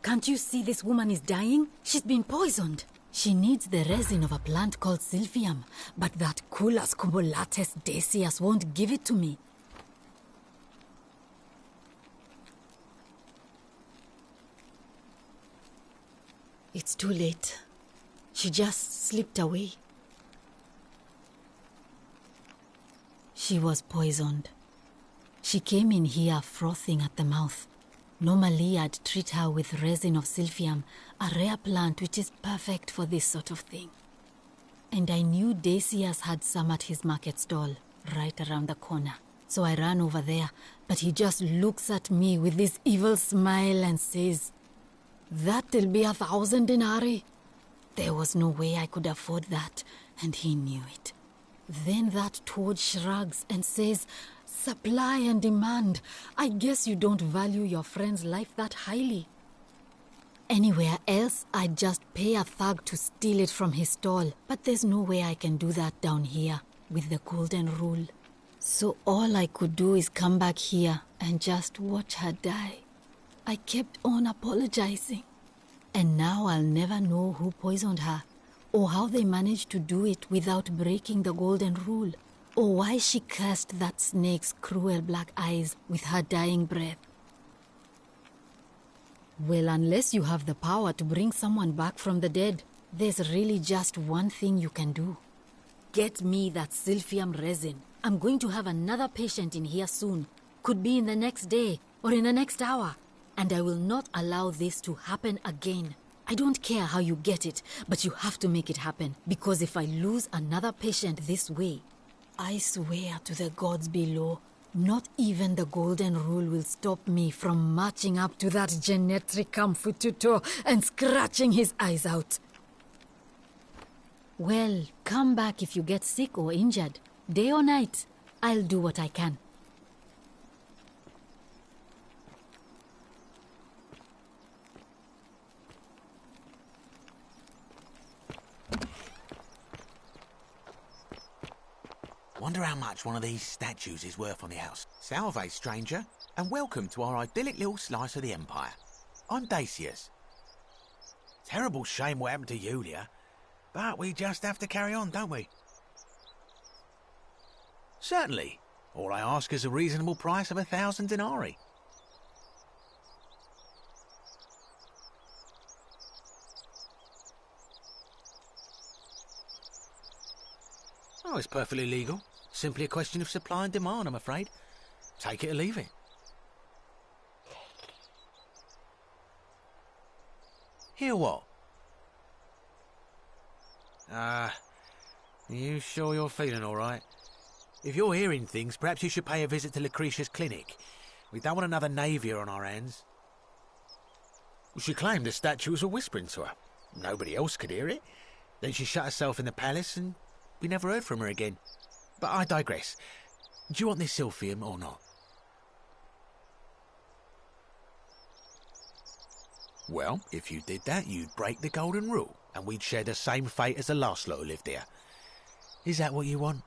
Can't you see this woman is dying? She's been poisoned. She needs the resin of a plant called Silphium, but that Culus cumulatus decius won't give it to me. It's too late. She just slipped away. She was poisoned. She came in here frothing at the mouth. Normally, I'd treat her with resin of Silphium, a rare plant which is perfect for this sort of thing. And I knew Decius had some at his market stall, right around the corner. So I ran over there, but he just looks at me with this evil smile and says, "That'll be 1,000 denarii." There was no way I could afford that, and he knew it. Then that toad shrugs and says, "Supply and demand. I guess you don't value your friend's life that highly." Anywhere else, I'd just pay a thug to steal it from his stall. But there's no way I can do that down here with the golden rule. So all I could do is come back here and just watch her die. I kept on apologizing. And now I'll never know who poisoned her, or how they managed to do it without breaking the golden rule, or why she cursed that snake's cruel black eyes with her dying breath. Well, unless you have the power to bring someone back from the dead, there's really just one thing you can do. Get me that Silphium resin. I'm going to have another patient in here soon. could be in the next day or in the next hour. And I will not allow this to happen again. I don't care how you get it, but you have to make it happen. Because if I lose another patient this way, I swear to the gods below, not even the golden rule will stop me from marching up to that Genetricum Fututo and scratching his eyes out. Well, come back if you get sick or injured. Day or night, I'll do what I can. Wonder how much one of these statues is worth on the house. Salve, stranger, and welcome to our idyllic little slice of the Empire. I'm Dacius. Terrible shame what happened to Yulia, but we just have to carry on, don't we? Certainly. All I ask is a reasonable price of 1,000 denarii. Oh, it's perfectly legal. Simply a question of supply and demand, I'm afraid. Take it or leave it. Hear what? You sure you're feeling all right? If you're hearing things, perhaps you should pay a visit to Lucretia's clinic. We don't want another Navia on our hands. She claimed the statues were whispering to her. Nobody else could hear it. Then she shut herself in the palace and we never heard from her again. But I digress. Do you want this silphium or not? Well, if you did that, you'd break the golden rule, and we'd share the same fate as the last lot who lived here. Is that what you want?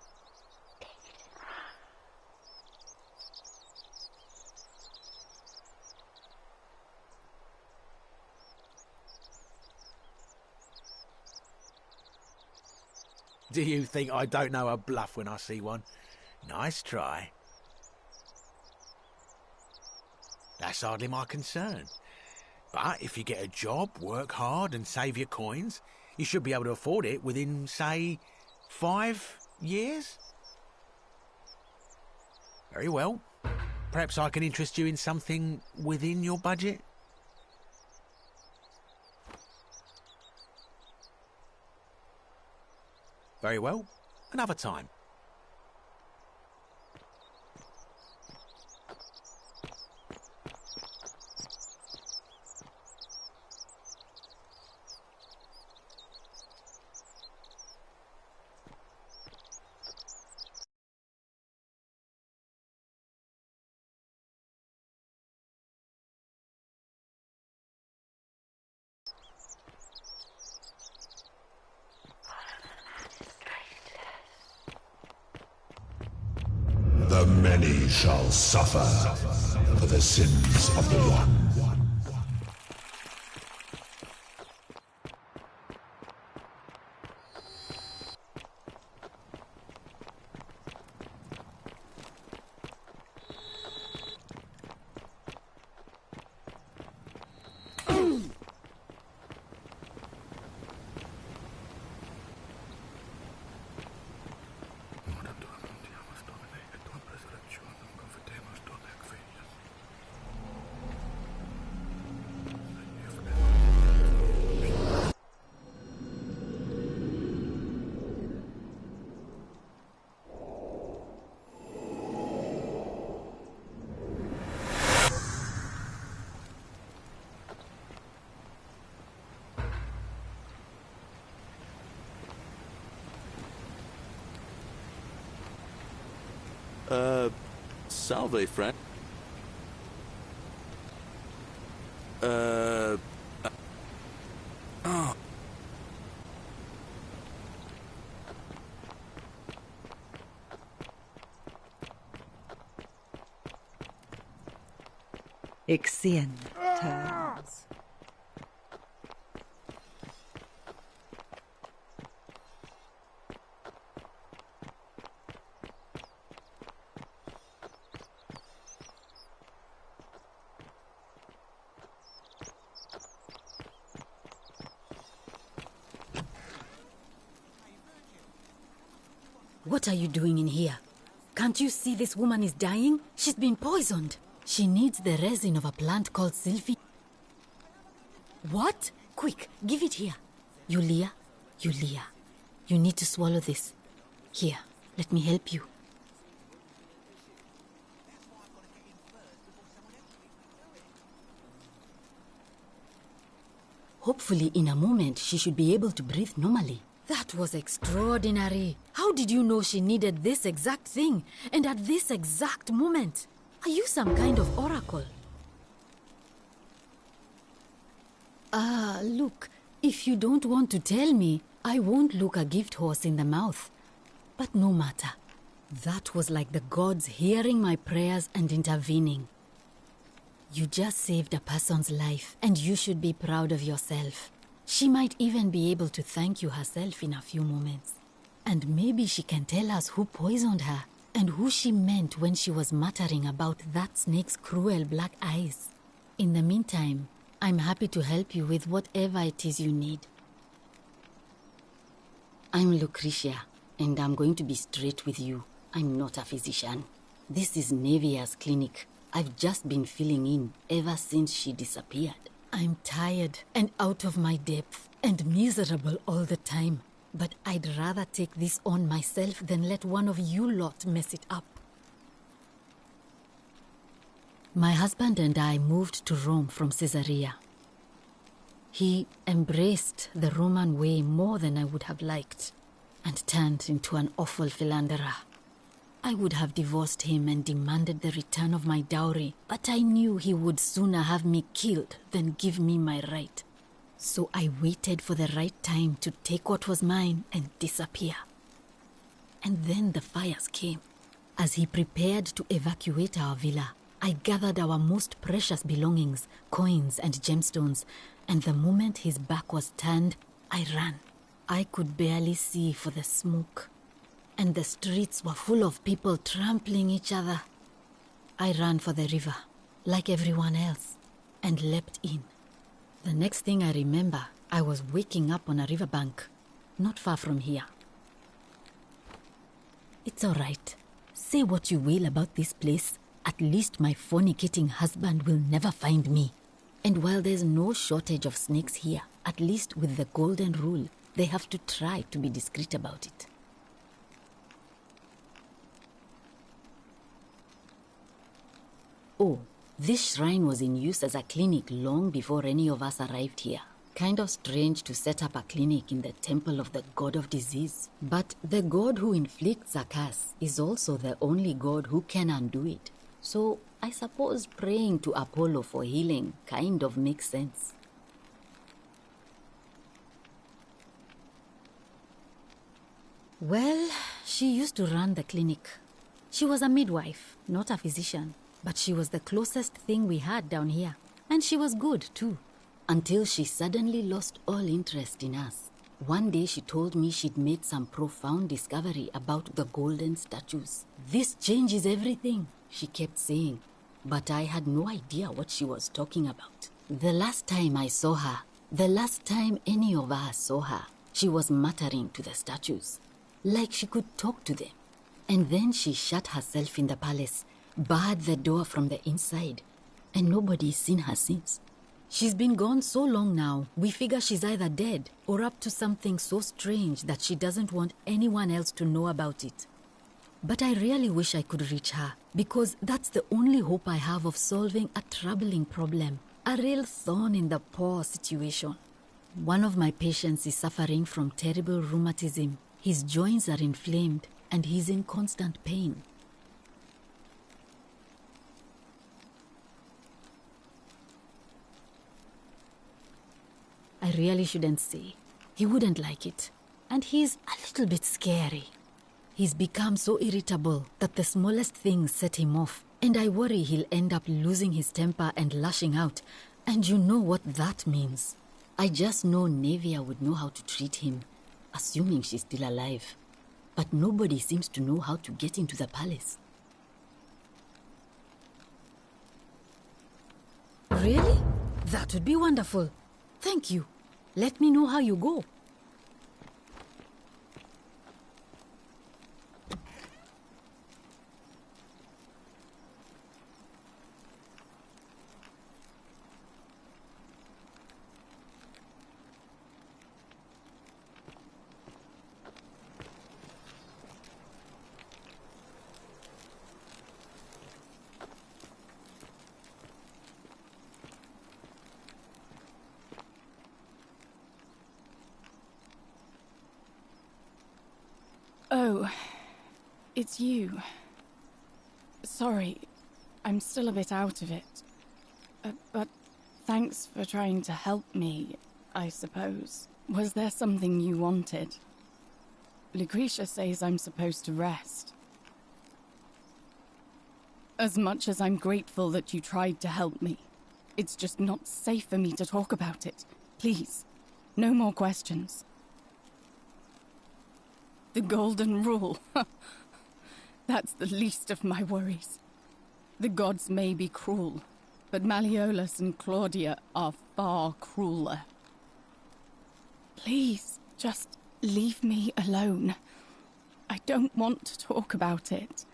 Do you think I don't know a bluff when I see one? Nice try. That's hardly my concern. But if you get a job, work hard and save your coins, you should be able to afford it within, say, 5 years? Very well. Perhaps I can interest you in something within your budget? Very well. Another time. The many shall suffer for the sins of the one. Salve, friend. Oh. Ixion turns. What are you doing in here? Can't you see this woman is dying? She's been poisoned. She needs the resin of a plant called Sylphy. What? Quick, give it here. Yulia, you need to swallow this. Here, let me help you. Hopefully, in a moment, she should be able to breathe normally. That was extraordinary. How did you know she needed this exact thing, and at this exact moment? Are you some kind of oracle? Look, if you don't want to tell me, I won't look a gift horse in the mouth. But no matter. That was like the gods hearing my prayers and intervening. You just saved a person's life, and you should be proud of yourself. She might even be able to thank you herself in a few moments. And maybe she can tell us who poisoned her, and who she meant when she was muttering about that snake's cruel black eyes. In the meantime, I'm happy to help you with whatever it is you need. I'm Lucretia, and I'm going to be straight with you. I'm not a physician. This is Nevia's clinic. I've just been filling in ever since she disappeared. I'm tired and out of my depth and miserable all the time. But I'd rather take this on myself than let one of you lot mess it up. My husband and I moved to Rome from Caesarea. He embraced the Roman way more than I would have liked and turned into an awful philanderer. I would have divorced him and demanded the return of my dowry, but I knew he would sooner have me killed than give me my right. So I waited for the right time to take what was mine and disappear. And then the fires came. As he prepared to evacuate our villa, I gathered our most precious belongings, coins and gemstones, and the moment his back was turned, I ran. I could barely see for the smoke, and the streets were full of people trampling each other. I ran for the river, like everyone else, and leapt in. The next thing I remember, I was waking up on a riverbank, not far from here. It's all right. Say what you will about this place. At least my fornicating husband will never find me. And while there's no shortage of snakes here, at least with the golden rule, they have to try to be discreet about it. Oh, this shrine was in use as a clinic long before any of us arrived here. Kind of strange to set up a clinic in the temple of the god of disease. But the god who inflicts a curse is also the only god who can undo it. So I suppose praying to Apollo for healing kind of makes sense. Well, she used to run the clinic. She was a midwife, not a physician. But she was the closest thing we had down here. And she was good, too. Until she suddenly lost all interest in us. One day she told me she'd made some profound discovery about the golden statues. This changes everything, she kept saying. But I had no idea what she was talking about. The last time I saw her, the last time any of us saw her, she was muttering to the statues. Like she could talk to them. And then she shut herself in the palace, barred the door from the inside, and nobody's seen her since. She's been gone so long now, we figure she's either dead or up to something so strange that she doesn't want anyone else to know about it. But I really wish I could reach her, because that's the only hope I have of solving a troubling problem, a real thorn in the paw situation. One of my patients is suffering from terrible rheumatism. His joints are inflamed, and he's in constant pain. I really shouldn't say. He wouldn't like it. And he's a little bit scary. He's become so irritable that the smallest things set him off. And I worry he'll end up losing his temper and lashing out. And you know what that means. I just know Nevia would know how to treat him, assuming she's still alive. But nobody seems to know how to get into the palace. Really? That would be wonderful. Thank you. Let me know how you go. Oh, it's you. Sorry, I'm still a bit out of it. But thanks for trying to help me, I suppose. Was there something you wanted? Lucretia says I'm supposed to rest. As much as I'm grateful that you tried to help me, it's just not safe for me to talk about it. Please, no more questions. The golden rule. That's the least of my worries. The gods may be cruel, but Malleolus and Claudia are far crueler. Please, just leave me alone. I don't want to talk about it.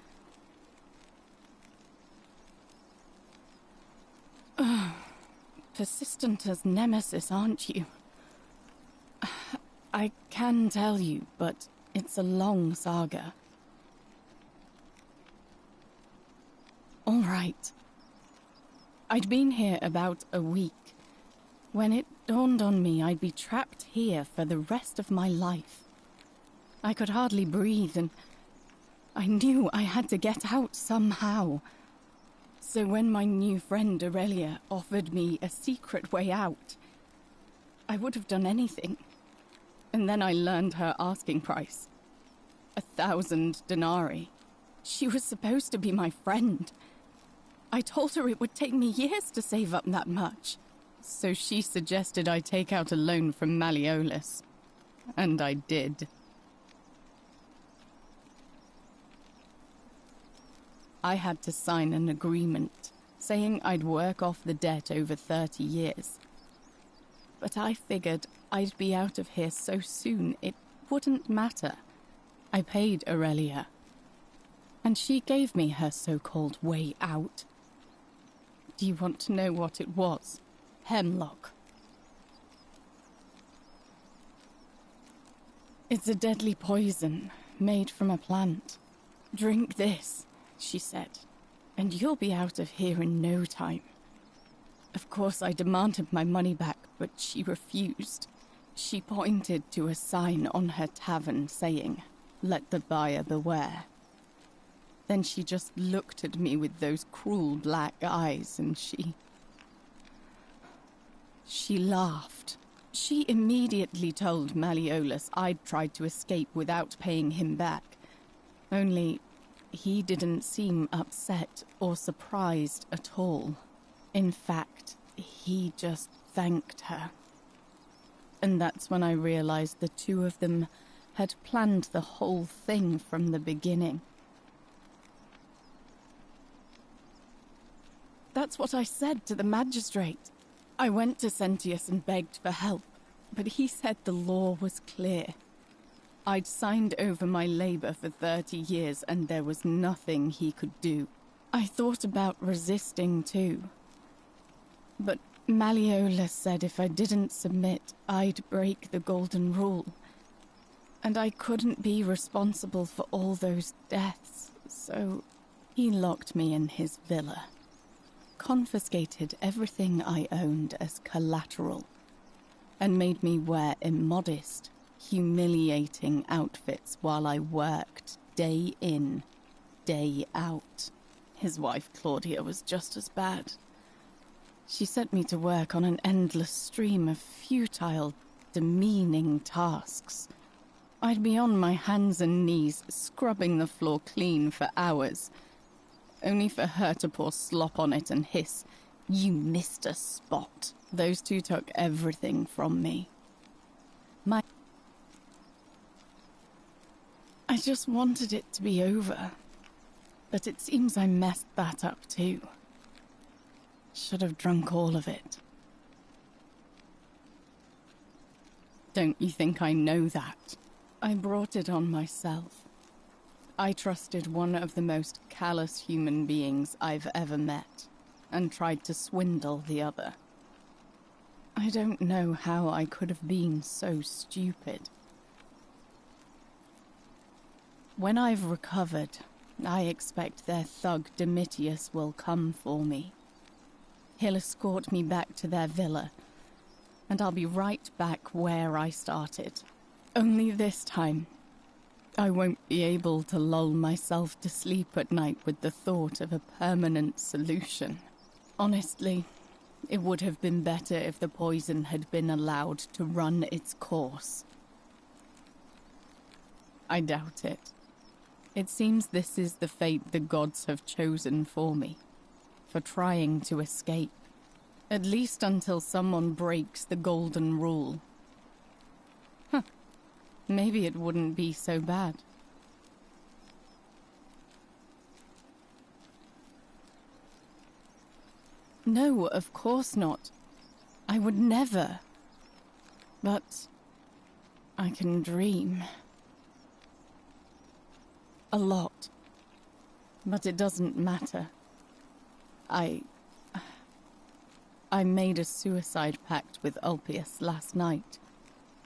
Persistent as Nemesis, aren't you? I can tell you, but it's a long saga. All right. I'd been here about a week when it dawned on me I'd be trapped here for the rest of my life. I could hardly breathe, and I knew I had to get out somehow. So when my new friend Aurelia offered me a secret way out, I would have done anything. And then I learned her asking price. 1,000 denarii. She was supposed to be my friend. I told her it would take me years to save up that much. So she suggested I take out a loan from Malleolus. And I did. I had to sign an agreement saying I'd work off the debt over 30 years. But I figured I'd be out of here so soon it wouldn't matter. I paid Aurelia, and she gave me her so-called way out. Do you want to know what it was? Hemlock. It's a deadly poison made from a plant. Drink this, she said, and you'll be out of here in no time. Of course, I demanded my money back, but she refused. She pointed to a sign on her tavern saying, "Let the buyer beware." Then she just looked at me with those cruel black eyes, and she laughed. She immediately told Malleolus I'd tried to escape without paying him back. Only he didn't seem upset or surprised at all. In fact, he just thanked her. And that's when I realized the two of them had planned the whole thing from the beginning. That's what I said to the magistrate. I went to Sentius and begged for help, but he said the law was clear. I'd signed over my labor for 30 years and there was nothing he could do. I thought about resisting too. But Malleolus said if I didn't submit, I'd break the golden rule. And I couldn't be responsible for all those deaths, so he locked me in his villa. Confiscated everything I owned as collateral, and made me wear immodest, humiliating outfits while I worked day in, day out. His wife Claudia was just as bad. She sent me to work on an endless stream of futile, demeaning tasks. I'd be on my hands and knees, scrubbing the floor clean for hours, only for her to pour slop on it and hiss, "You missed a spot." Those two took everything from me. I just wanted it to be over, but it seems I messed that up too. Should have drunk all of it. Don't you think I know that? I brought it on myself. I trusted one of the most callous human beings I've ever met, and tried to swindle the other. I don't know how I could have been so stupid. When I've recovered, I expect their thug Domitius will come for me. He'll escort me back to their villa, and I'll be right back where I started. Only this time, I won't be able to lull myself to sleep at night with the thought of a permanent solution. Honestly, it would have been better if the poison had been allowed to run its course. I doubt it. It seems this is the fate the gods have chosen for me, for trying to escape. At least until someone breaks the golden rule. Maybe it wouldn't be so bad. No, of course not. I would never. But I can dream. A lot. But it doesn't matter. I made a suicide pact with Ulpius last night.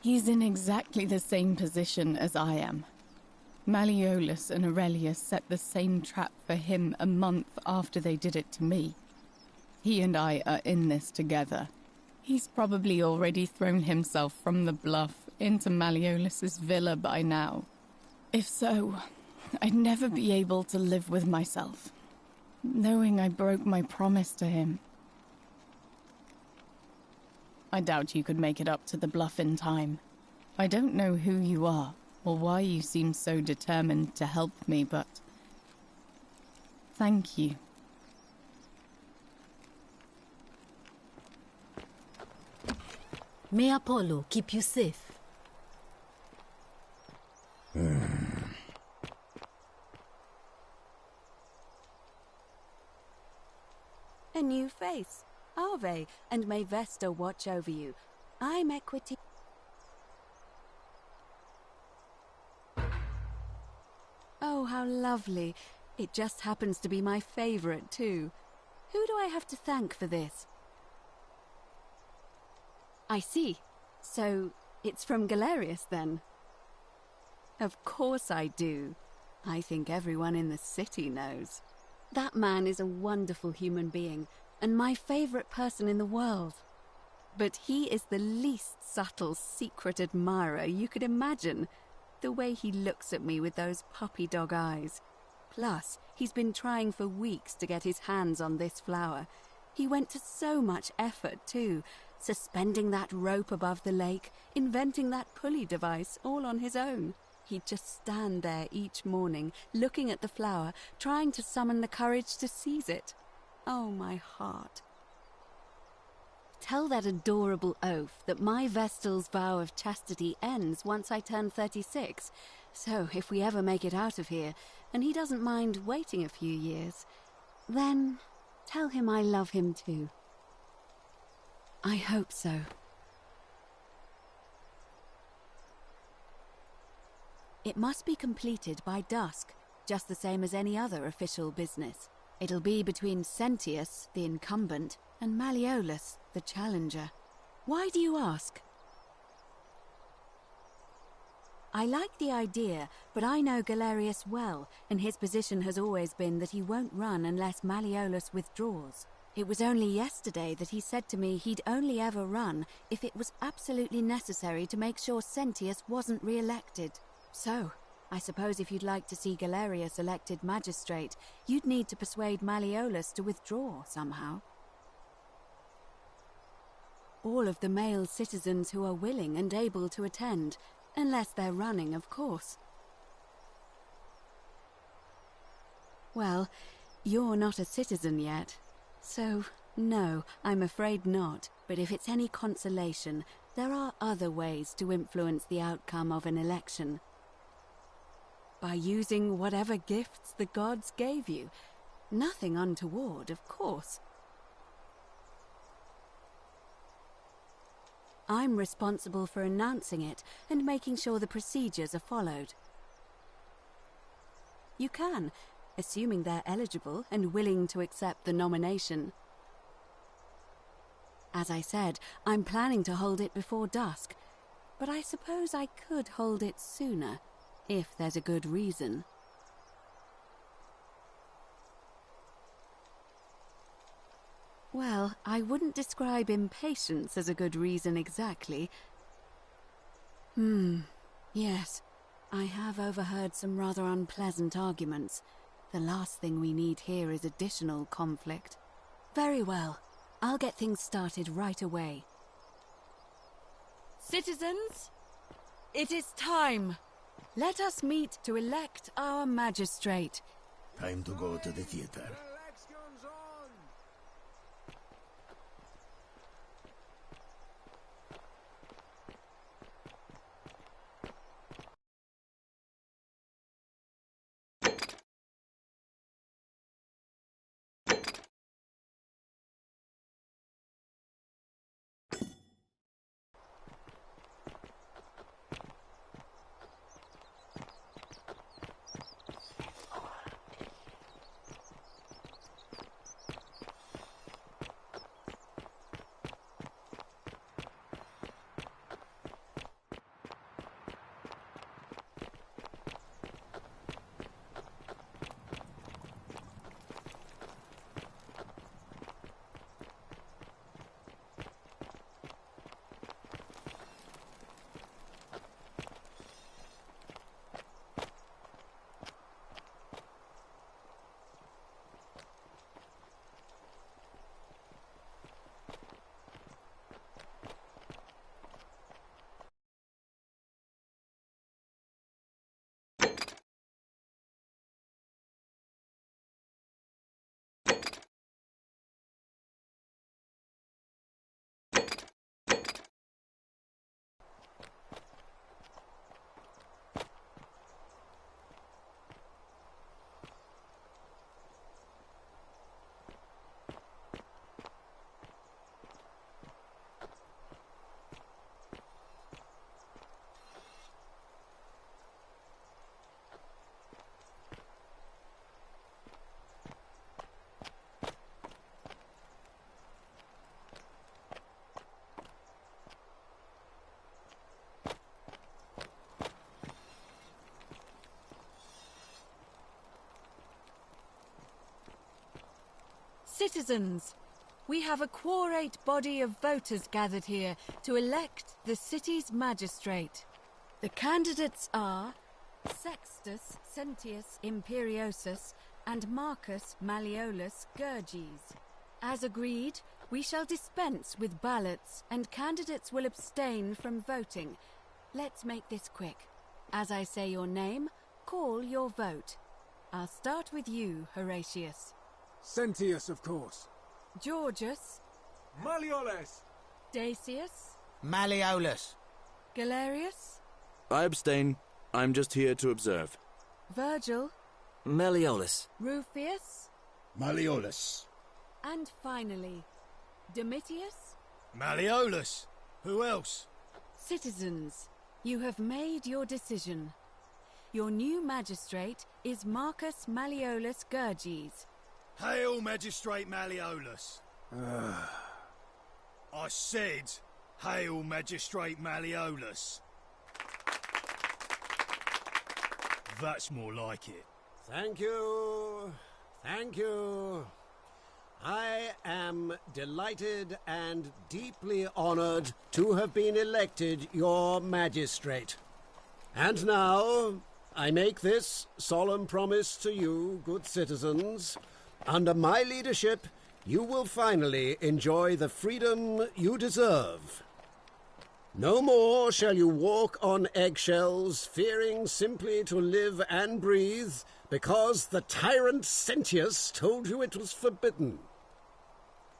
He's in exactly the same position as I am. Malleolus and Aurelius set the same trap for him a month after they did it to me. He and I are in this together. He's probably already thrown himself from the bluff into Malleolus's villa by now. If so, I'd never be able to live with myself, knowing I broke my promise to him. I doubt you could make it up to the bluff in time. I don't know who you are, or why you seem so determined to help me, but thank you. May Apollo keep you safe. A new face. Ave, and may Vesta watch over you. I'm Equity. Oh, how lovely. It just happens to be my favorite, too. Who do I have to thank for this? I see. So, it's from Galerius, then? Of course I do. I think everyone in the city knows. That man is a wonderful human being, and my favorite person in the world. But he is the least subtle secret admirer you could imagine. The way he looks at me with those puppy dog eyes. Plus, he's been trying for weeks to get his hands on this flower. He went to so much effort, too, suspending that rope above the lake, inventing that pulley device all on his own. He'd just stand there each morning, looking at the flower, trying to summon the courage to seize it. Oh, my heart. Tell that adorable oaf that my Vestal's vow of chastity ends once I turn 36. So if we ever make it out of here, and he doesn't mind waiting a few years, then tell him I love him too. I hope so. It must be completed by dusk, just the same as any other official business. It'll be between Sentius, the incumbent, and Malleolus, the challenger. Why do you ask? I like the idea, but I know Galerius well, and his position has always been that he won't run unless Malleolus withdraws. It was only yesterday that he said to me he'd only ever run if it was absolutely necessary to make sure Sentius wasn't re-elected. So, I suppose if you'd like to see Galerius elected magistrate, you'd need to persuade Malleolus to withdraw somehow. All of the male citizens who are willing and able to attend, unless they're running, of course. Well, you're not a citizen yet, so no, I'm afraid not. But if it's any consolation, there are other ways to influence the outcome of an election. By using whatever gifts the gods gave you. Nothing untoward, of course. I'm responsible for announcing it and making sure the procedures are followed. You can, assuming they're eligible and willing to accept the nomination. As I said, I'm planning to hold it before dusk, but I suppose I could hold it sooner, if there's a good reason. Well, I wouldn't describe impatience as a good reason exactly. Yes. I have overheard some rather unpleasant arguments. The last thing we need here is additional conflict. Very well. I'll get things started right away. Citizens, it is time. Let us meet to elect our magistrate. Time to go to the theater. Citizens, we have a quorate body of voters gathered here to elect the city's magistrate. The candidates are Sextus Sentius Imperiosus and Marcus Malleolus Gurges. As agreed, we shall dispense with ballots and candidates will abstain from voting. Let's make this quick. As I say your name, call your vote. I'll start with you, Horatius. Sentius, of course. Georgius. Malleolus. Dacius. Malleolus. Galerius. I abstain. I'm just here to observe. Virgil. Malleolus. Rufius. Malleolus. And finally, Domitius. Malleolus. Who else? Citizens, you have made your decision. Your new magistrate is Marcus Malleolus Gurges. Hail, Magistrate Malleolus. I said, hail, Magistrate Malleolus. That's more like it. Thank you. Thank you. I am delighted and deeply honored to have been elected your magistrate. And now, I make this solemn promise to you, good citizens. Under my leadership, you will finally enjoy the freedom you deserve. No more shall you walk on eggshells, fearing simply to live and breathe, because the tyrant Sentius told you it was forbidden.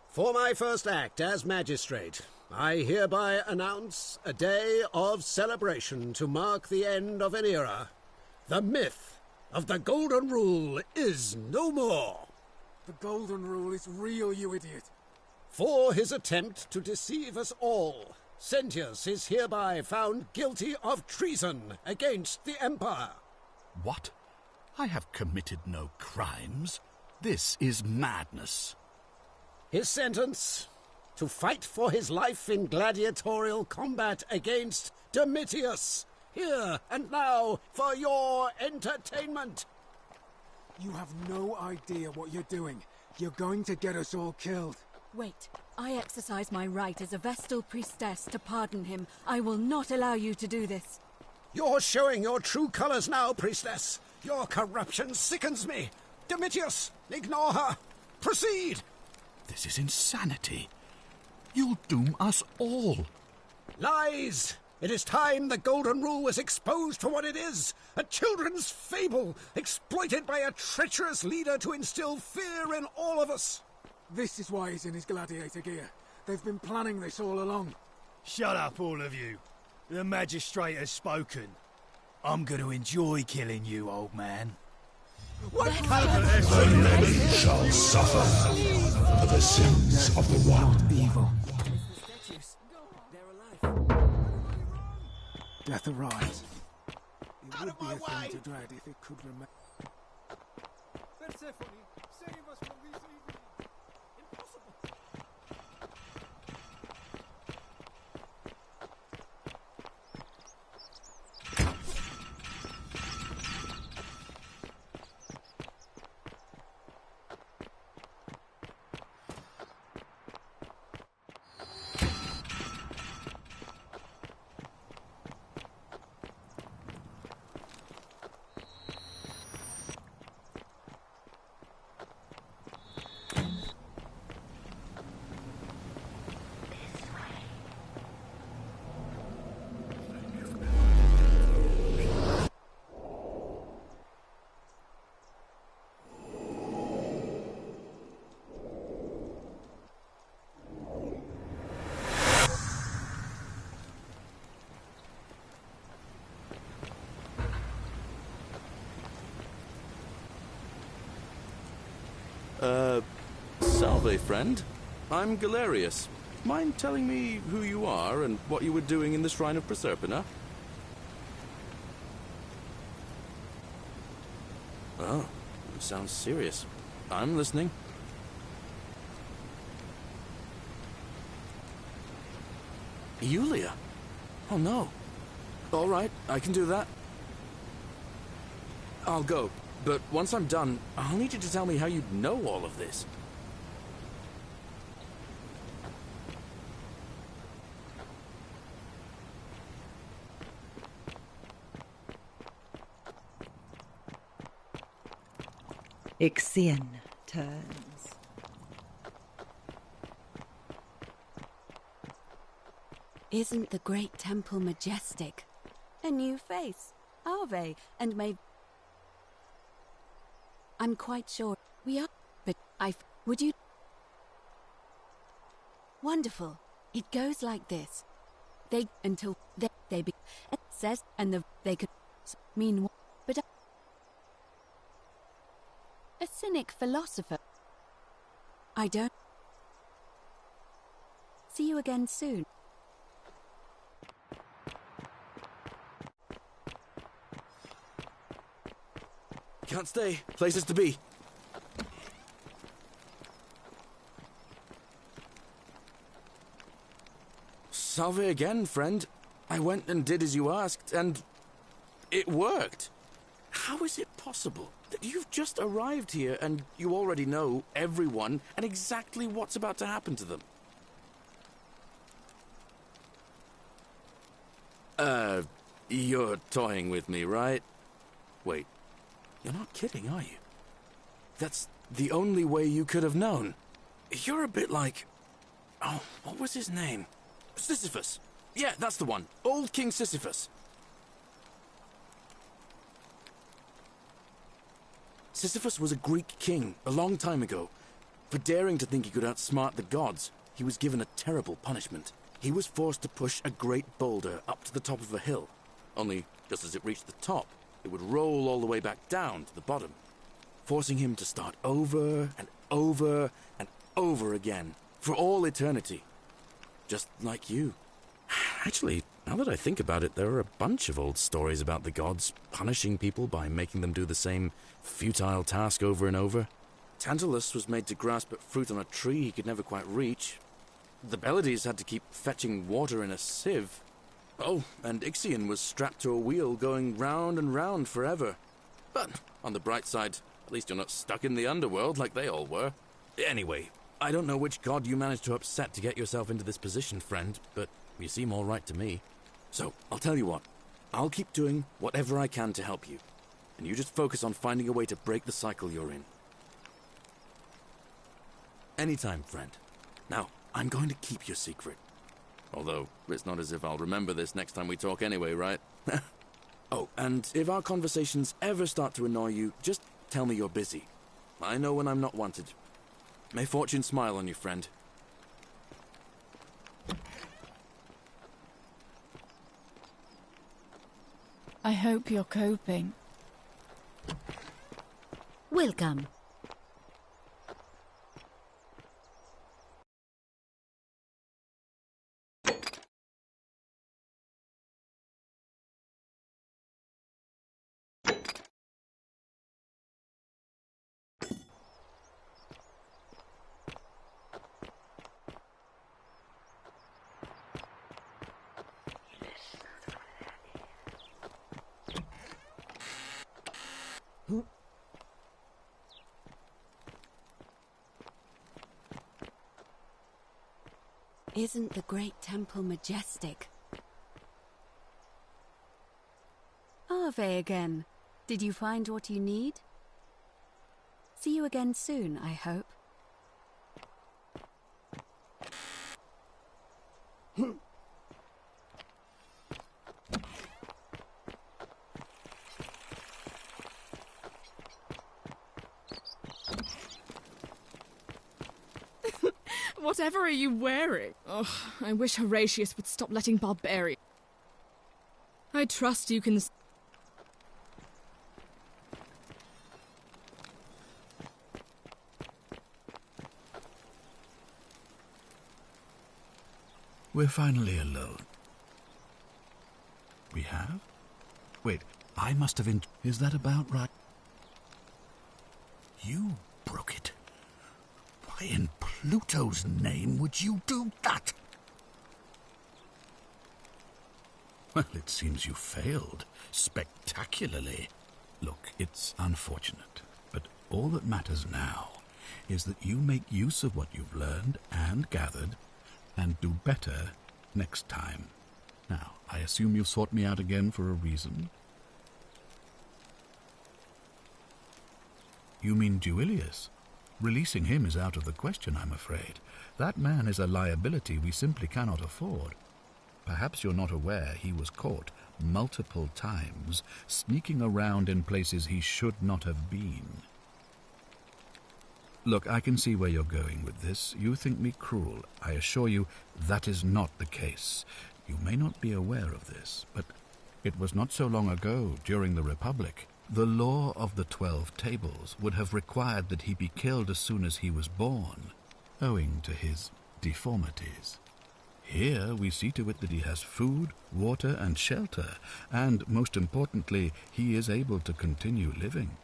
For my first act as magistrate, I hereby announce a day of celebration to mark the end of an era. The myth of the Golden Rule is no more. The Golden Rule is real, you idiot. For his attempt to deceive us all, Sentius is hereby found guilty of treason against the Empire. What? I have committed no crimes. This is madness. His sentence: to fight for his life in gladiatorial combat against Domitius, here and now for your entertainment. You have no idea what you're doing. You're going to get us all killed. Wait, I exercise my right as a Vestal priestess to pardon him. I will not allow you to do this. You're showing your true colors now, priestess. Your corruption sickens me. Domitius, ignore her. Proceed. This is insanity. You'll doom us all. Lies! It is time the Golden Rule was exposed for what it is. A children's fable, exploited by a treacherous leader to instill fear in all of us. This is why he's in his gladiator gear. They've been planning this all along. Shut up, all of you. The magistrate has spoken. I'm going to enjoy killing you, old man. The many shall suffer for the sins of the one. Evil. Death arrives. It would be a thing to dread if it could remain. Persephone, save us from this evil. Impossible. Salve, friend. I'm Galerius. Mind telling me who you are and what you were doing in the Shrine of Proserpina? Oh, it sounds serious. I'm listening. Yulia? Oh no. All right, I can do that. I'll go, but once I'm done, I'll need you to tell me how you know all of this. Ixion turns. Isn't the great temple majestic? A new face, Ave, and may... I'm quite sure we are, but would you... Wonderful. It goes like this. Until they be... It says, and they could mean... But... A cynic philosopher. I don't... See you again soon. Can't stay. Places to be. Salve again, friend. I went and did as you asked, and it worked. How is it possible that you've just arrived here and you already know everyone and exactly what's about to happen to them? You're toying with me, right? Wait, you're not kidding, are you? That's the only way you could have known. You're a bit like... Oh, what was his name? Sisyphus. Yeah, that's the one. Old King Sisyphus. Sisyphus was a Greek king a long time ago. For daring to think he could outsmart the gods, he was given a terrible punishment. He was forced to push a great boulder up to the top of a hill. Only, just as it reached the top, it would roll all the way back down to the bottom, forcing him to start over and over and over again, for all eternity. Just like you. Actually, now that I think about it, there are a bunch of old stories about the gods punishing people by making them do the same futile task over and over. Tantalus was made to grasp at fruit on a tree he could never quite reach. The Bellides had to keep fetching water in a sieve. Oh, and Ixion was strapped to a wheel going round and round forever. But, on the bright side, at least you're not stuck in the underworld like they all were. Anyway, I don't know which god you managed to upset to get yourself into this position, friend, but you seem all right to me. So, I'll tell you what. I'll keep doing whatever I can to help you. And you just focus on finding a way to break the cycle you're in. Anytime, friend. Now, I'm going to keep your secret. Although, it's not as if I'll remember this next time we talk anyway, right? Oh, and if our conversations ever start to annoy you, just tell me you're busy. I know when I'm not wanted. May fortune smile on you, friend. I hope you're coping. Welcome. Isn't the great temple majestic? Ave again. Did you find what you need? See you again soon, I hope. Whatever are you wearing? Oh, I wish Horatius would stop letting barbarians. I trust you can... We're finally alone. We have? Wait, I must have Is that about right? You broke it. Why in Pluto's name would you do that? Well, it seems you failed. Spectacularly. Look, it's unfortunate, but all that matters now is that you make use of what you've learned and gathered and do better next time. Now, I assume you sought me out again for a reason? You mean Duilius? Releasing him is out of the question, I'm afraid. That man is a liability we simply cannot afford. Perhaps you're not aware he was caught multiple times, sneaking around in places he should not have been. Look, I can see where you're going with this. You think me cruel. I assure you that is not the case. You may not be aware of this, but it was not so long ago, during the Republic, the law of the 12 Tables would have required that he be killed as soon as he was born, owing to his deformities. Here we see to it that he has food, water, and shelter, and, most importantly, he is able to continue living.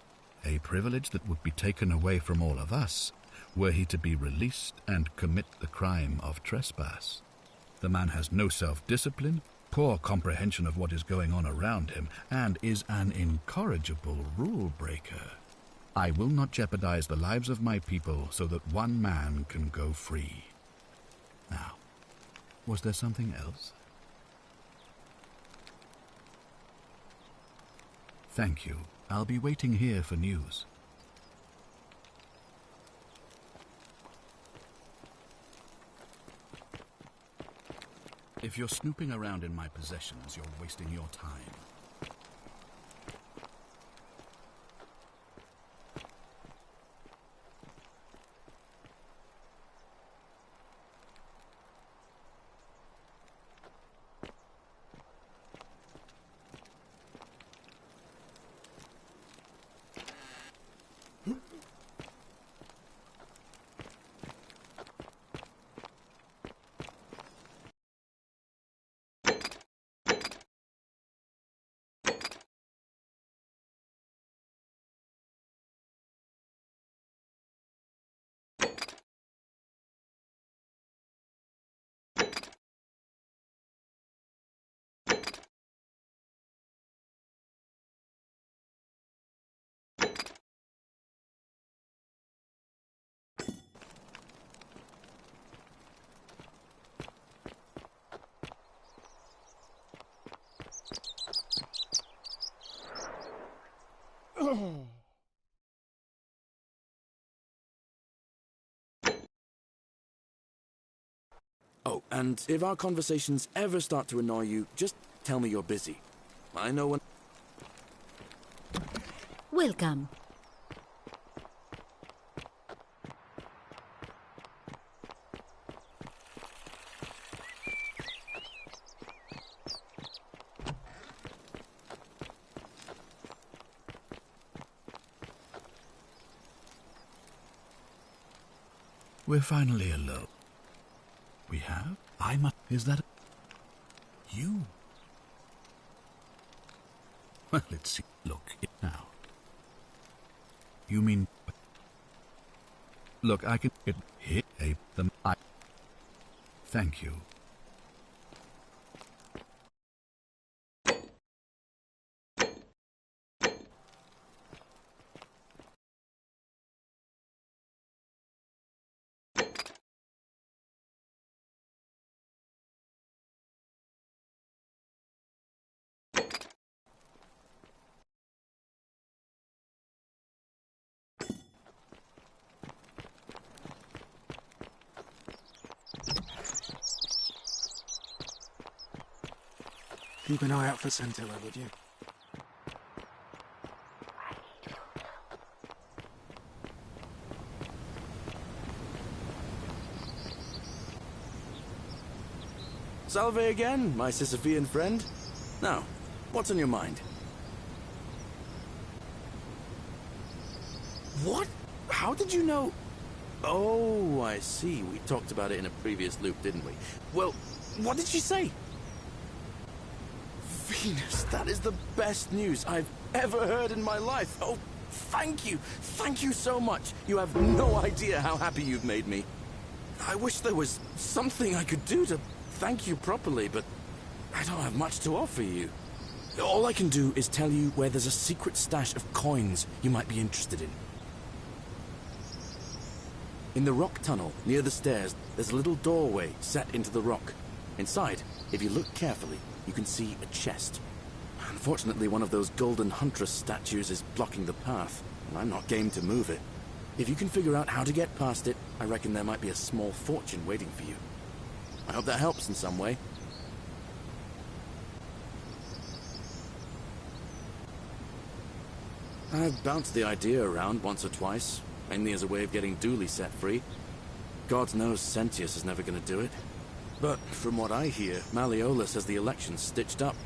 A privilege that would be taken away from all of us were he to be released and commit the crime of trespass. The man has no self-discipline, poor comprehension of what is going on around him, and is an incorrigible rule-breaker. I will not jeopardize the lives of my people so that one man can go free. Now, was there something else? Thank you. I'll be waiting here for news. If you're snooping around in my possessions, you're wasting your time. Oh, and if our conversations ever start to annoy you, just tell me you're busy. I know when... Welcome. We're finally alone. We have? Is that... You? Well, let's see. Look, now. You mean... Look, I can hit them. Thank you. Keep an eye out for Centilla, would you? Salve again, my Sisyphean friend. Now, what's on your mind? What? How did you know? Oh, I see. We talked about it in a previous loop, didn't we? Well, what did she say? Venus, that is the best news I've ever heard in my life. Oh, thank you. Thank you so much. You have no idea how happy you've made me. I wish there was something I could do to thank you properly, but I don't have much to offer you. All I can do is tell you where there's a secret stash of coins you might be interested in. In the rock tunnel near the stairs, there's a little doorway set into the rock. Inside, if you look carefully, you can see a chest. Unfortunately, one of those golden huntress statues is blocking the path, and I'm not game to move it. If you can figure out how to get past it, I reckon there might be a small fortune waiting for you. I hope that helps in some way. I've bounced the idea around once or twice, mainly as a way of getting Dooley set free. God knows Sentius is never going to do it. But from what I hear, Malleolus has the election stitched up.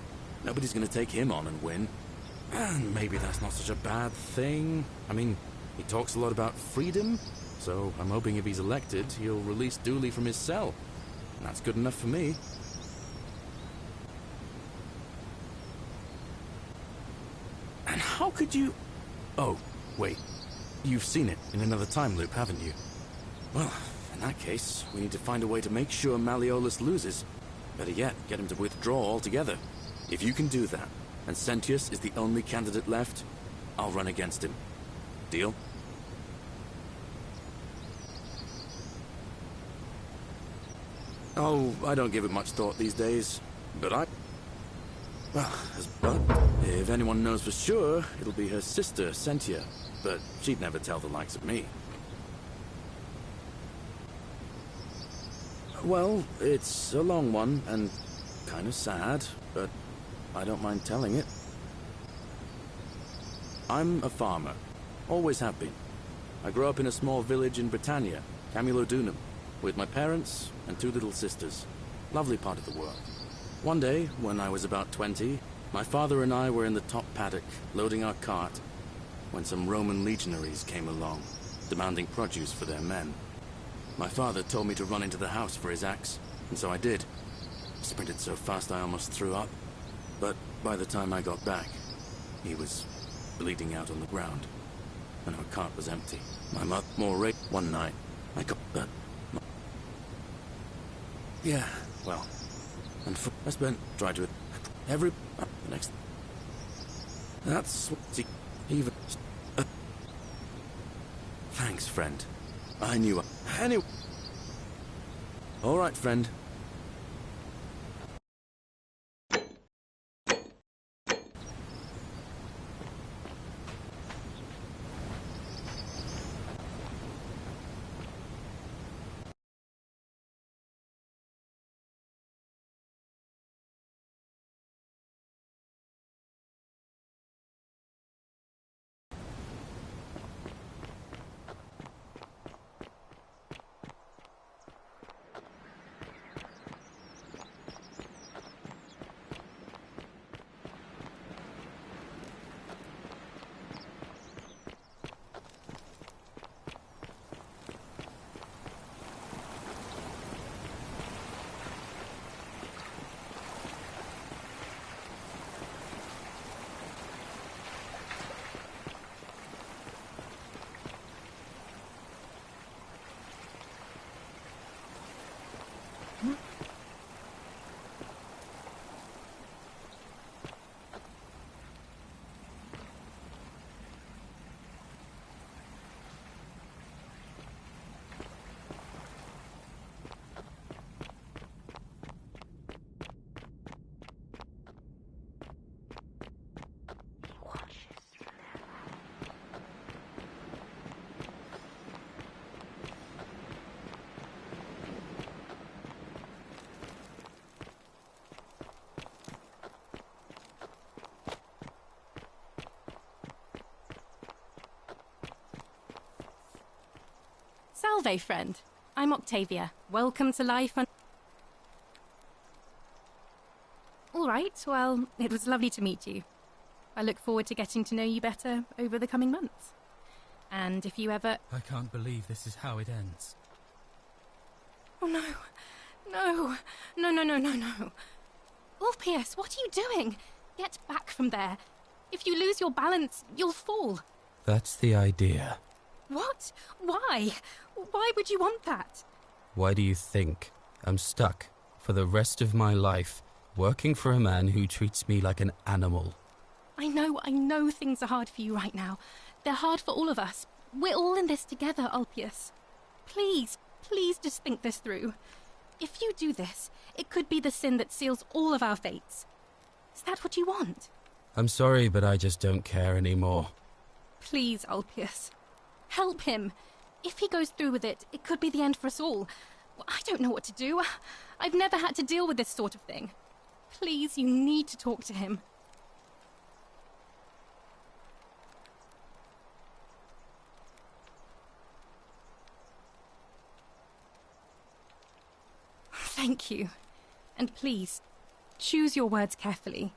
Nobody's going to take him on and win. And maybe that's not such a bad thing. I mean, he talks a lot about freedom, so I'm hoping if he's elected, he'll release Dooley from his cell. And that's good enough for me. And how could you... Oh, wait. You've seen it in another time loop, haven't you? Well, in that case, we need to find a way to make sure Malleolus loses. Better yet, get him to withdraw altogether. If you can do that, and Sentius is the only candidate left, I'll run against him. Deal? Oh, I don't give it much thought these days. But if anyone knows for sure, it'll be her sister, Sentia. But she'd never tell the likes of me. Well, it's a long one, and kind of sad, but I don't mind telling it. I'm a farmer. Always have been. I grew up in a small village in Britannia, Camulodunum, with my parents and 2 little sisters. Lovely part of the world. One day, when I was about 20, my father and I were in the top paddock, loading our cart, when some Roman legionaries came along, demanding produce for their men. My father told me to run into the house for his axe, and so I did. Sprinted so fast I almost threw up. But by the time I got back, he was bleeding out on the ground, and our cart was empty. My mother more raped one night. I got that. Yeah, well, and I spent trying to every the next. That's what he even. Thanks, friend. I knew. Anyway. All right, friend. Salve, friend. I'm Octavia. Welcome to life on... All right, well, it was lovely to meet you. I look forward to getting to know you better over the coming months. And if you ever... I can't believe this is how it ends. Oh, no. No. No, no, no, no, no. Ulpius, what are you doing? Get back from there. If you lose your balance, you'll fall. That's the idea. What? Why? Why would you want that? Why do you think I'm stuck for the rest of my life working for a man who treats me like an animal? I know things are hard for you right now. They're hard for all of us. We're all in this together, Ulpius. Please just think this through. If you do this, it could be the sin that seals all of our fates. Is that what you want? I'm sorry, but I just don't care anymore. Please, Ulpius. Help him. If he goes through with it, it could be the end for us all. I don't know what to do. I've never had to deal with this sort of thing. Please, you need to talk to him. Thank you. And please, choose your words carefully.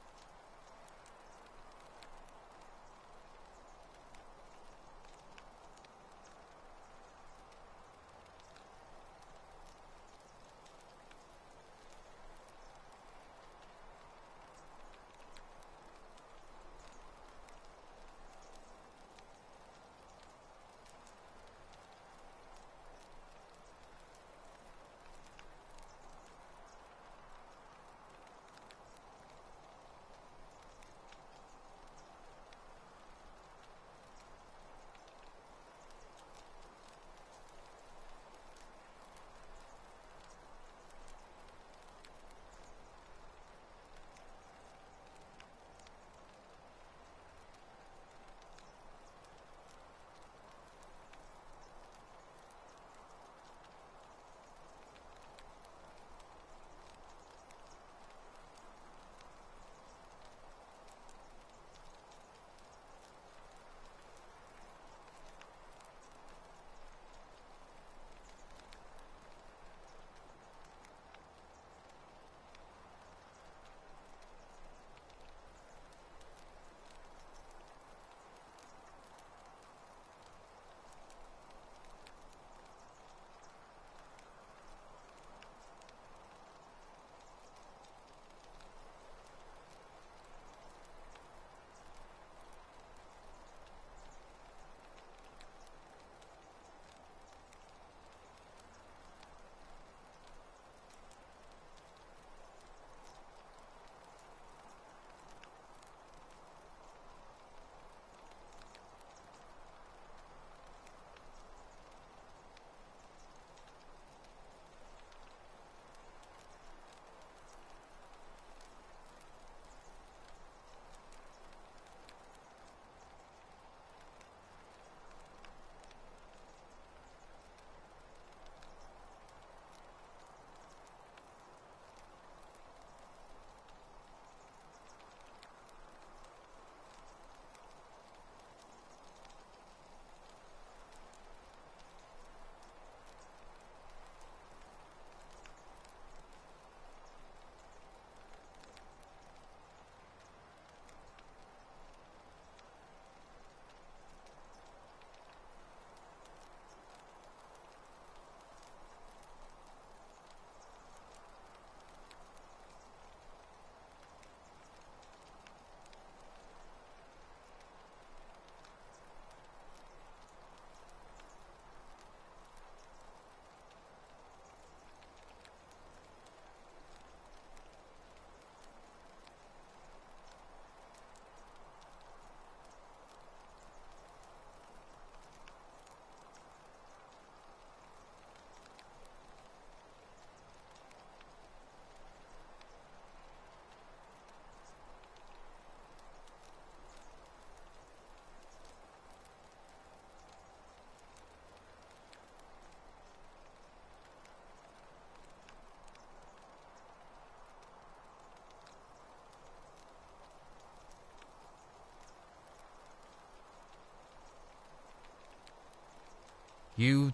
You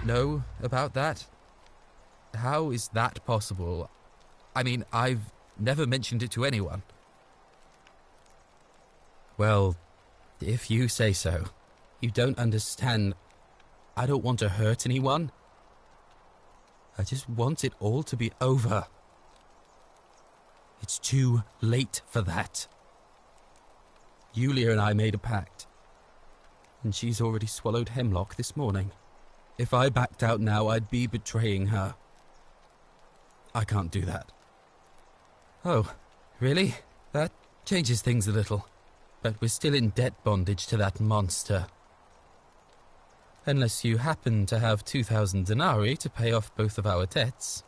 know about that? How is that possible? I mean, I've never mentioned it to anyone. Well, if you say so. You don't understand. I don't want to hurt anyone. I just want it all to be over. It's too late for that. Yulia and I made a pact, and she's already swallowed hemlock this morning. If I backed out now, I'd be betraying her. I can't do that. Oh, really? That changes things a little. But we're still in debt bondage to that monster. Unless you happen to have 2,000 denarii to pay off both of our debts.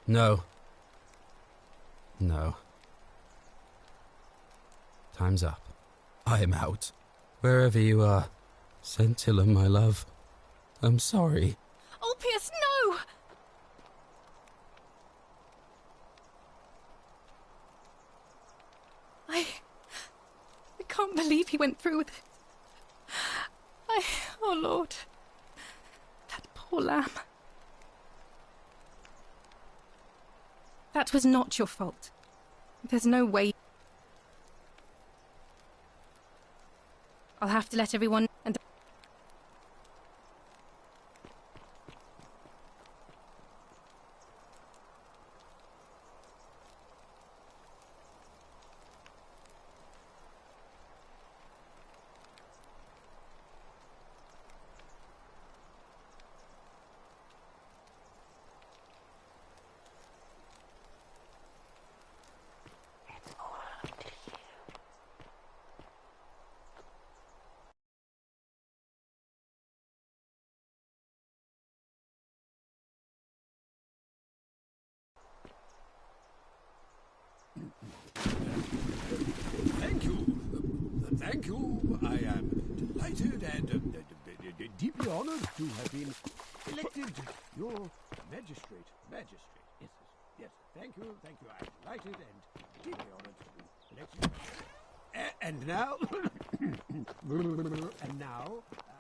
No. No. Time's up. I am out. Wherever you are, Scintilla, my love. I'm sorry. Ulpius, no! I can't believe he went through with it. Oh Lord. That poor lamb. That was not your fault. There's no way. I'll have to let everyone and Thank you. I am delighted and deeply honored to have been elected your magistrate. Magistrate, yes, yes. Thank you. I'm delighted and deeply honored to be elected. And now,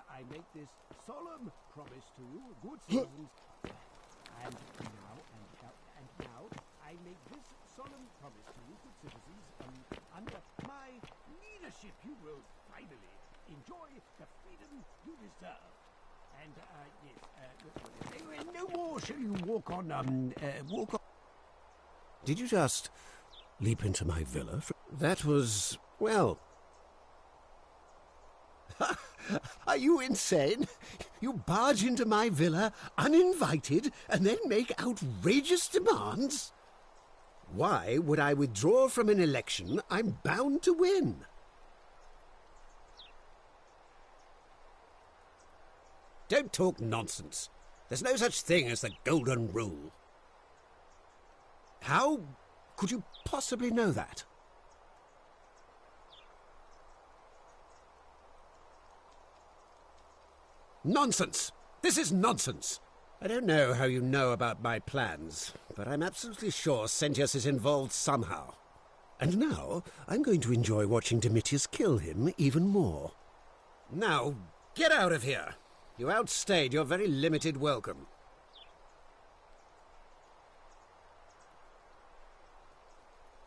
I make this solemn promise to you, good citizens. And now, I make this solemn promise to you, good citizens. Under my leadership, you will finally enjoy the freedom you deserve. And yes, no more shall you walk on. Did you just leap into my villa? That was, well... Are you insane? You barge into my villa uninvited and then make outrageous demands? Why would I withdraw from an election I'm bound to win? Don't talk nonsense. There's no such thing as the Golden Rule. How could you possibly know that? Nonsense! This is nonsense! I don't know how you know about my plans, but I'm absolutely sure Sentius is involved somehow. And now, I'm going to enjoy watching Domitius kill him even more. Now, get out of here! You outstayed your very limited welcome.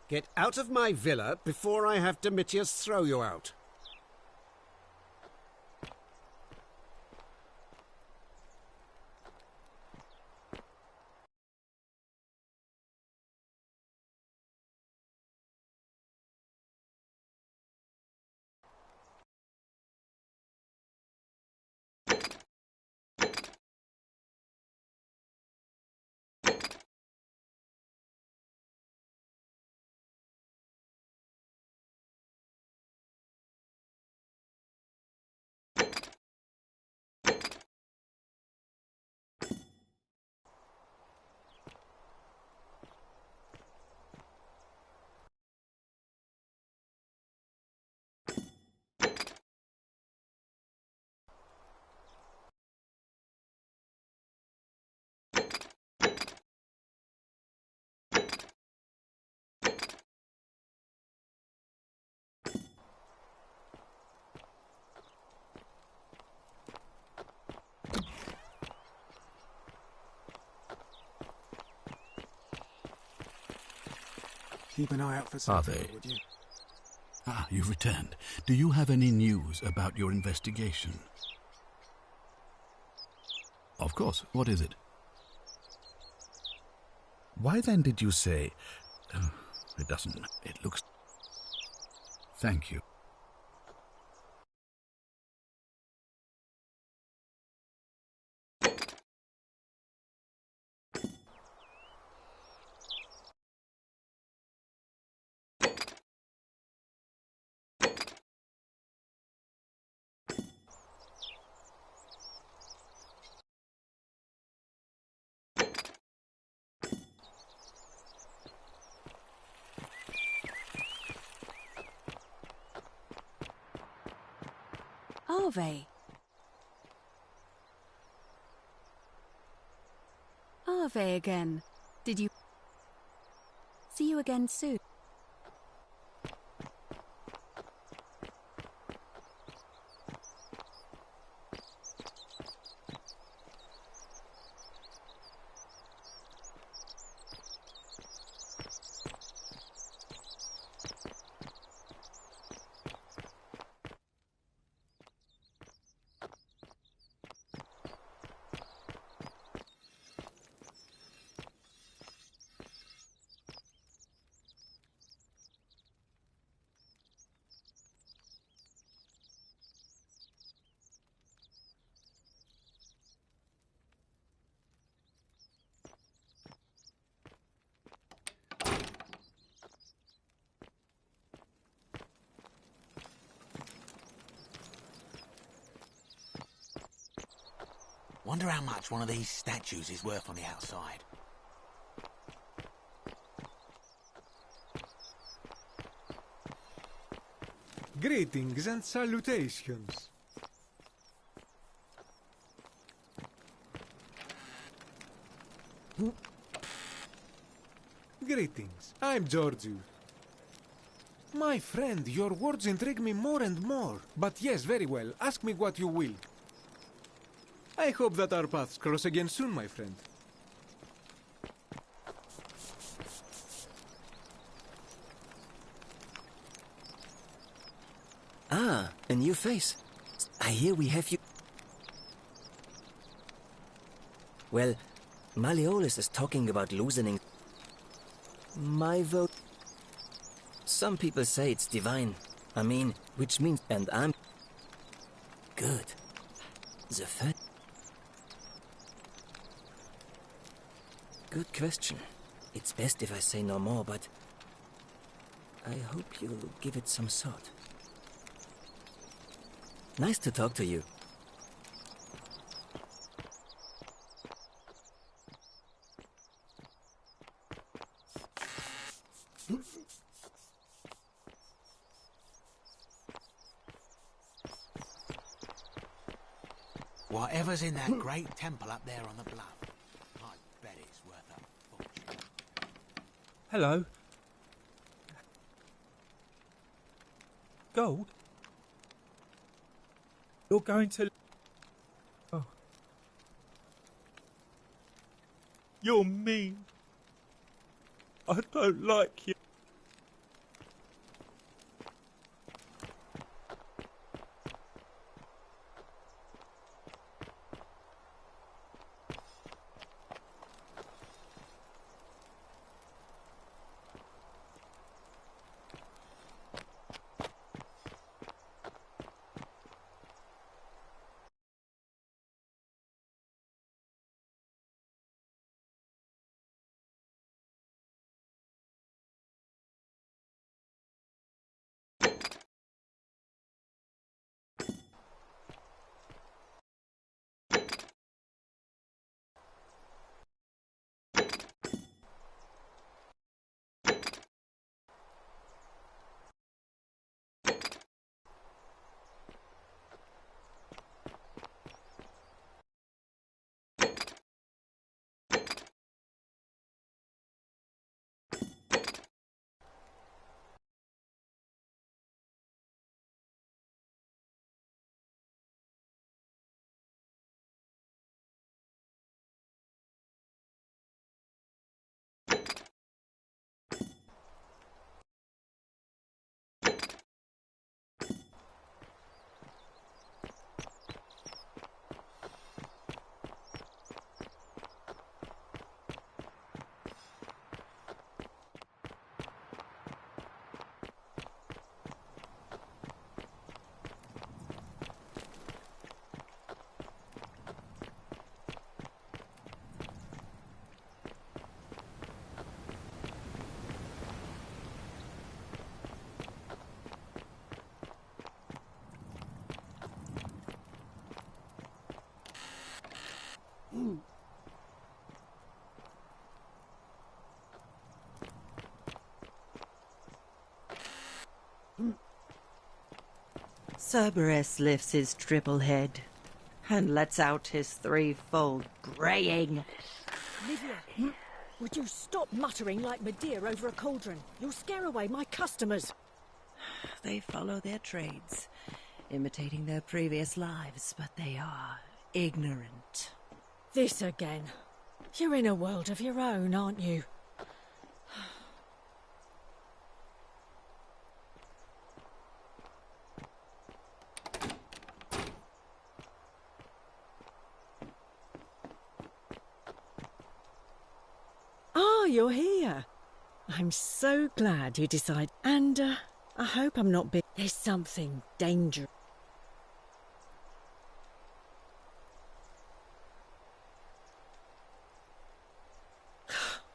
Get out of my villa before I have Domitius throw you out. Keep an eye out for Are something, they? would you? Ah, you've returned. Do you have any news about your investigation? Of course. What is it? Why then did you say... it doesn't... It looks... Thank you. Are they? Are they again? Did you... See you again soon. Wonder how much one of these statues is worth on the outside. Greetings and salutations. Greetings, I'm Giorgio. My friend, your words intrigue me more and more. But yes, very well, ask me what you will. I hope that our paths cross again soon, my friend. Ah, a new face. I hear we have you... Well, Malleolus is talking about loosening... My vote... Some people say it's divine. I mean, which means... And I'm... Good. The first... Good question. It's best if I say no more, but... I hope you'll give it some thought. Nice to talk to you. Whatever's in that great temple up there on the bluff, I bet it's worth a fortune. Hello. Gold? You're going to... Oh. You're mean. I don't like you. Cerberus lifts his triple head and lets out his threefold braying. Livia, would you stop muttering like Medea over a cauldron? You'll scare away my customers. They follow their trades, imitating their previous lives, but they are ignorant. This again. You're in a world of your own, aren't you? Ah, you're here. I'm so glad you decided. And I hope I'm not big. There's something dangerous.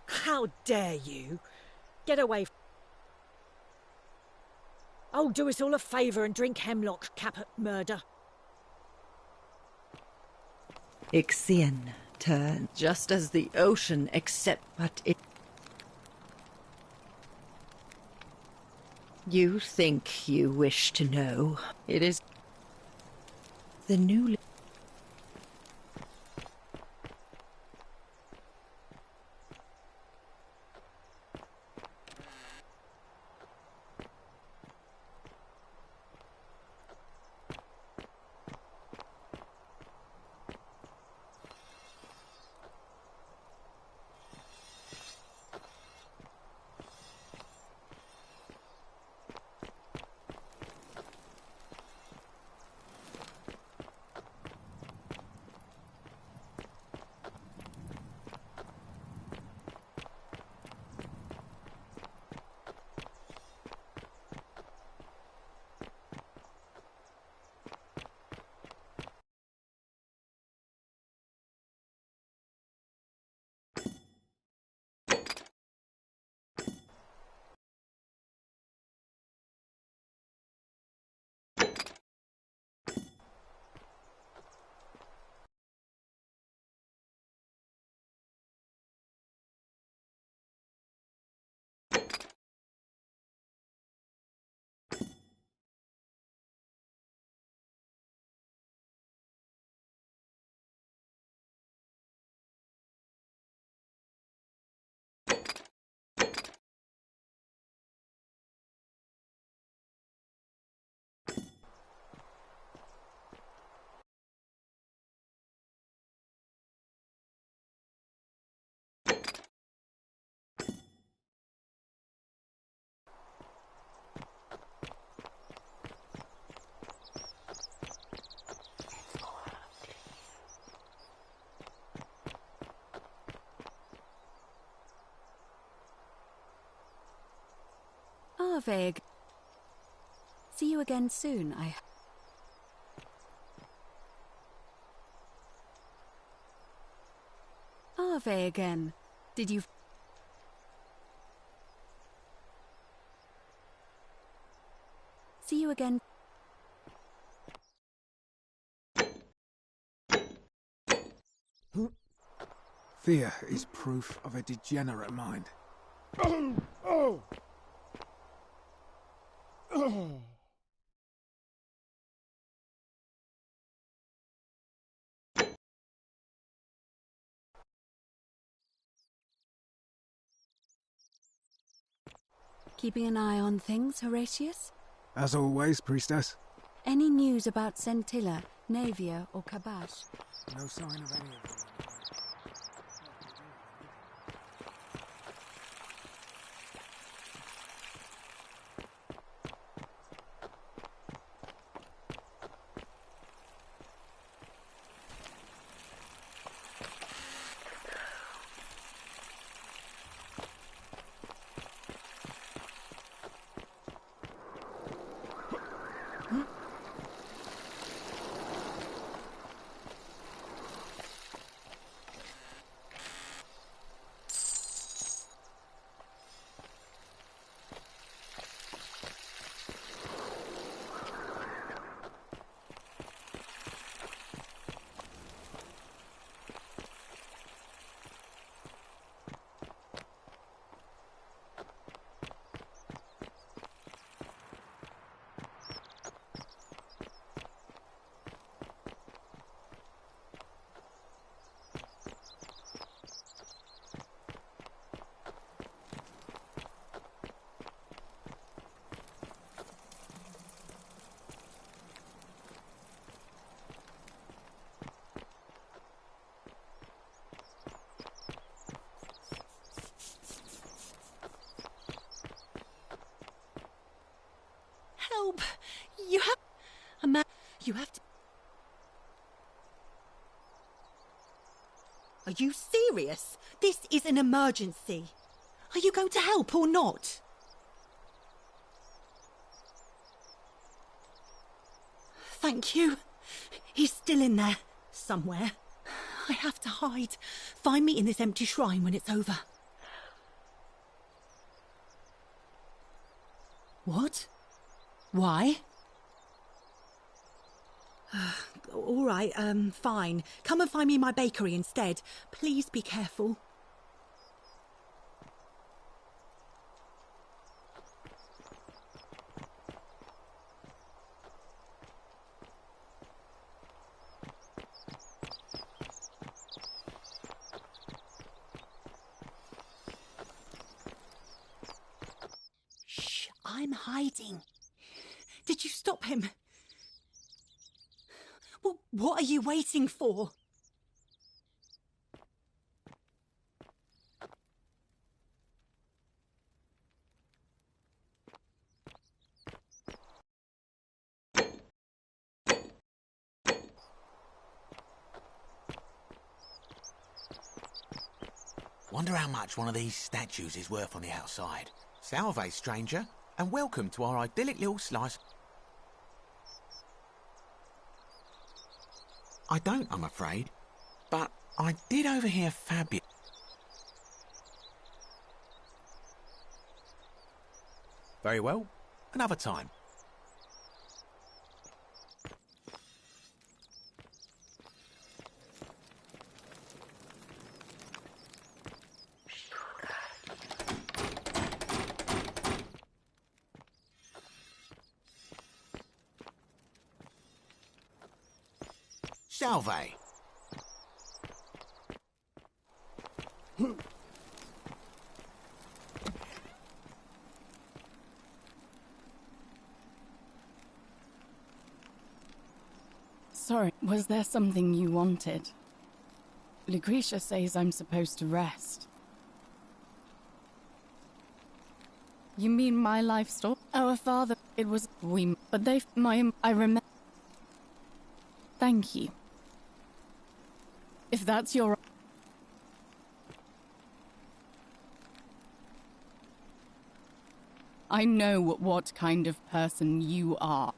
How dare you? Get away. Oh, do us all a favour and drink hemlock, Caput Murder. Ixion turns just as the ocean accepts, but it... You think you wish to know. It is the new... Arveg. See you again soon, I... Arve again. Did you... See you again. Fear is proof of a degenerate mind. Keeping an eye on things, Horatius? As always, priestess. Any news about Centilla, Navia, or Kabash? No sign of any of them. help. You have... You have to... Are you serious? This is an emergency. Are you going to help or not? Thank you. He's still in there, somewhere. I have to hide. Find me in this empty shrine when it's over. What? Why? All right, fine. Come and find me in my bakery instead. Please be careful. Shh, I'm hiding. Did you stop him? Well, what are you waiting for? Wonder how much one of these statues is worth on the outside. Salve, stranger, and welcome to our idyllic little slice. I don't, I'm afraid, but I did overhear Fabian. Very well, another time. Salve. Sorry, was there something you wanted? Lucretia says I'm supposed to rest. You mean my life story? Our father, it was but I remember. Thank you. If that's your... I know what kind of person you are.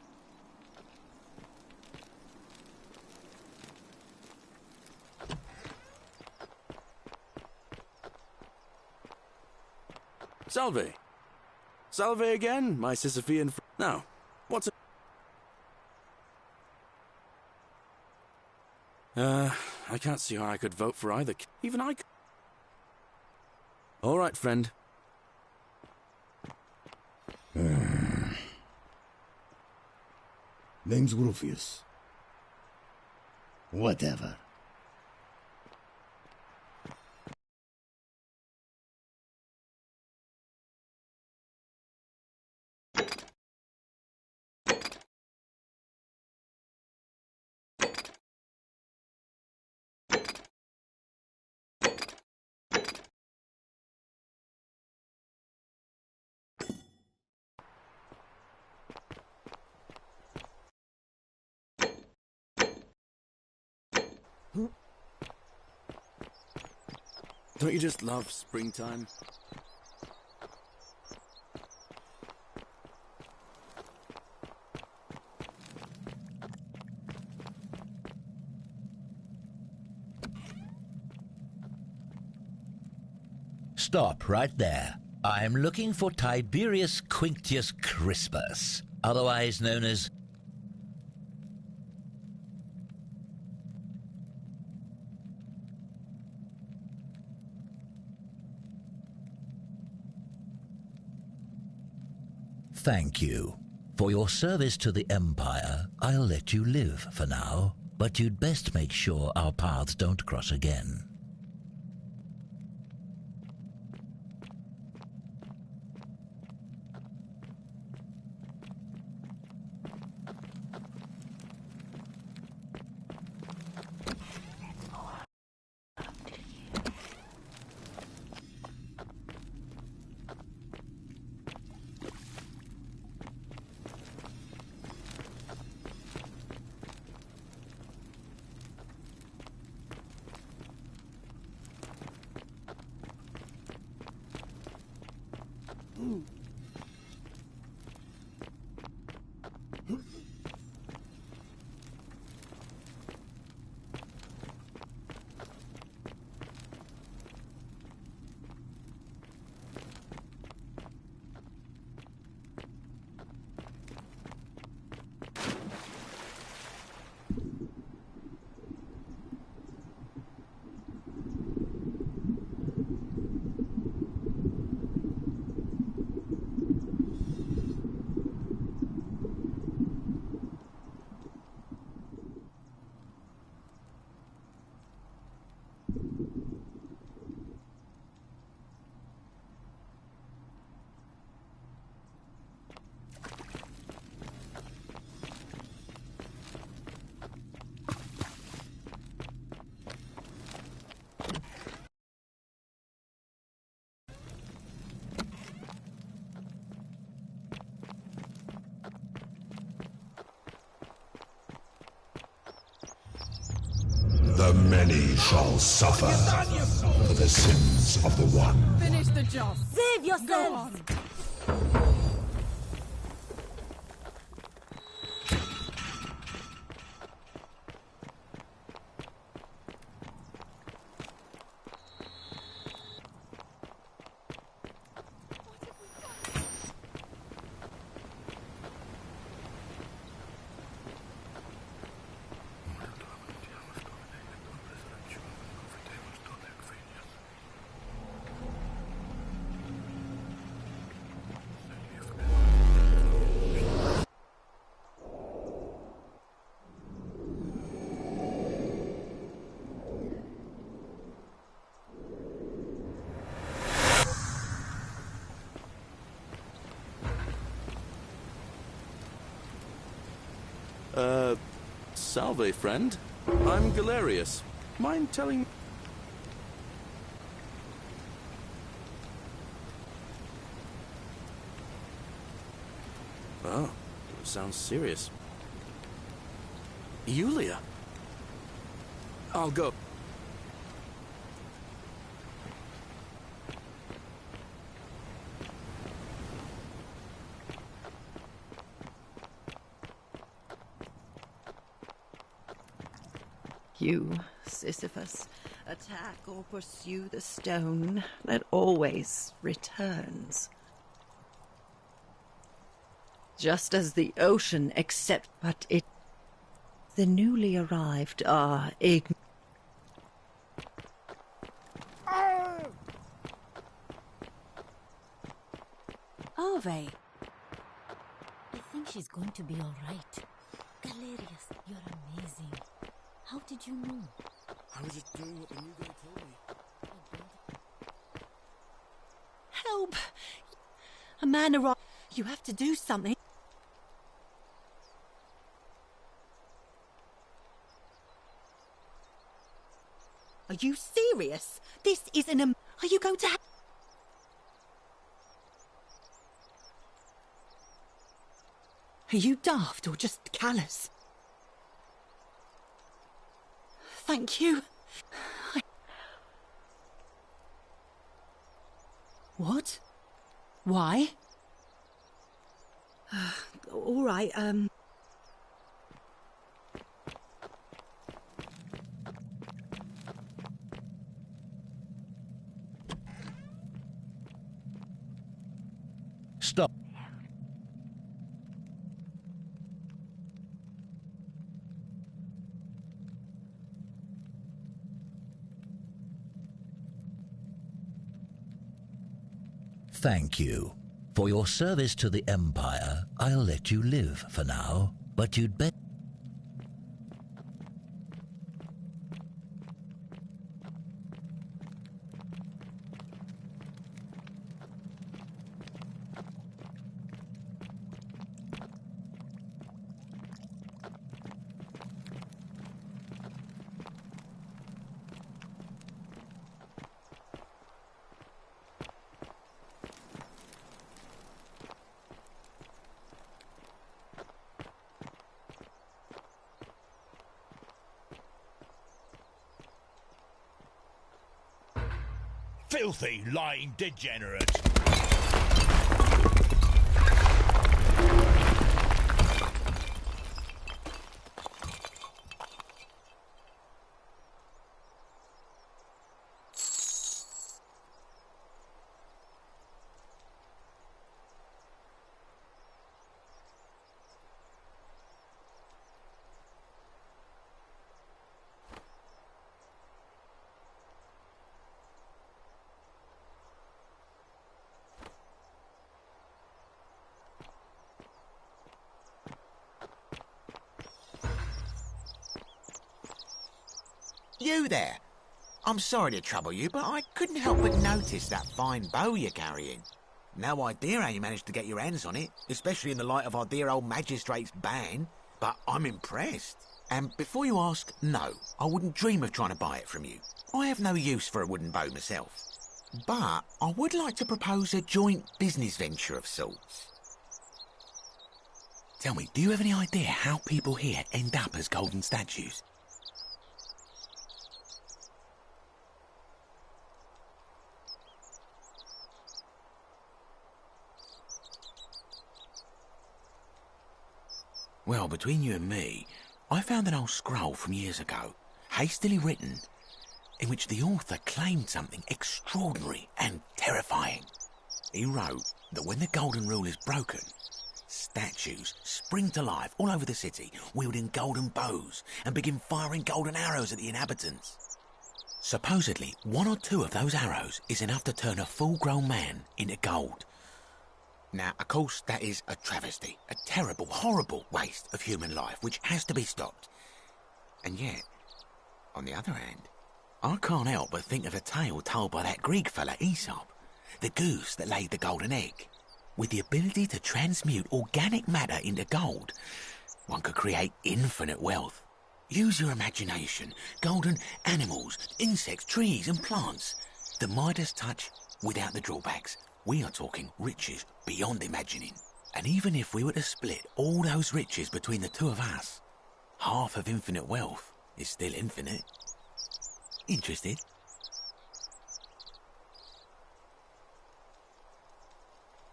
Salve. Salve again, my Sisyphean Now, what's it? I can't see how I could vote for either. Even I could. All right, friend. Name's Rufius. Whatever. Don't you just love springtime? Stop right there. I'm looking for Tiberius Quinctius Crispus, otherwise known as... Thank you. For your service to the Empire, I'll let you live for now, but you'd best make sure our paths don't cross again. The many shall suffer for the sins of the one. Finish the job. Save yourselves! Salve, friend. I'm Galerius. Mind telling... Oh, sounds serious. Yulia. I'll go. You, Sisyphus, attack or pursue the stone that always returns. Just as the ocean accepts, but it... The newly arrived are ignorant. Are they? I think she's going to be all right. Galerius, you're amazing. How did you know? I was just doing what the new guy told me. Help! A man arrived. You have to do something. Are you serious? This isn't a... Are you going to... Are you daft or just callous? Thank you. What? Why? All right, Stop. Thank you. For your service to the Empire, I'll let you live for now, but you'd better... Filthy, lying degenerate! You there! I'm sorry to trouble you, but I couldn't help but notice that fine bow you're carrying. No idea how you managed to get your hands on it, especially in the light of our dear old magistrate's ban, but I'm impressed. And before you ask, no, I wouldn't dream of trying to buy it from you. I have no use for a wooden bow myself. But I would like to propose a joint business venture of sorts. Tell me, do you have any idea how people here end up as golden statues? Well, between you and me, I found an old scroll from years ago, hastily written, in which the author claimed something extraordinary and terrifying. He wrote that when the golden rule is broken, statues spring to life all over the city, wielding golden bows and begin firing golden arrows at the inhabitants. Supposedly, 1 or 2 of those arrows is enough to turn a full-grown man into gold. Now, of course, that is a travesty, a terrible, horrible waste of human life, which has to be stopped. And yet, on the other hand, I can't help but think of a tale told by that Greek fella Aesop, the goose that laid the golden egg. With the ability to transmute organic matter into gold, one could create infinite wealth. Use your imagination. Golden animals, insects, trees and plants. The Midas touch without the drawbacks. We are talking riches beyond imagining. And even if we were to split all those riches between the two of us, half of infinite wealth is still infinite. Interested?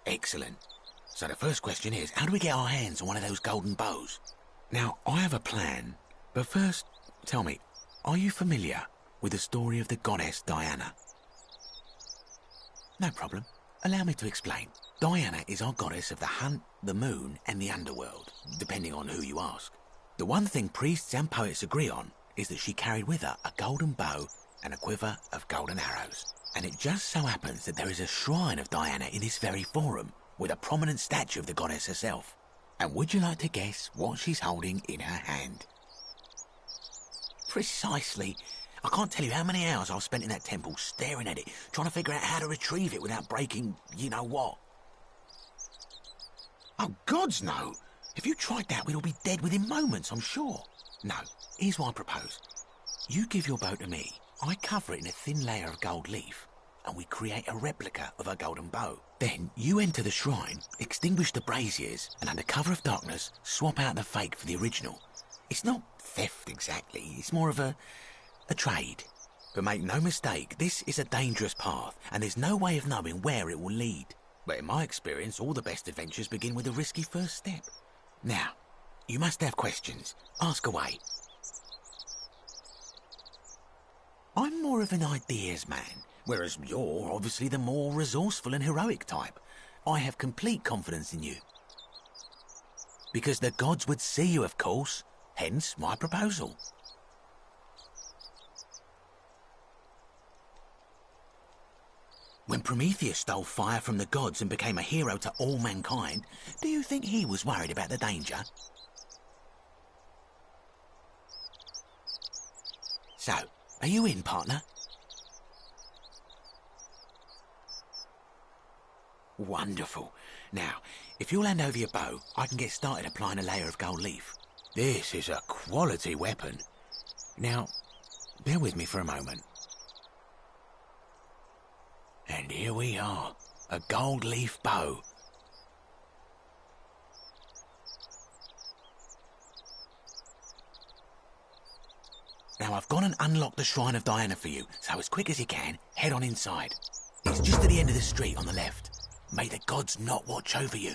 Excellent. So the first question is, how do we get our hands on one of those golden bows? Now, I have a plan, but first, tell me, are you familiar with the story of the goddess Diana? No problem. Allow me to explain. Diana is our goddess of the hunt, the moon, and the underworld, depending on who you ask. The one thing priests and poets agree on is that she carried with her a golden bow and a quiver of golden arrows. And it just so happens that there is a shrine of Diana in this very forum, with a prominent statue of the goddess herself. And would you like to guess what she's holding in her hand? Precisely. I can't tell you how many hours I've spent in that temple staring at it, trying to figure out how to retrieve it without breaking you-know-what. Oh, gods, no! If you tried that, we'd all be dead within moments, I'm sure. No, here's what I propose. You give your bow to me, I cover it in a thin layer of gold leaf, and we create a replica of her golden bow. Then you enter the shrine, extinguish the braziers, and under cover of darkness, swap out the fake for the original. It's not theft exactly, it's more of a trade. But make no mistake, this is a dangerous path, and there's no way of knowing where it will lead. But in my experience, all the best adventures begin with a risky first step. Now, you must have questions. Ask away. I'm more of an ideas man, whereas you're obviously the more resourceful and heroic type. I have complete confidence in you. Because the gods would see you, of course, hence my proposal. When Prometheus stole fire from the gods and became a hero to all mankind, do you think he was worried about the danger? So, are you in, partner? Wonderful. Now, if you'll hand over your bow, I can get started applying a layer of gold leaf. This is a quality weapon. Now, bear with me for a moment. And here we are, a gold leaf bow. Now I've gone and unlocked the Shrine of Diana for you, so as quick as you can, head on inside. It's just at the end of the street on the left. May the gods not watch over you.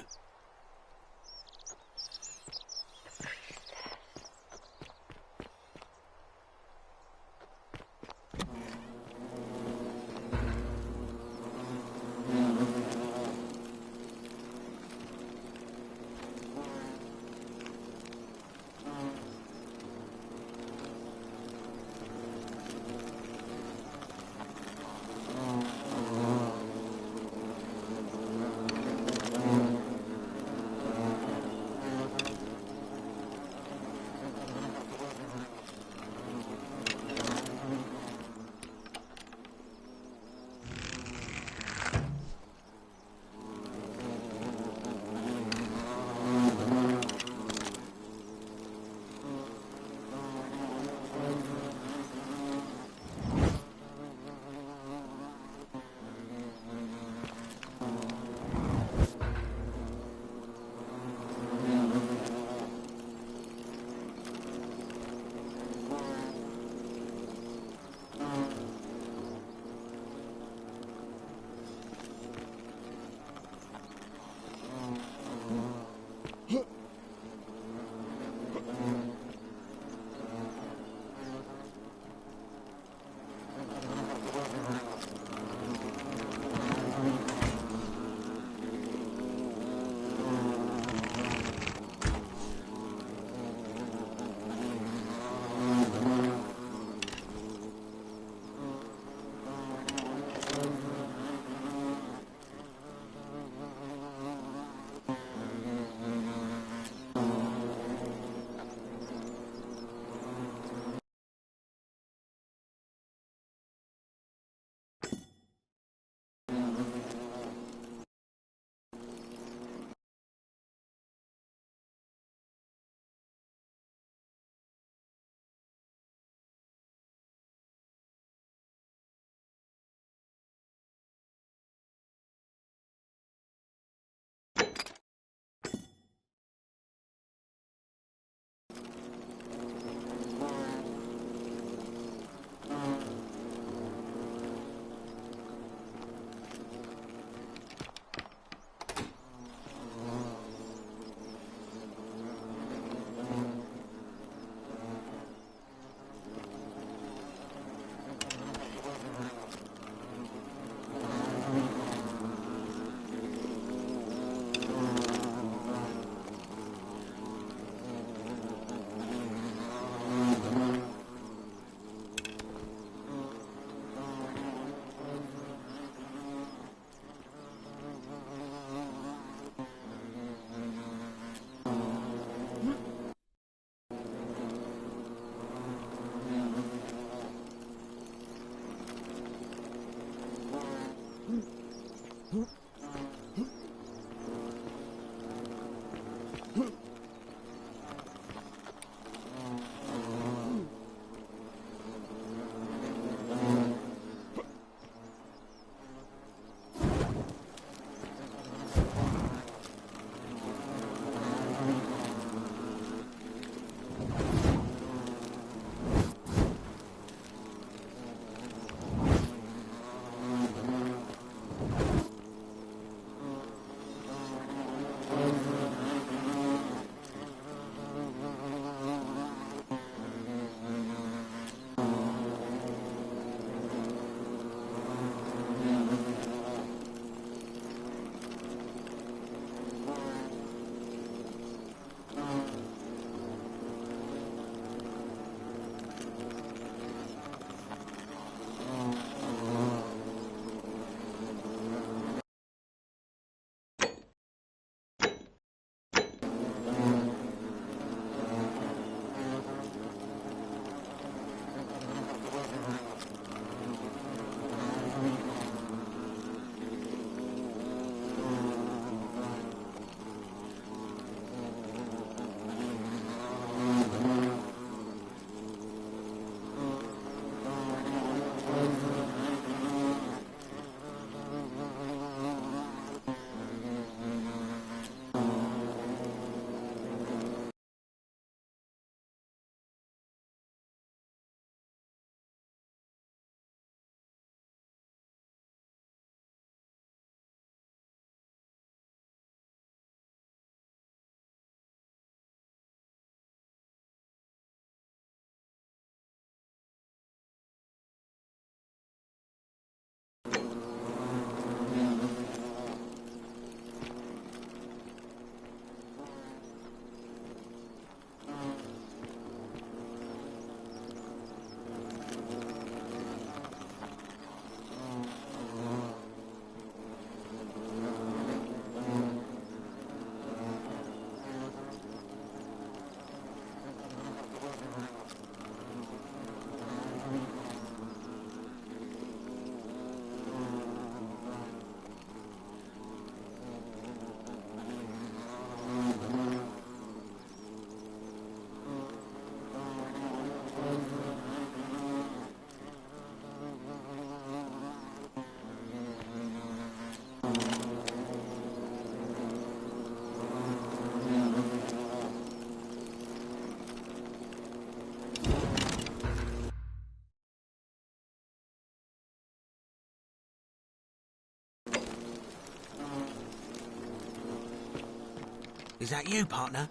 Is that you, partner?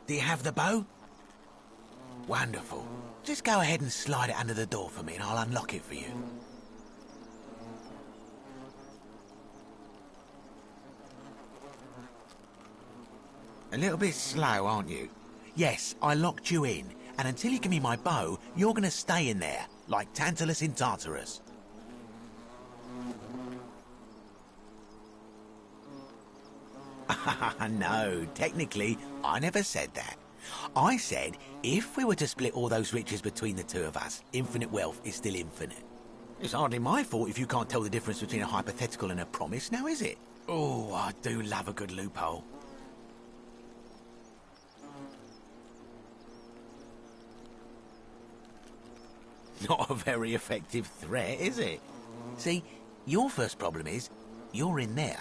Do you have the bow? Wonderful. Just go ahead and slide it under the door for me and I'll unlock it for you. A little bit slow, aren't you? Yes, I locked you in, and until you give me my bow, you're going to stay in there, like Tantalus in Tartarus. No, technically, I never said that. I said, if we were to split all those riches between the two of us, infinite wealth is still infinite. It's hardly my fault if you can't tell the difference between a hypothetical and a promise, now is it? Oh, I do love a good loophole. Not a very effective threat, is it? See, your first problem is, you're in there,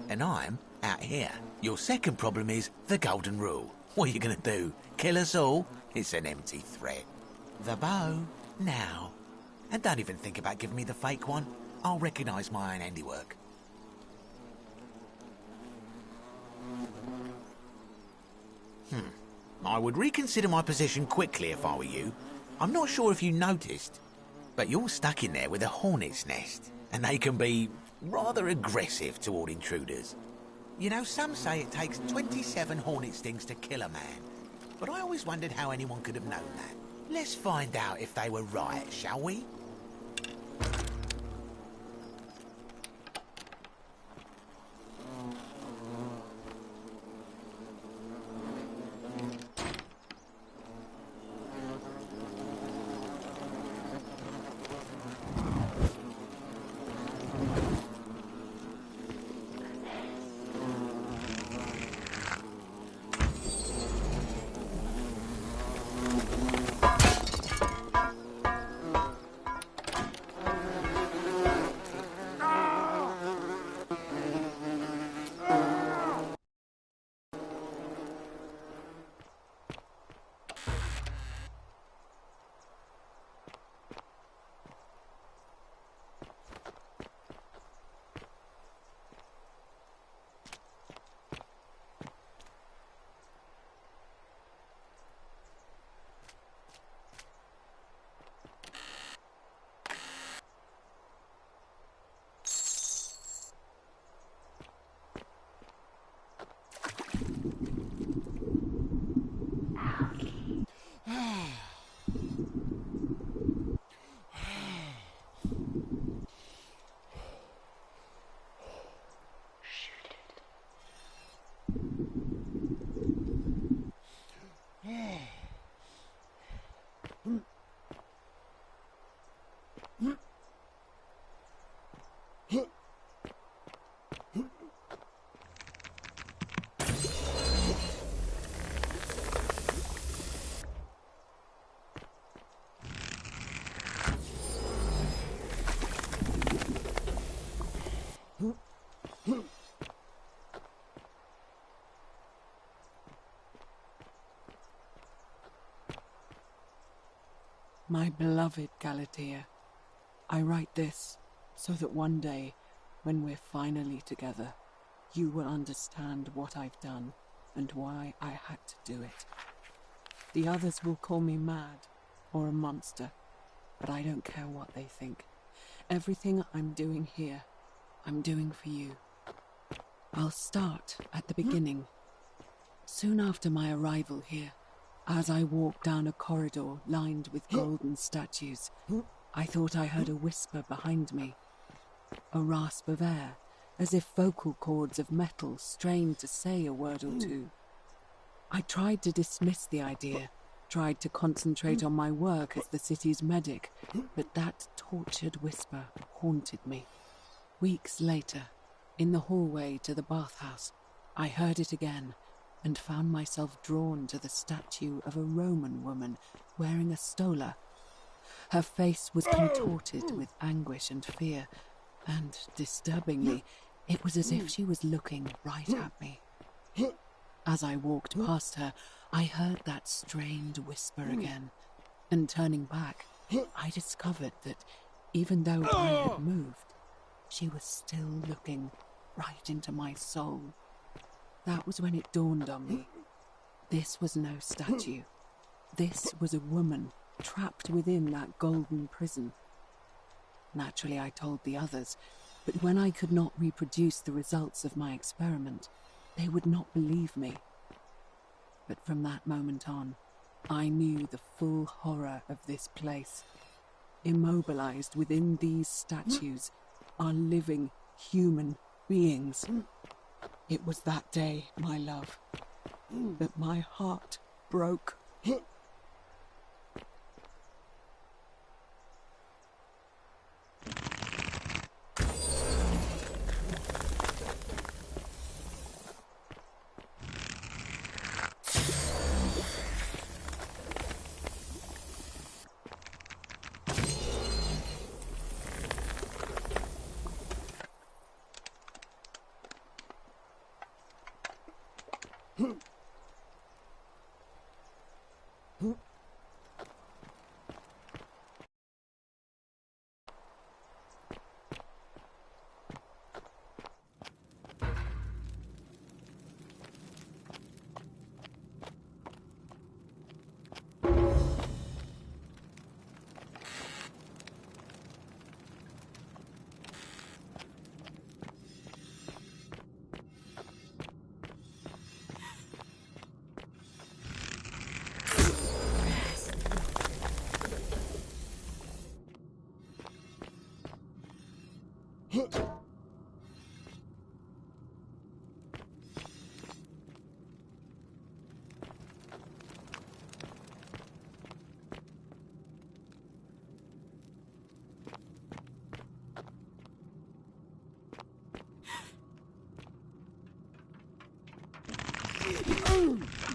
and I'm out here. Your second problem is the golden rule. What are you going to do? Kill us all? It's an empty threat. The bow, now. And don't even think about giving me the fake one. I'll recognise my own handiwork. I would reconsider my position quickly if I were you. I'm not sure if you noticed, but you're stuck in there with a hornet's nest, and they can be rather aggressive toward intruders. You know, some say it takes 27 hornet stings to kill a man, but I always wondered how anyone could have known that. Let's find out if they were right, shall we? My beloved Galatea, I write this so that one day, when we're finally together, you will understand what I've done and why I had to do it. The others will call me mad or a monster, but I don't care what they think. Everything I'm doing here, I'm doing for you. I'll start at the beginning. Soon after my arrival here, as I walked down a corridor lined with golden statues, I thought I heard a whisper behind me. A rasp of air, as if vocal cords of metal strained to say a word or two. I tried to dismiss the idea, tried to concentrate on my work as the city's medic, but that tortured whisper haunted me. Weeks later, in the hallway to the bathhouse, I heard it again, and found myself drawn to the statue of a Roman woman wearing a stola. Her face was contorted with anguish and fear, and, disturbingly, it was as if she was looking right at me. As I walked past her, I heard that strained whisper again, and turning back, I discovered that, even though I had moved, she was still looking right into my soul. That was when it dawned on me. This was no statue. This was a woman trapped within that golden prison. Naturally, I told the others, but when I could not reproduce the results of my experiment, they would not believe me. But from that moment on, I knew the full horror of this place. Immobilized within these statues are living human beings. It was that day, my love, that my heart broke.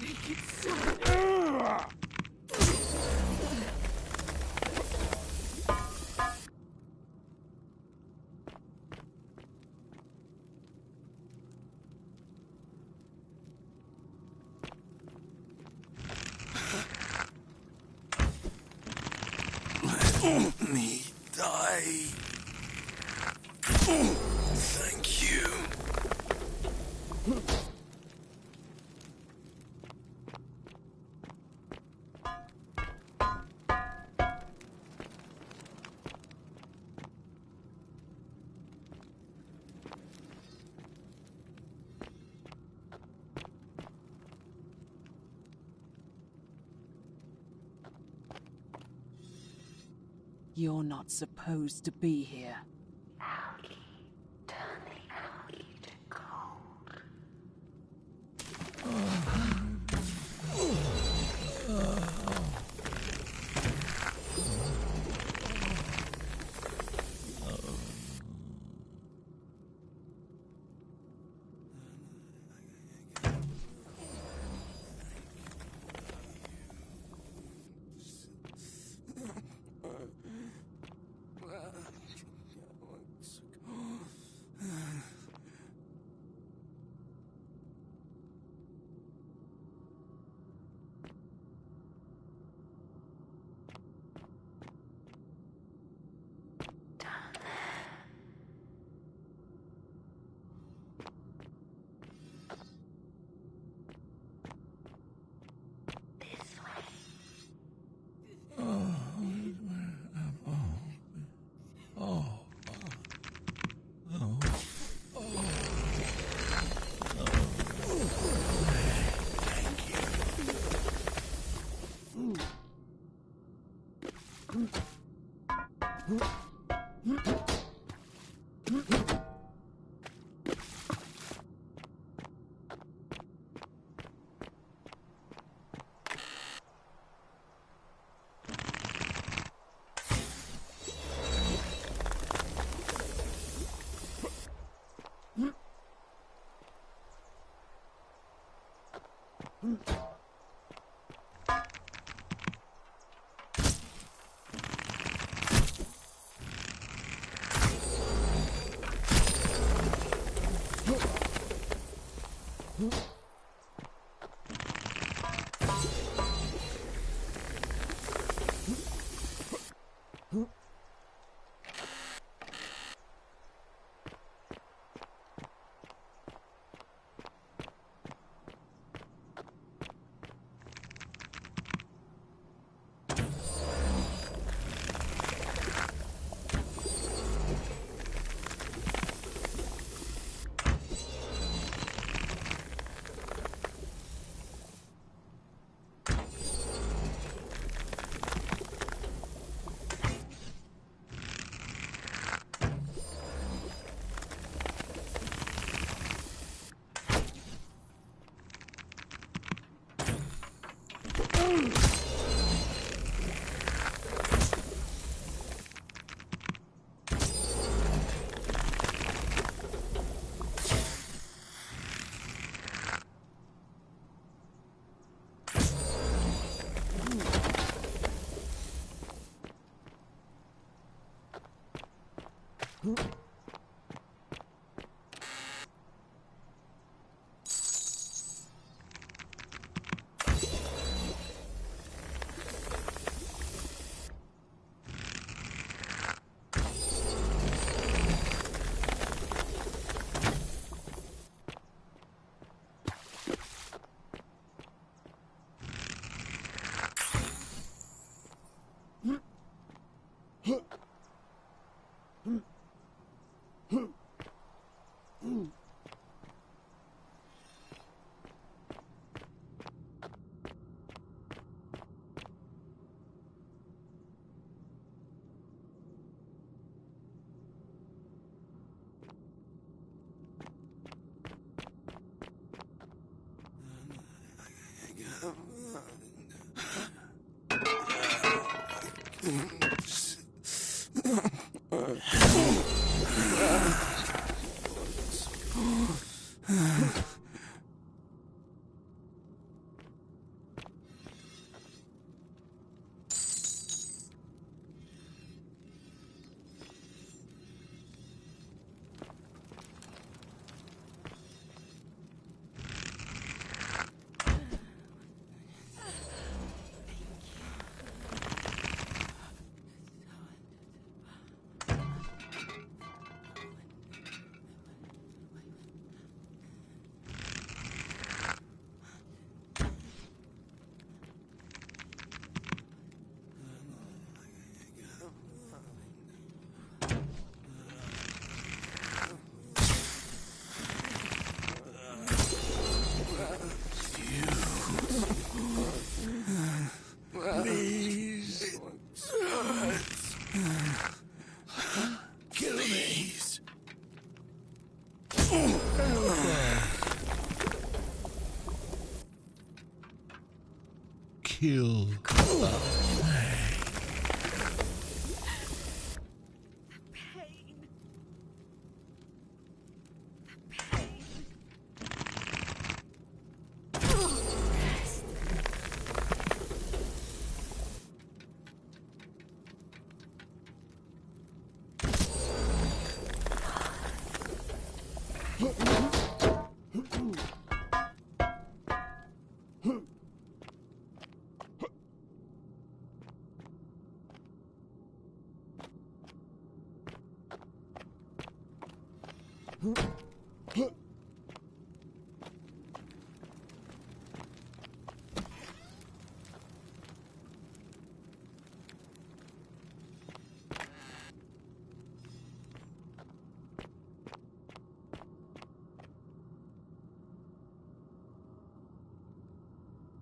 Make it so. Let me die. Thank you. You're not supposed to be here. Kill us.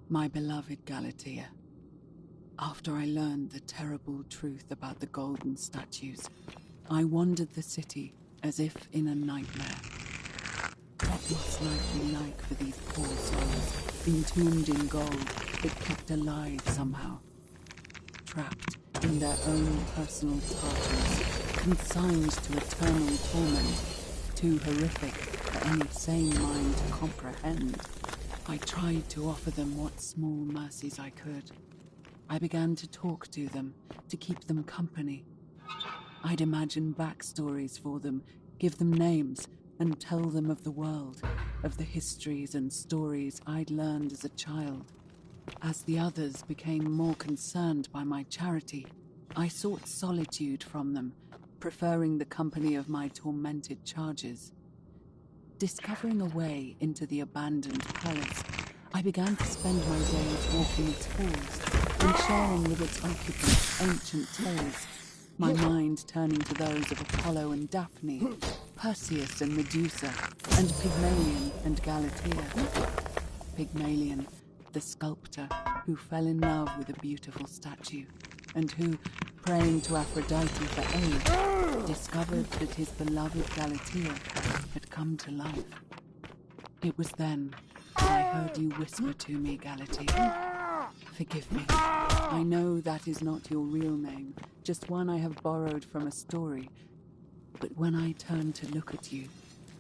My beloved Galatea, after I learned the terrible truth about the golden statues, I wandered the city as if in a nightmare. What must life be like for these poor souls, entombed in gold, but kept alive somehow? Trapped in their own personal tartars, consigned to eternal torment, too horrific for any sane mind to comprehend. I tried to offer them what small mercies I could. I began to talk to them, to keep them company. I'd imagine backstories for them, give them names, and tell them of the world, of the histories and stories I'd learned as a child. As the others became more concerned by my charity, I sought solitude from them, preferring the company of my tormented charges. Discovering a way into the abandoned palace, I began to spend my days walking its halls and sharing with its occupants ancient tales, my mind turning to those of Apollo and Daphne, Perseus and Medusa, and Pygmalion and Galatea. Pygmalion, the sculptor who fell in love with a beautiful statue, and who, praying to Aphrodite for aid, discovered that his beloved Galatea had come to life. It was then that I heard you whisper to me, Galatea. Forgive me. I know that is not your real name, just one I have borrowed from a story. But when I turned to look at you,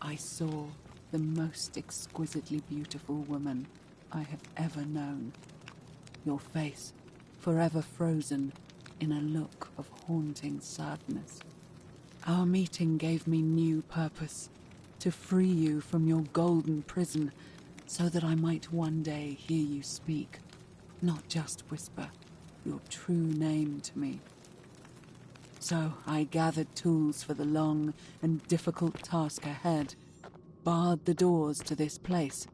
I saw the most exquisitely beautiful woman I have ever known. Your face, forever frozen in a look of haunting sadness. Our meeting gave me new purpose, to free you from your golden prison, so that I might one day hear you speak, not just whisper your true name to me. So I gathered tools for the long and difficult task ahead, barred the doors to this place,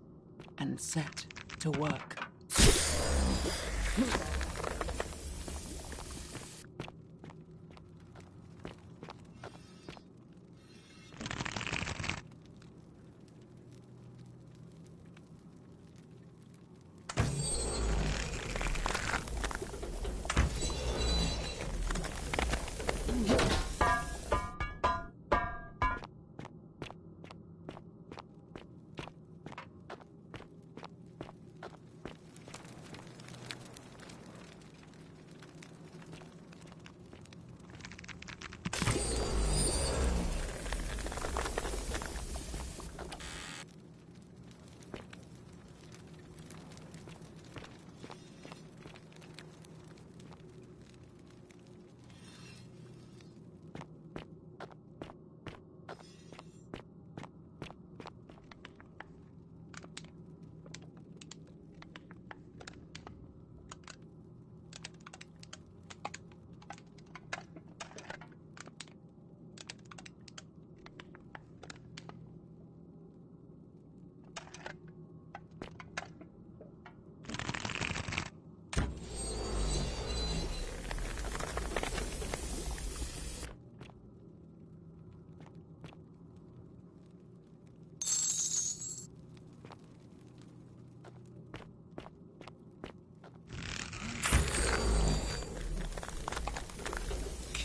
and set to work.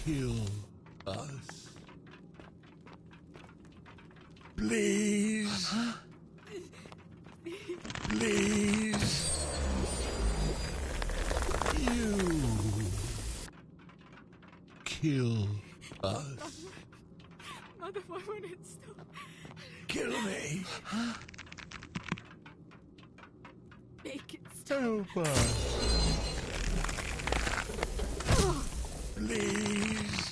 Kill us. Please. Please. kill us. Mother, why won't it stop? Kill me. Make it stop. Help us. Please.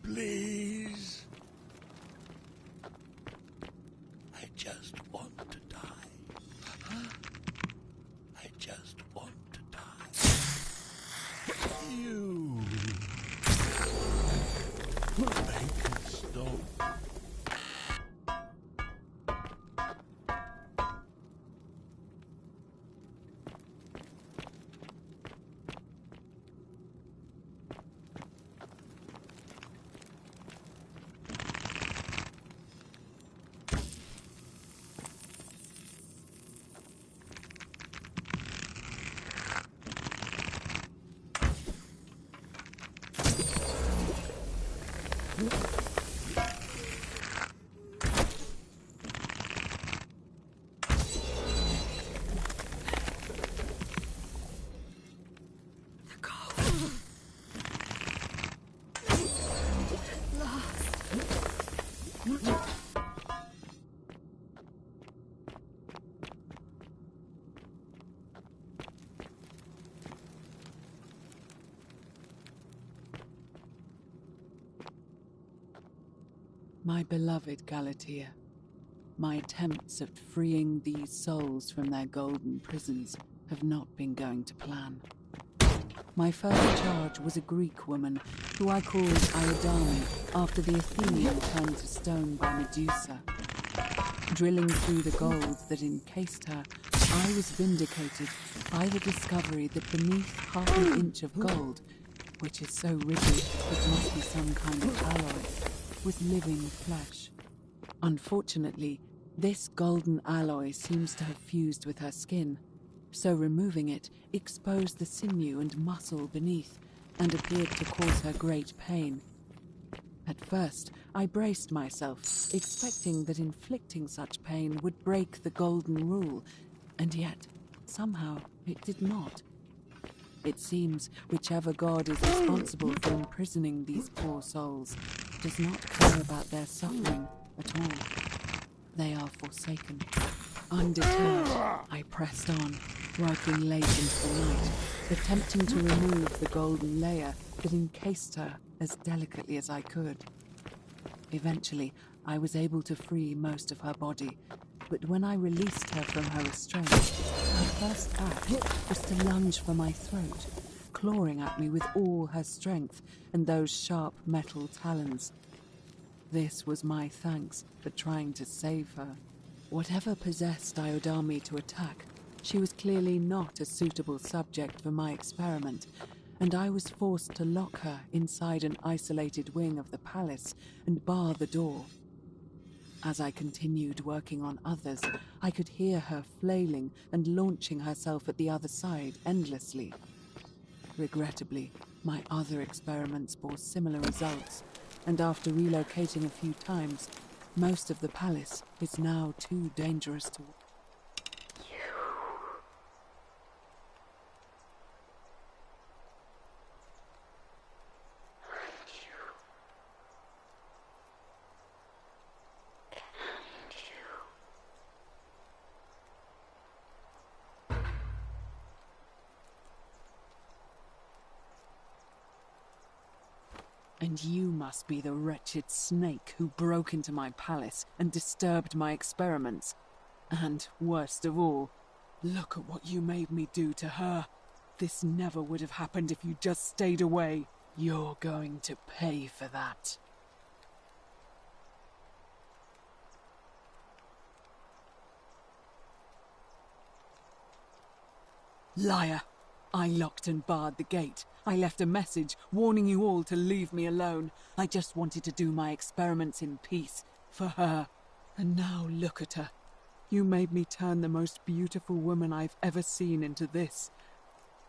Please. I just want to die. I just want to die. You. Make it stop. My beloved Galatea, my attempts at freeing these souls from their golden prisons have not been going to plan. My first charge was a Greek woman who I called Iodame after the Athenian turned to stone by Medusa. Drilling through the gold that encased her, I was vindicated by the discovery that beneath half an inch of gold, which is so rigid it must be some kind of alloy, was living flesh. Unfortunately, this golden alloy seems to have fused with her skin, so removing it exposed the sinew and muscle beneath and appeared to cause her great pain. At first, I braced myself, expecting that inflicting such pain would break the golden rule, and yet, somehow, it did not. It seems whichever god is responsible for imprisoning these poor souls does not care about their suffering at all. They are forsaken. Undeterred, I pressed on, working late into the night, attempting to remove the golden layer that encased her as delicately as I could. Eventually, I was able to free most of her body, but when I released her from her restraint, her first act was to lunge for my throat, clawing at me with all her strength and those sharp metal talons. This was my thanks for trying to save her. Whatever possessed Iodame to attack, she was clearly not a suitable subject for my experiment, and I was forced to lock her inside an isolated wing of the palace and bar the door. As I continued working on others, I could hear her flailing and launching herself at the other side endlessly. Regrettably, my other experiments bore similar results, and after relocating a few times, most of the palace is now too dangerous to... And you must be the wretched snake who broke into my palace and disturbed my experiments. And, worst of all, look at what you made me do to her. This never would have happened if you just stayed away. You're going to pay for that. Liar! I locked and barred the gate. I left a message warning you all to leave me alone. I just wanted to do my experiments in peace, for her. And now look at her. You made me turn the most beautiful woman I've ever seen into this.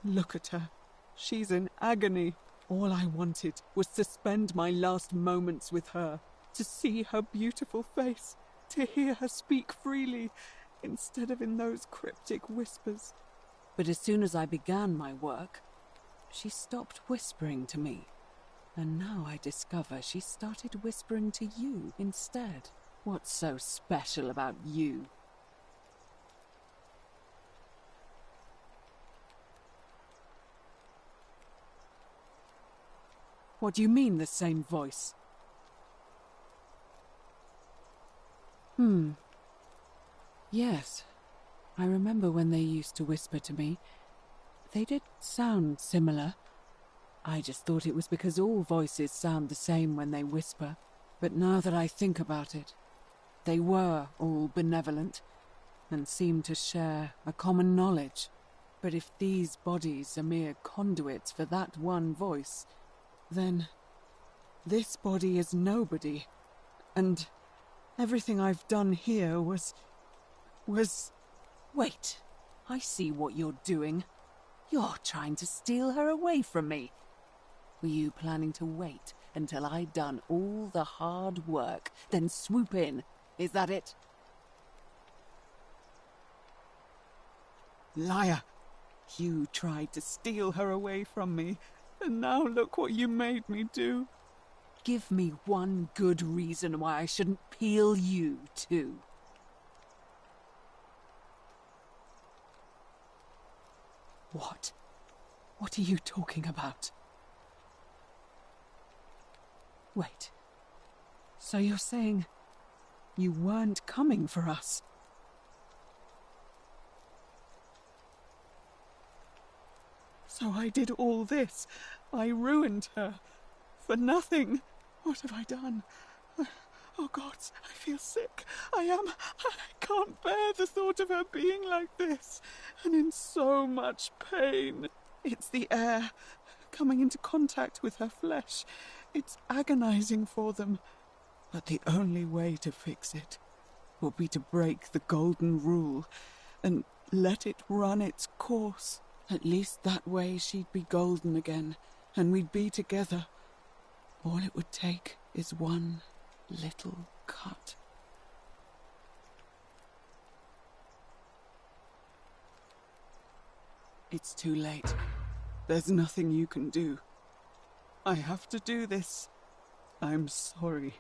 Look at her. She's in agony. All I wanted was to spend my last moments with her, to see her beautiful face, to hear her speak freely, instead of in those cryptic whispers. But as soon as I began my work, she stopped whispering to me. And now I discover she started whispering to you instead. What's so special about you? What do you mean, the same voice? Yes. I remember when they used to whisper to me. They did sound similar. I just thought it was because all voices sound the same when they whisper. But now that I think about it, they were all benevolent and seemed to share a common knowledge. But if these bodies are mere conduits for that one voice, then this body is nobody, and everything I've done here was... Wait, I see what you're doing. You're trying to steal her away from me. Were you planning to wait until I'd done all the hard work, then swoop in? Is that it? Liar! You tried to steal her away from me, and now look what you made me do. Give me one good reason why I shouldn't peel you, too. What? What are you talking about? Wait. So you're saying you weren't coming for us? So I did all this. I ruined her. For nothing. What have I done? Oh, gods, I feel sick. I can't bear the thought of her being like this, and in so much pain. It's the air, coming into contact with her flesh. It's agonizing for them. But the only way to fix it will be to break the golden rule and let it run its course. At least that way she'd be golden again, and we'd be together. All it would take is one little cut. It's too late. There's nothing you can do. I have to do this. I'm sorry.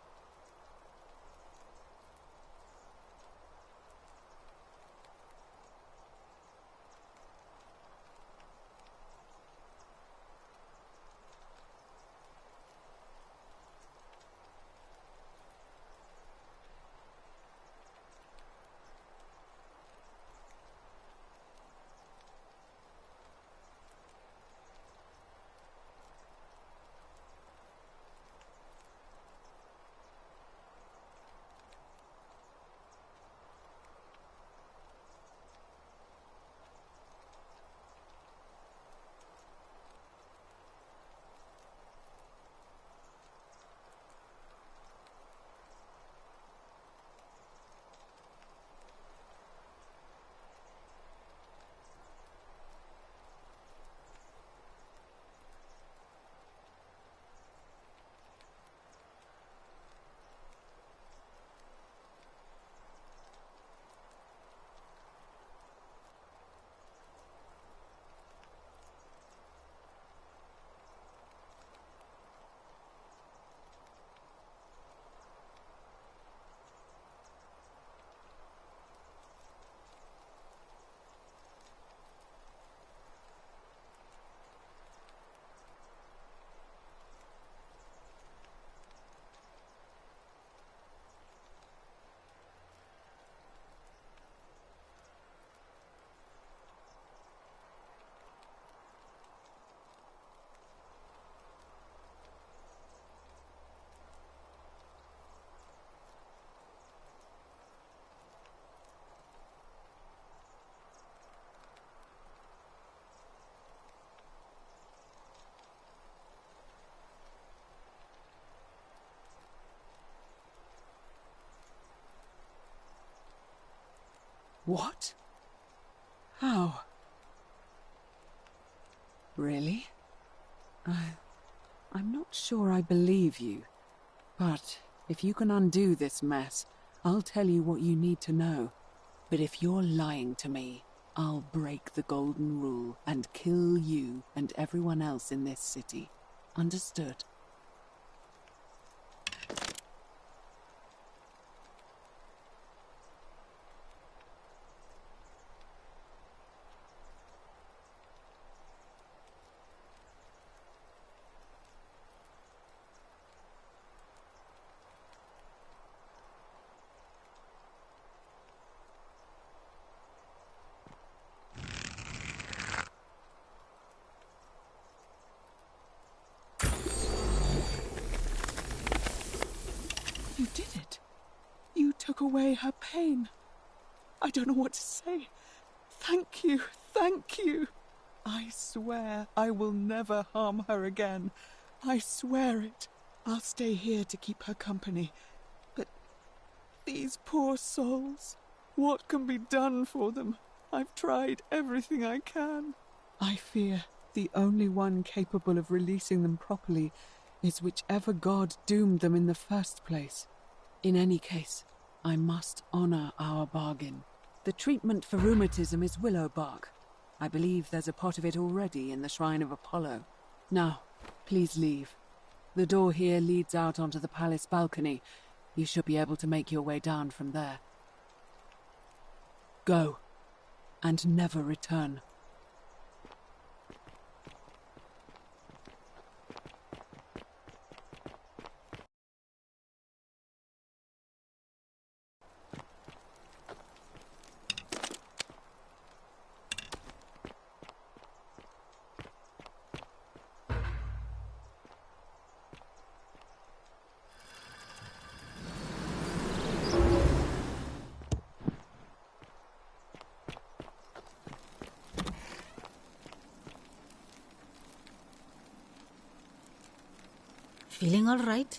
What? How? Really? I'm not sure I believe you. But if you can undo this mess, I'll tell you what you need to know. But if you're lying to me, I'll break the golden rule and kill you and everyone else in this city. Understood? You did it. You took away her pain. I don't know what to say. Thank you, thank you. I swear I will never harm her again. I swear it. I'll stay here to keep her company. But these poor souls, what can be done for them? I've tried everything I can. I fear the only one capable of releasing them properly is whichever god doomed them in the first place. In any case, I must honor our bargain. The treatment for rheumatism is willow bark. I believe there's a pot of it already in the shrine of Apollo. Now, please leave. The door here leads out onto the palace balcony. You should be able to make your way down from there. Go, and never return. Feeling all right?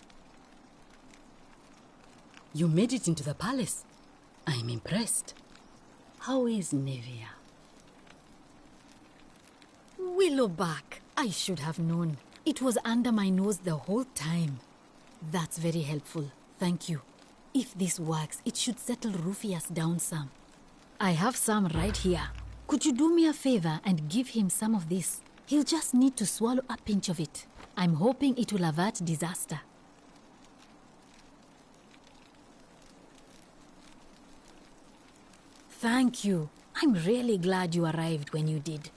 You made it into the palace. I'm impressed. How is Nevia? Willowback! I should have known. It was under my nose the whole time. That's very helpful. Thank you. If this works, it should settle Rufius down some. I have some right here. Could you do me a favor and give him some of this? He'll just need to swallow a pinch of it. I'm hoping it will avert disaster. Thank you. I'm really glad you arrived when you did.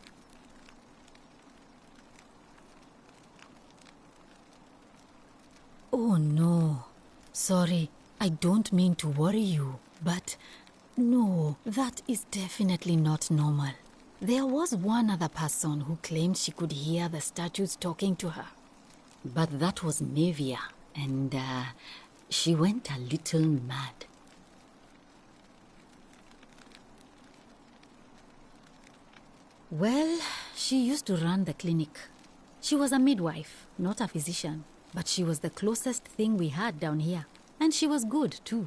Oh no. Sorry, I don't mean to worry you, but no, that is definitely not normal. There was one other person who claimed she could hear the statues talking to her. But that was Nevia, and she went a little mad. Well, she used to run the clinic. She was a midwife, not a physician, but she was the closest thing we had down here. And she was good, too,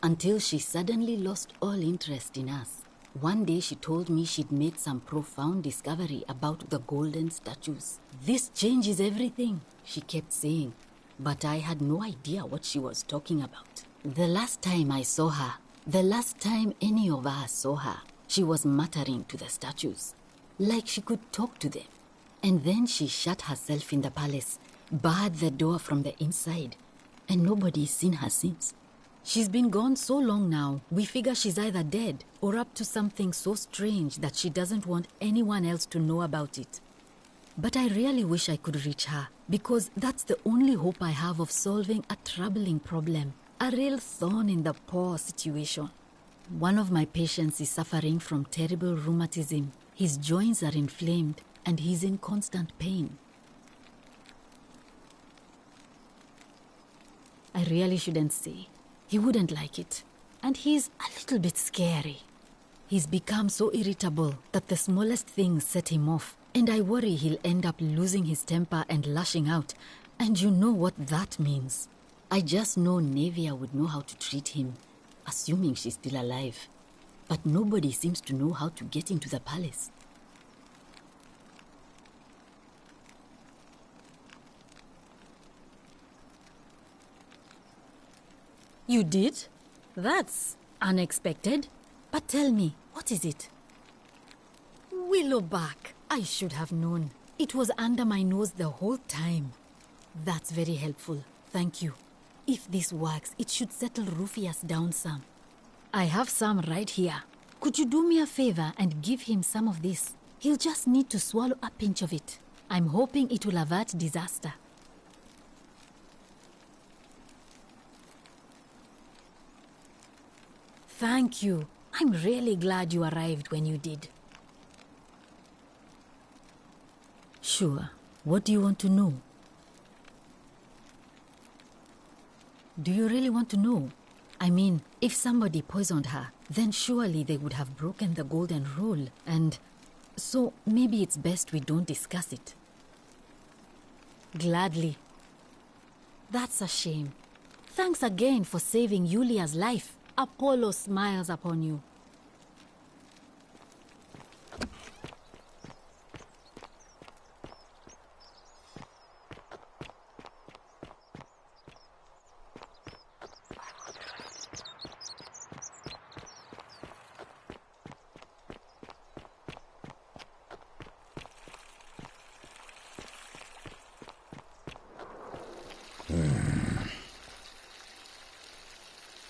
until she suddenly lost all interest in us. One day she told me she'd made some profound discovery about the golden statues. This changes everything, she kept saying, but I had no idea what she was talking about. The last time I saw her, the last time any of us saw her, she was muttering to the statues, like she could talk to them. And then she shut herself in the palace, barred the door from the inside, and nobody's seen her since. She's been gone so long now, we figure she's either dead or up to something so strange that she doesn't want anyone else to know about it. But I really wish I could reach her, because that's the only hope I have of solving a troubling problem, a real thorn in the paw situation. One of my patients is suffering from terrible rheumatism. His joints are inflamed and he's in constant pain. I really shouldn't say. He wouldn't like it. And he's a little bit scary. He's become so irritable that the smallest things set him off. And I worry he'll end up losing his temper and lashing out. And you know what that means. I just know Nevia would know how to treat him, assuming she's still alive. But nobody seems to know how to get into the palace. You did? That's unexpected. But tell me, what is it? Willowback. I should have known. It was under my nose the whole time. That's very helpful. Thank you. If this works, it should settle Rufius down some. I have some right here. Could you do me a favor and give him some of this? He'll just need to swallow a pinch of it. I'm hoping it will avert disaster. Thank you. I'm really glad you arrived when you did. Sure. What do you want to know? Do you really want to know? I mean, if somebody poisoned her, then surely they would have broken the golden rule, and so maybe it's best we don't discuss it. Gladly. That's a shame. Thanks again for saving Yulia's life. Apollo smiles upon you.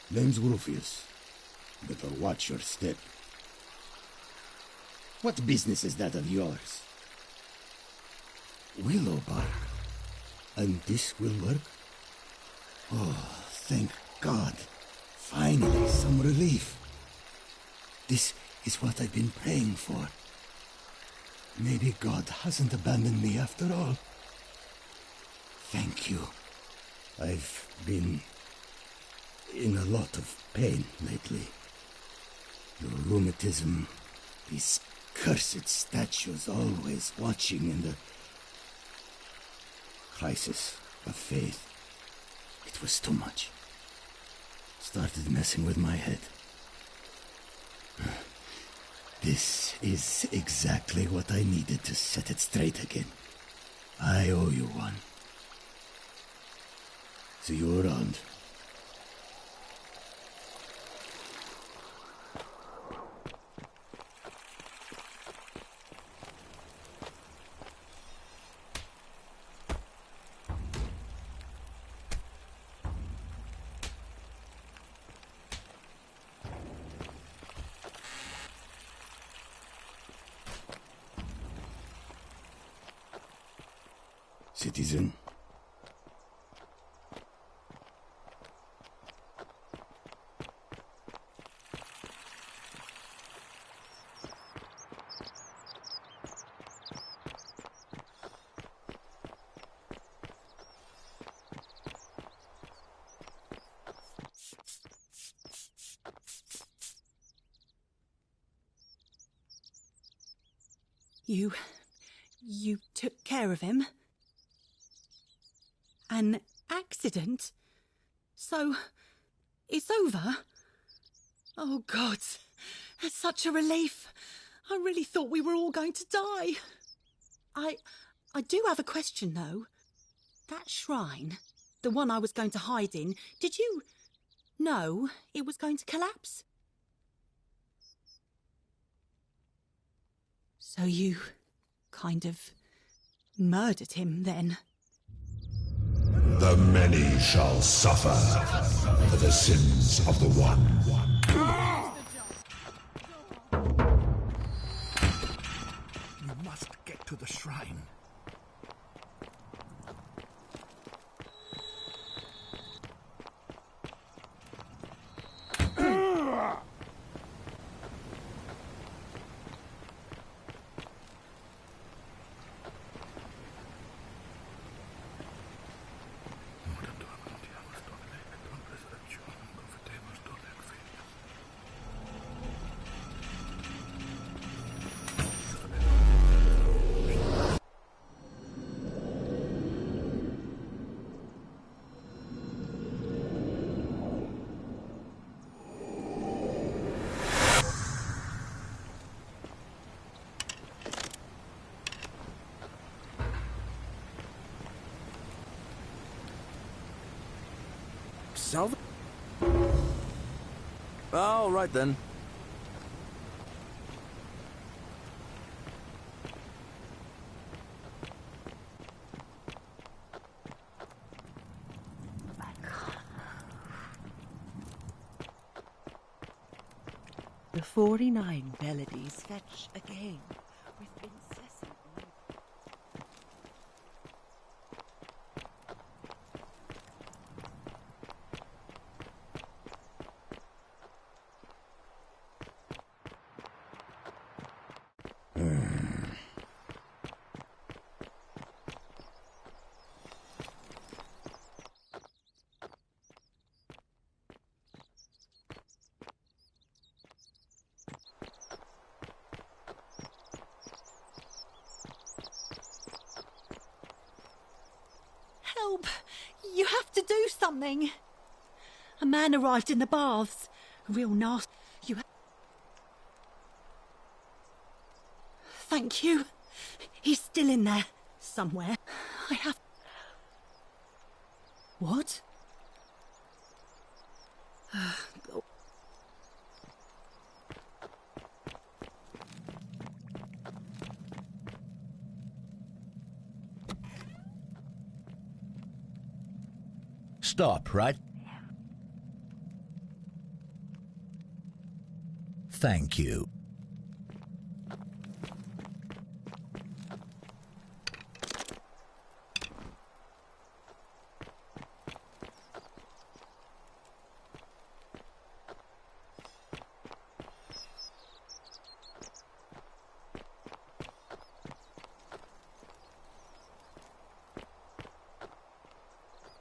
Name's Rufius. Better watch your step. What business is that of yours? Willowbark. And this will work? Oh, thank God. Finally, some relief. This is what I've been praying for. Maybe God hasn't abandoned me after all. Thank you. I've been in a lot of pain lately. The rheumatism, these cursed statues always watching, and the crisis of faith. It was too much. Started messing with my head. This is exactly what I needed to set it straight again. I owe you one. See you around. Citizen. You took care of him? An accident? So, it's over? Oh, God, that's such a relief. I really thought we were all going to die. I do have a question, though. That shrine, the one I was going to hide in, did you know it was going to collapse? So you kind of murdered him, then? The many shall suffer for the sins of the one. We must get to the shrine. Salva? All right then. The 49 melodies fetch again with incessant Help! You have to do something. A man arrived in the baths. Real nasty. Thank you. He's still in there. Somewhere. I have... What? Stop, right? Thank you.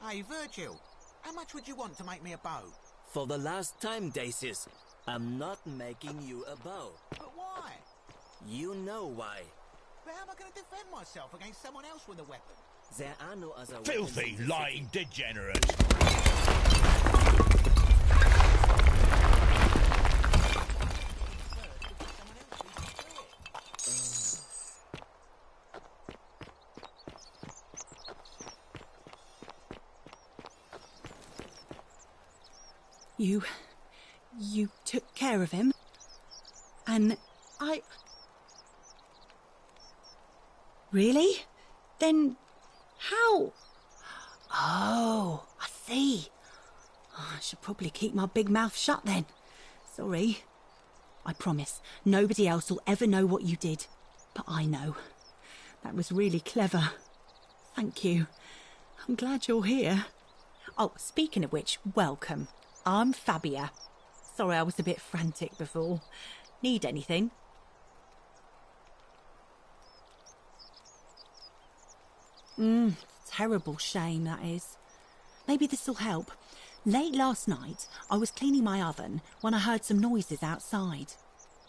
Hey, Virgil, how much would you want to make me a bow? For the last time, Dacius, I'm not making you a bow. But why? You know why. But how am I going to defend myself against someone else with a weapon? There are no other Filthy, weapons. lying degenerate! You took care of him? And I... Really? Then how? Oh, I see. Oh, I should probably keep my big mouth shut then. Sorry. I promise, nobody else will ever know what you did. But I know. That was really clever. Thank you. I'm glad you're here. Oh, speaking of which, welcome. I'm Fabia. Sorry I was a bit frantic before. Need anything? Terrible shame, that is. Maybe this'll help. Late last night, I was cleaning my oven when I heard some noises outside.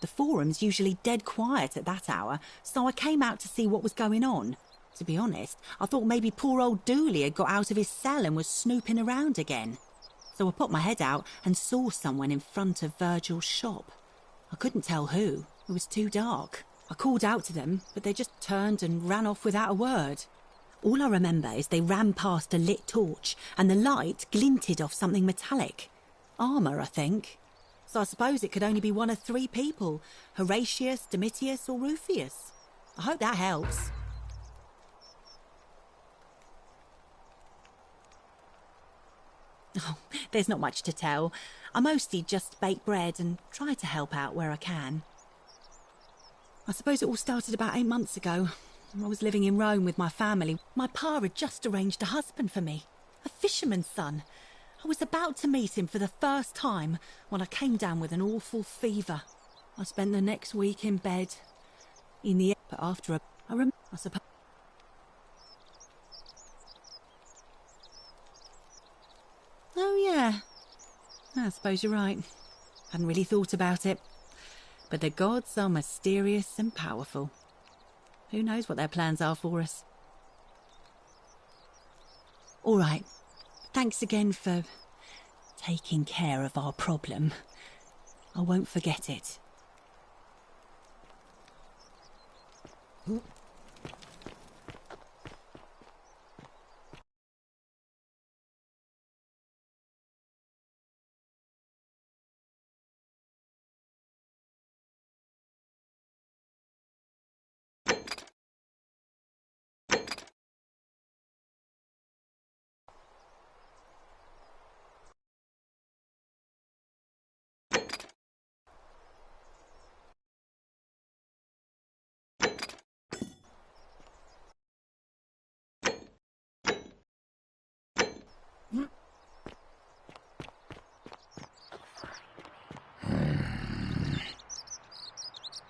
The forum's usually dead quiet at that hour, so I came out to see what was going on. To be honest, I thought maybe poor old Dooley had got out of his cell and was snooping around again. So I put my head out and saw someone in front of Virgil's shop. I couldn't tell who. It was too dark. I called out to them, but they just turned and ran off without a word. All I remember is they ran past a lit torch and the light glinted off something metallic. Armour, I think. So I suppose it could only be one of three people. Horatius, Domitius or Rufius. I hope that helps. Oh, there's not much to tell. I mostly just bake bread and try to help out where I can. I suppose it all started about 8 months ago. I was living in Rome with my family. My pa had just arranged a husband for me, a fisherman's son. I was about to meet him for the first time when I came down with an awful fever. I spent the next week in bed. In the but after I suppose. Oh yeah, I suppose you're right. Hadn't really thought about it. But the gods are mysterious and powerful. Who knows what their plans are for us? All right. Thanks again for taking care of our problem. I won't forget it.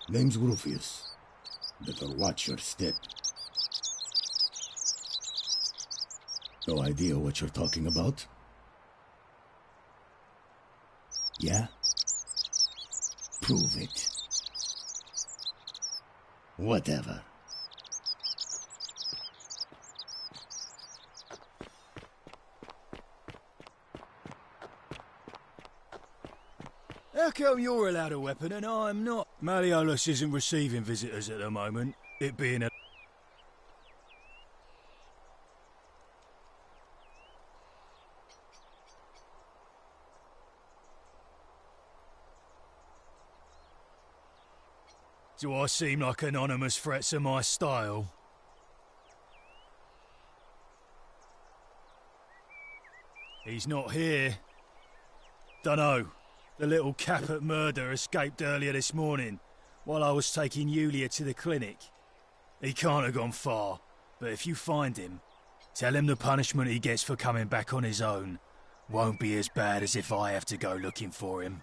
Name's Rufius. Better watch your step. No idea what you're talking about? Yeah? Prove it. Whatever. How come you're allowed a weapon and I'm not? Malleolus isn't receiving visitors at the moment, it being a... Do I seem like anonymous threats are my style? He's not here. Dunno. The little cap at murder escaped earlier this morning, while I was taking Yulia to the clinic. He can't have gone far, but if you find him, tell him the punishment he gets for coming back on his own won't be as bad as if I have to go looking for him.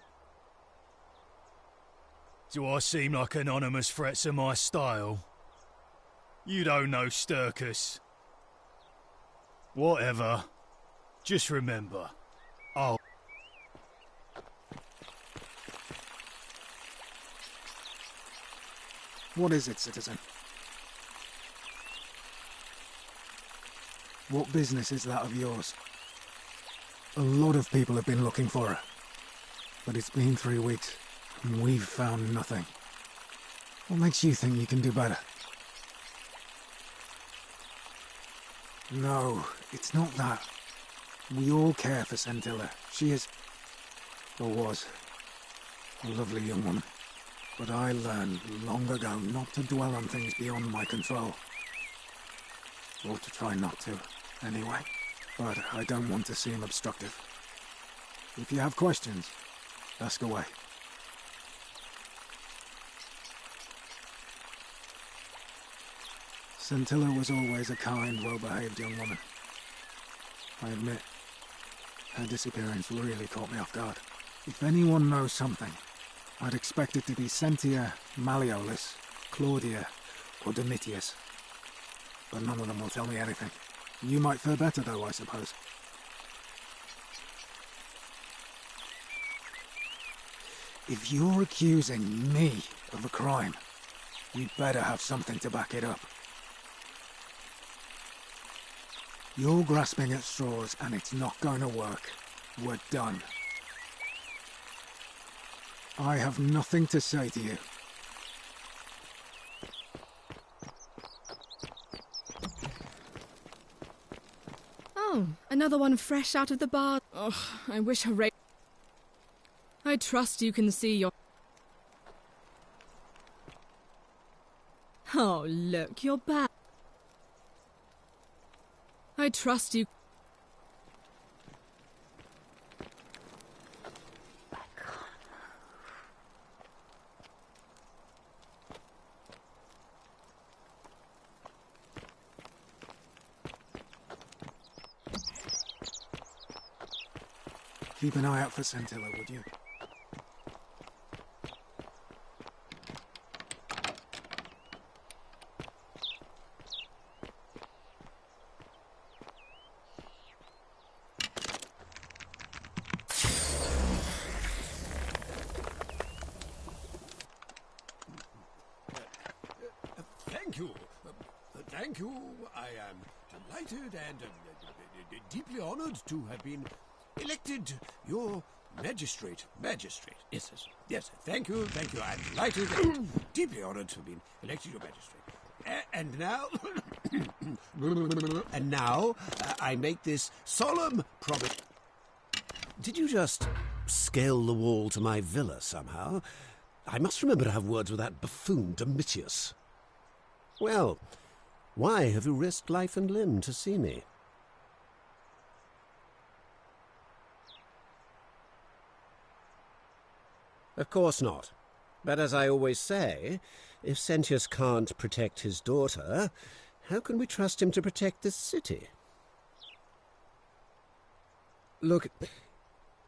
Do I seem like anonymous threats are my style? You don't know Sturkus. Whatever. Just remember, I'll... What is it, citizen? What business is that of yours? A lot of people have been looking for her. But it's been 3 weeks, and we've found nothing. What makes you think you can do better? No, it's not that. We all care for Scintilla. She is, or was, a lovely young woman. But I learned long ago not to dwell on things beyond my control. Or to try not to, anyway. But I don't want to seem obstructive. If you have questions, ask away. Scintilla was always a kind, well-behaved young woman. I admit, her disappearance really caught me off guard. If anyone knows something, I'd expect it to be Sentia, Malleolus, Claudia, or Domitius. But none of them will tell me anything. You might fare better, though, I suppose. If you're accusing me of a crime, you'd better have something to back it up. You're grasping at straws, and it's not going to work. We're done. I have nothing to say to you. Oh, another one fresh out of the bar. Oh, I wish Hooray... I trust you can see your... Oh, look, you're back. I trust you... Keep an eye out for Scintilla, would you? Thank you. Thank you. I am delighted and deeply honored to have been elected your magistrate. Magistrate. Yes, yes. Yes, thank you. Thank you. I'm delighted and deeply honored to have been elected your magistrate. And now... and now, I make this solemn promise... Did you just scale the wall to my villa somehow? I must remember to have words with that buffoon Domitius. Well, why have you risked life and limb to see me? Of course not. But as I always say, if Sentius can't protect his daughter, how can we trust him to protect this city? Look,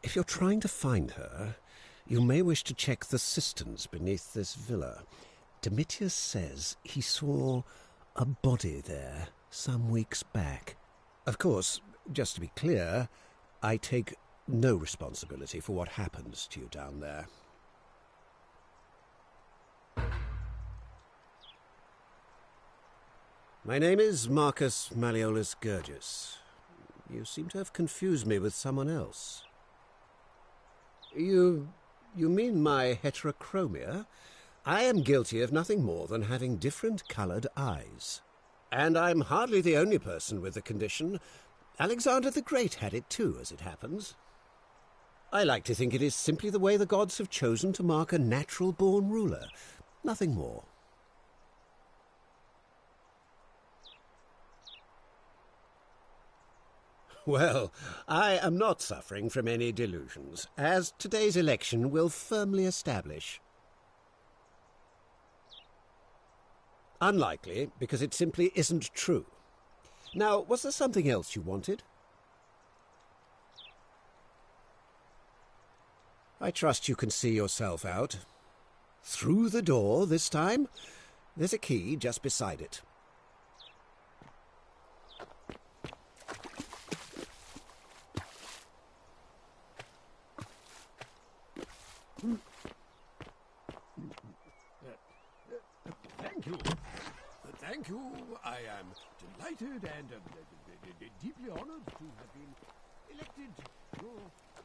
if you're trying to find her, you may wish to check the cisterns beneath this villa. Domitius says he saw a body there some weeks back. Of course, just to be clear, I take no responsibility for what happens to you down there. My name is Marcus Malleolus Gurgis. You seem to have confused me with someone else. You mean my heterochromia? I am guilty of nothing more than having different coloured eyes. And I'm hardly the only person with the condition. Alexander the Great had it too, as it happens. I like to think it is simply the way the gods have chosen to mark a natural-born ruler. Nothing more. Well, I am not suffering from any delusions, as today's election will firmly establish. Unlikely, because it simply isn't true. Now, was there something else you wanted? I trust you can see yourself out. Through the door this time. There's a key just beside it. Thank you. I am delighted and deeply honored to have been elected your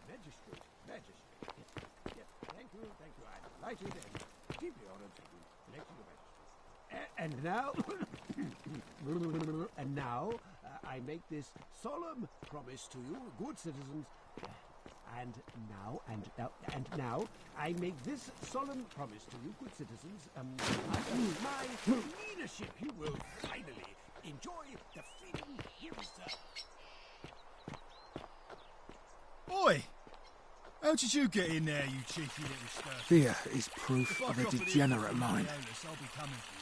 magistrate. Yes, thank you. I'm delighted and deeply honored to be elected your magistrate. And now, I make this solemn promise to you, good citizens. And now, I make this solemn promise to you, good citizens. Under my leadership, you will finally enjoy the freedom you deserve. Oi! How did you get in there, you cheeky little stuff? Fear is proof of a degenerate mind. I'll be coming for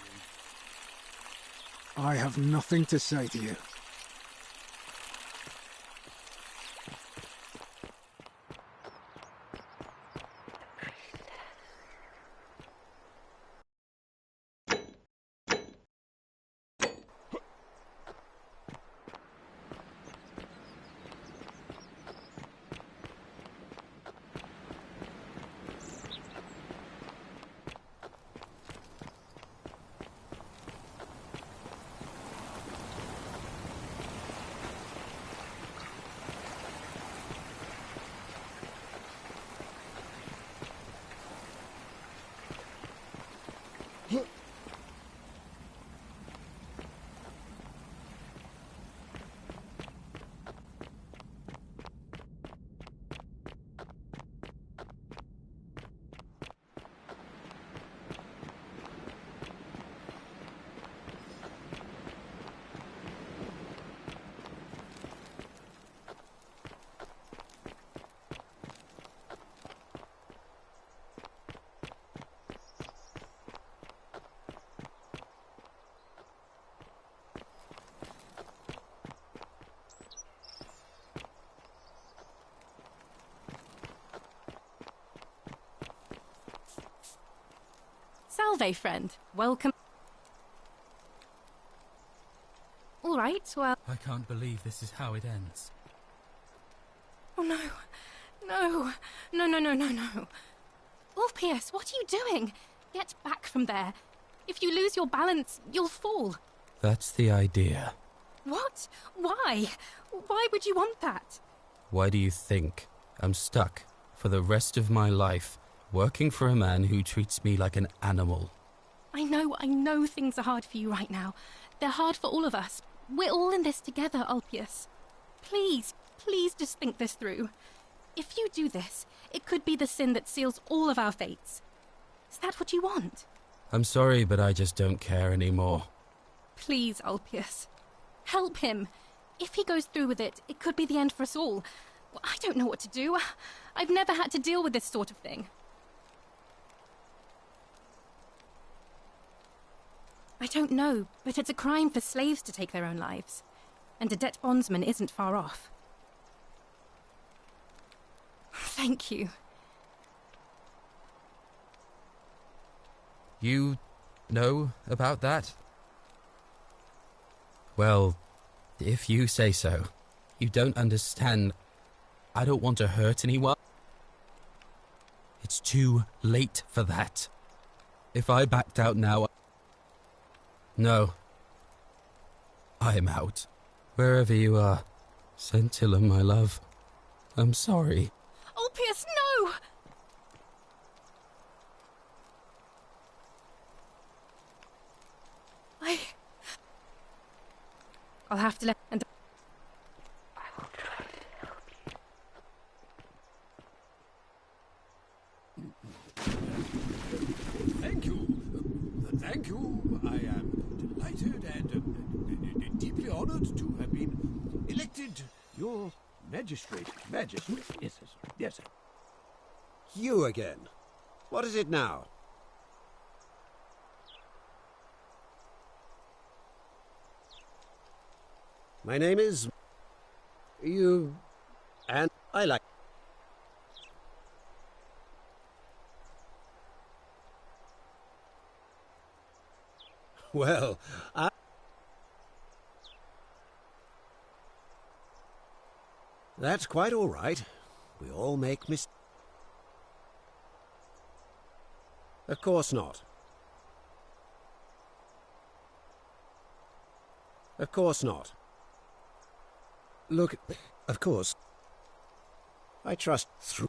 you. I have nothing to say to you. Salve, friend. Welcome. All right, well... I can't believe this is how it ends. Oh, no. No. No, no, no, no, no. Ulpius, what are you doing? Get back from there. If you lose your balance, you'll fall. That's the idea. What? Why? Why would you want that? Why do you think I'm stuck for the rest of my life working for a man who treats me like an animal? I know things are hard for you right now. They're hard for all of us. We're all in this together, Ulpius. Please just think this through. If you do this, it could be the sin that seals all of our fates. Is that what you want? I'm sorry, but I just don't care anymore. Please, Ulpius. Help him. If he goes through with it, it could be the end for us all. I don't know what to do. I've never had to deal with this sort of thing. I don't know, but it's a crime for slaves to take their own lives. And a debt bondsman isn't far off. Thank you. You know about that? Well, if you say so. You don't understand. I don't want to hurt anyone. It's too late for that. If I backed out now... No. I am out. Wherever you are. Scintilla, my love. I'm sorry. Ulpius, no! I'll have to let... And I will try to help you. Thank you. Thank you. I am delighted and deeply honored to have been elected your magistrate. Magistrate. Yes, sir. Yes, sir. You again. What is it now? My name is... You... And I like... Well, That's quite all right. We all make mistakes. Of course not. Of course not. Look, of course, I trust through...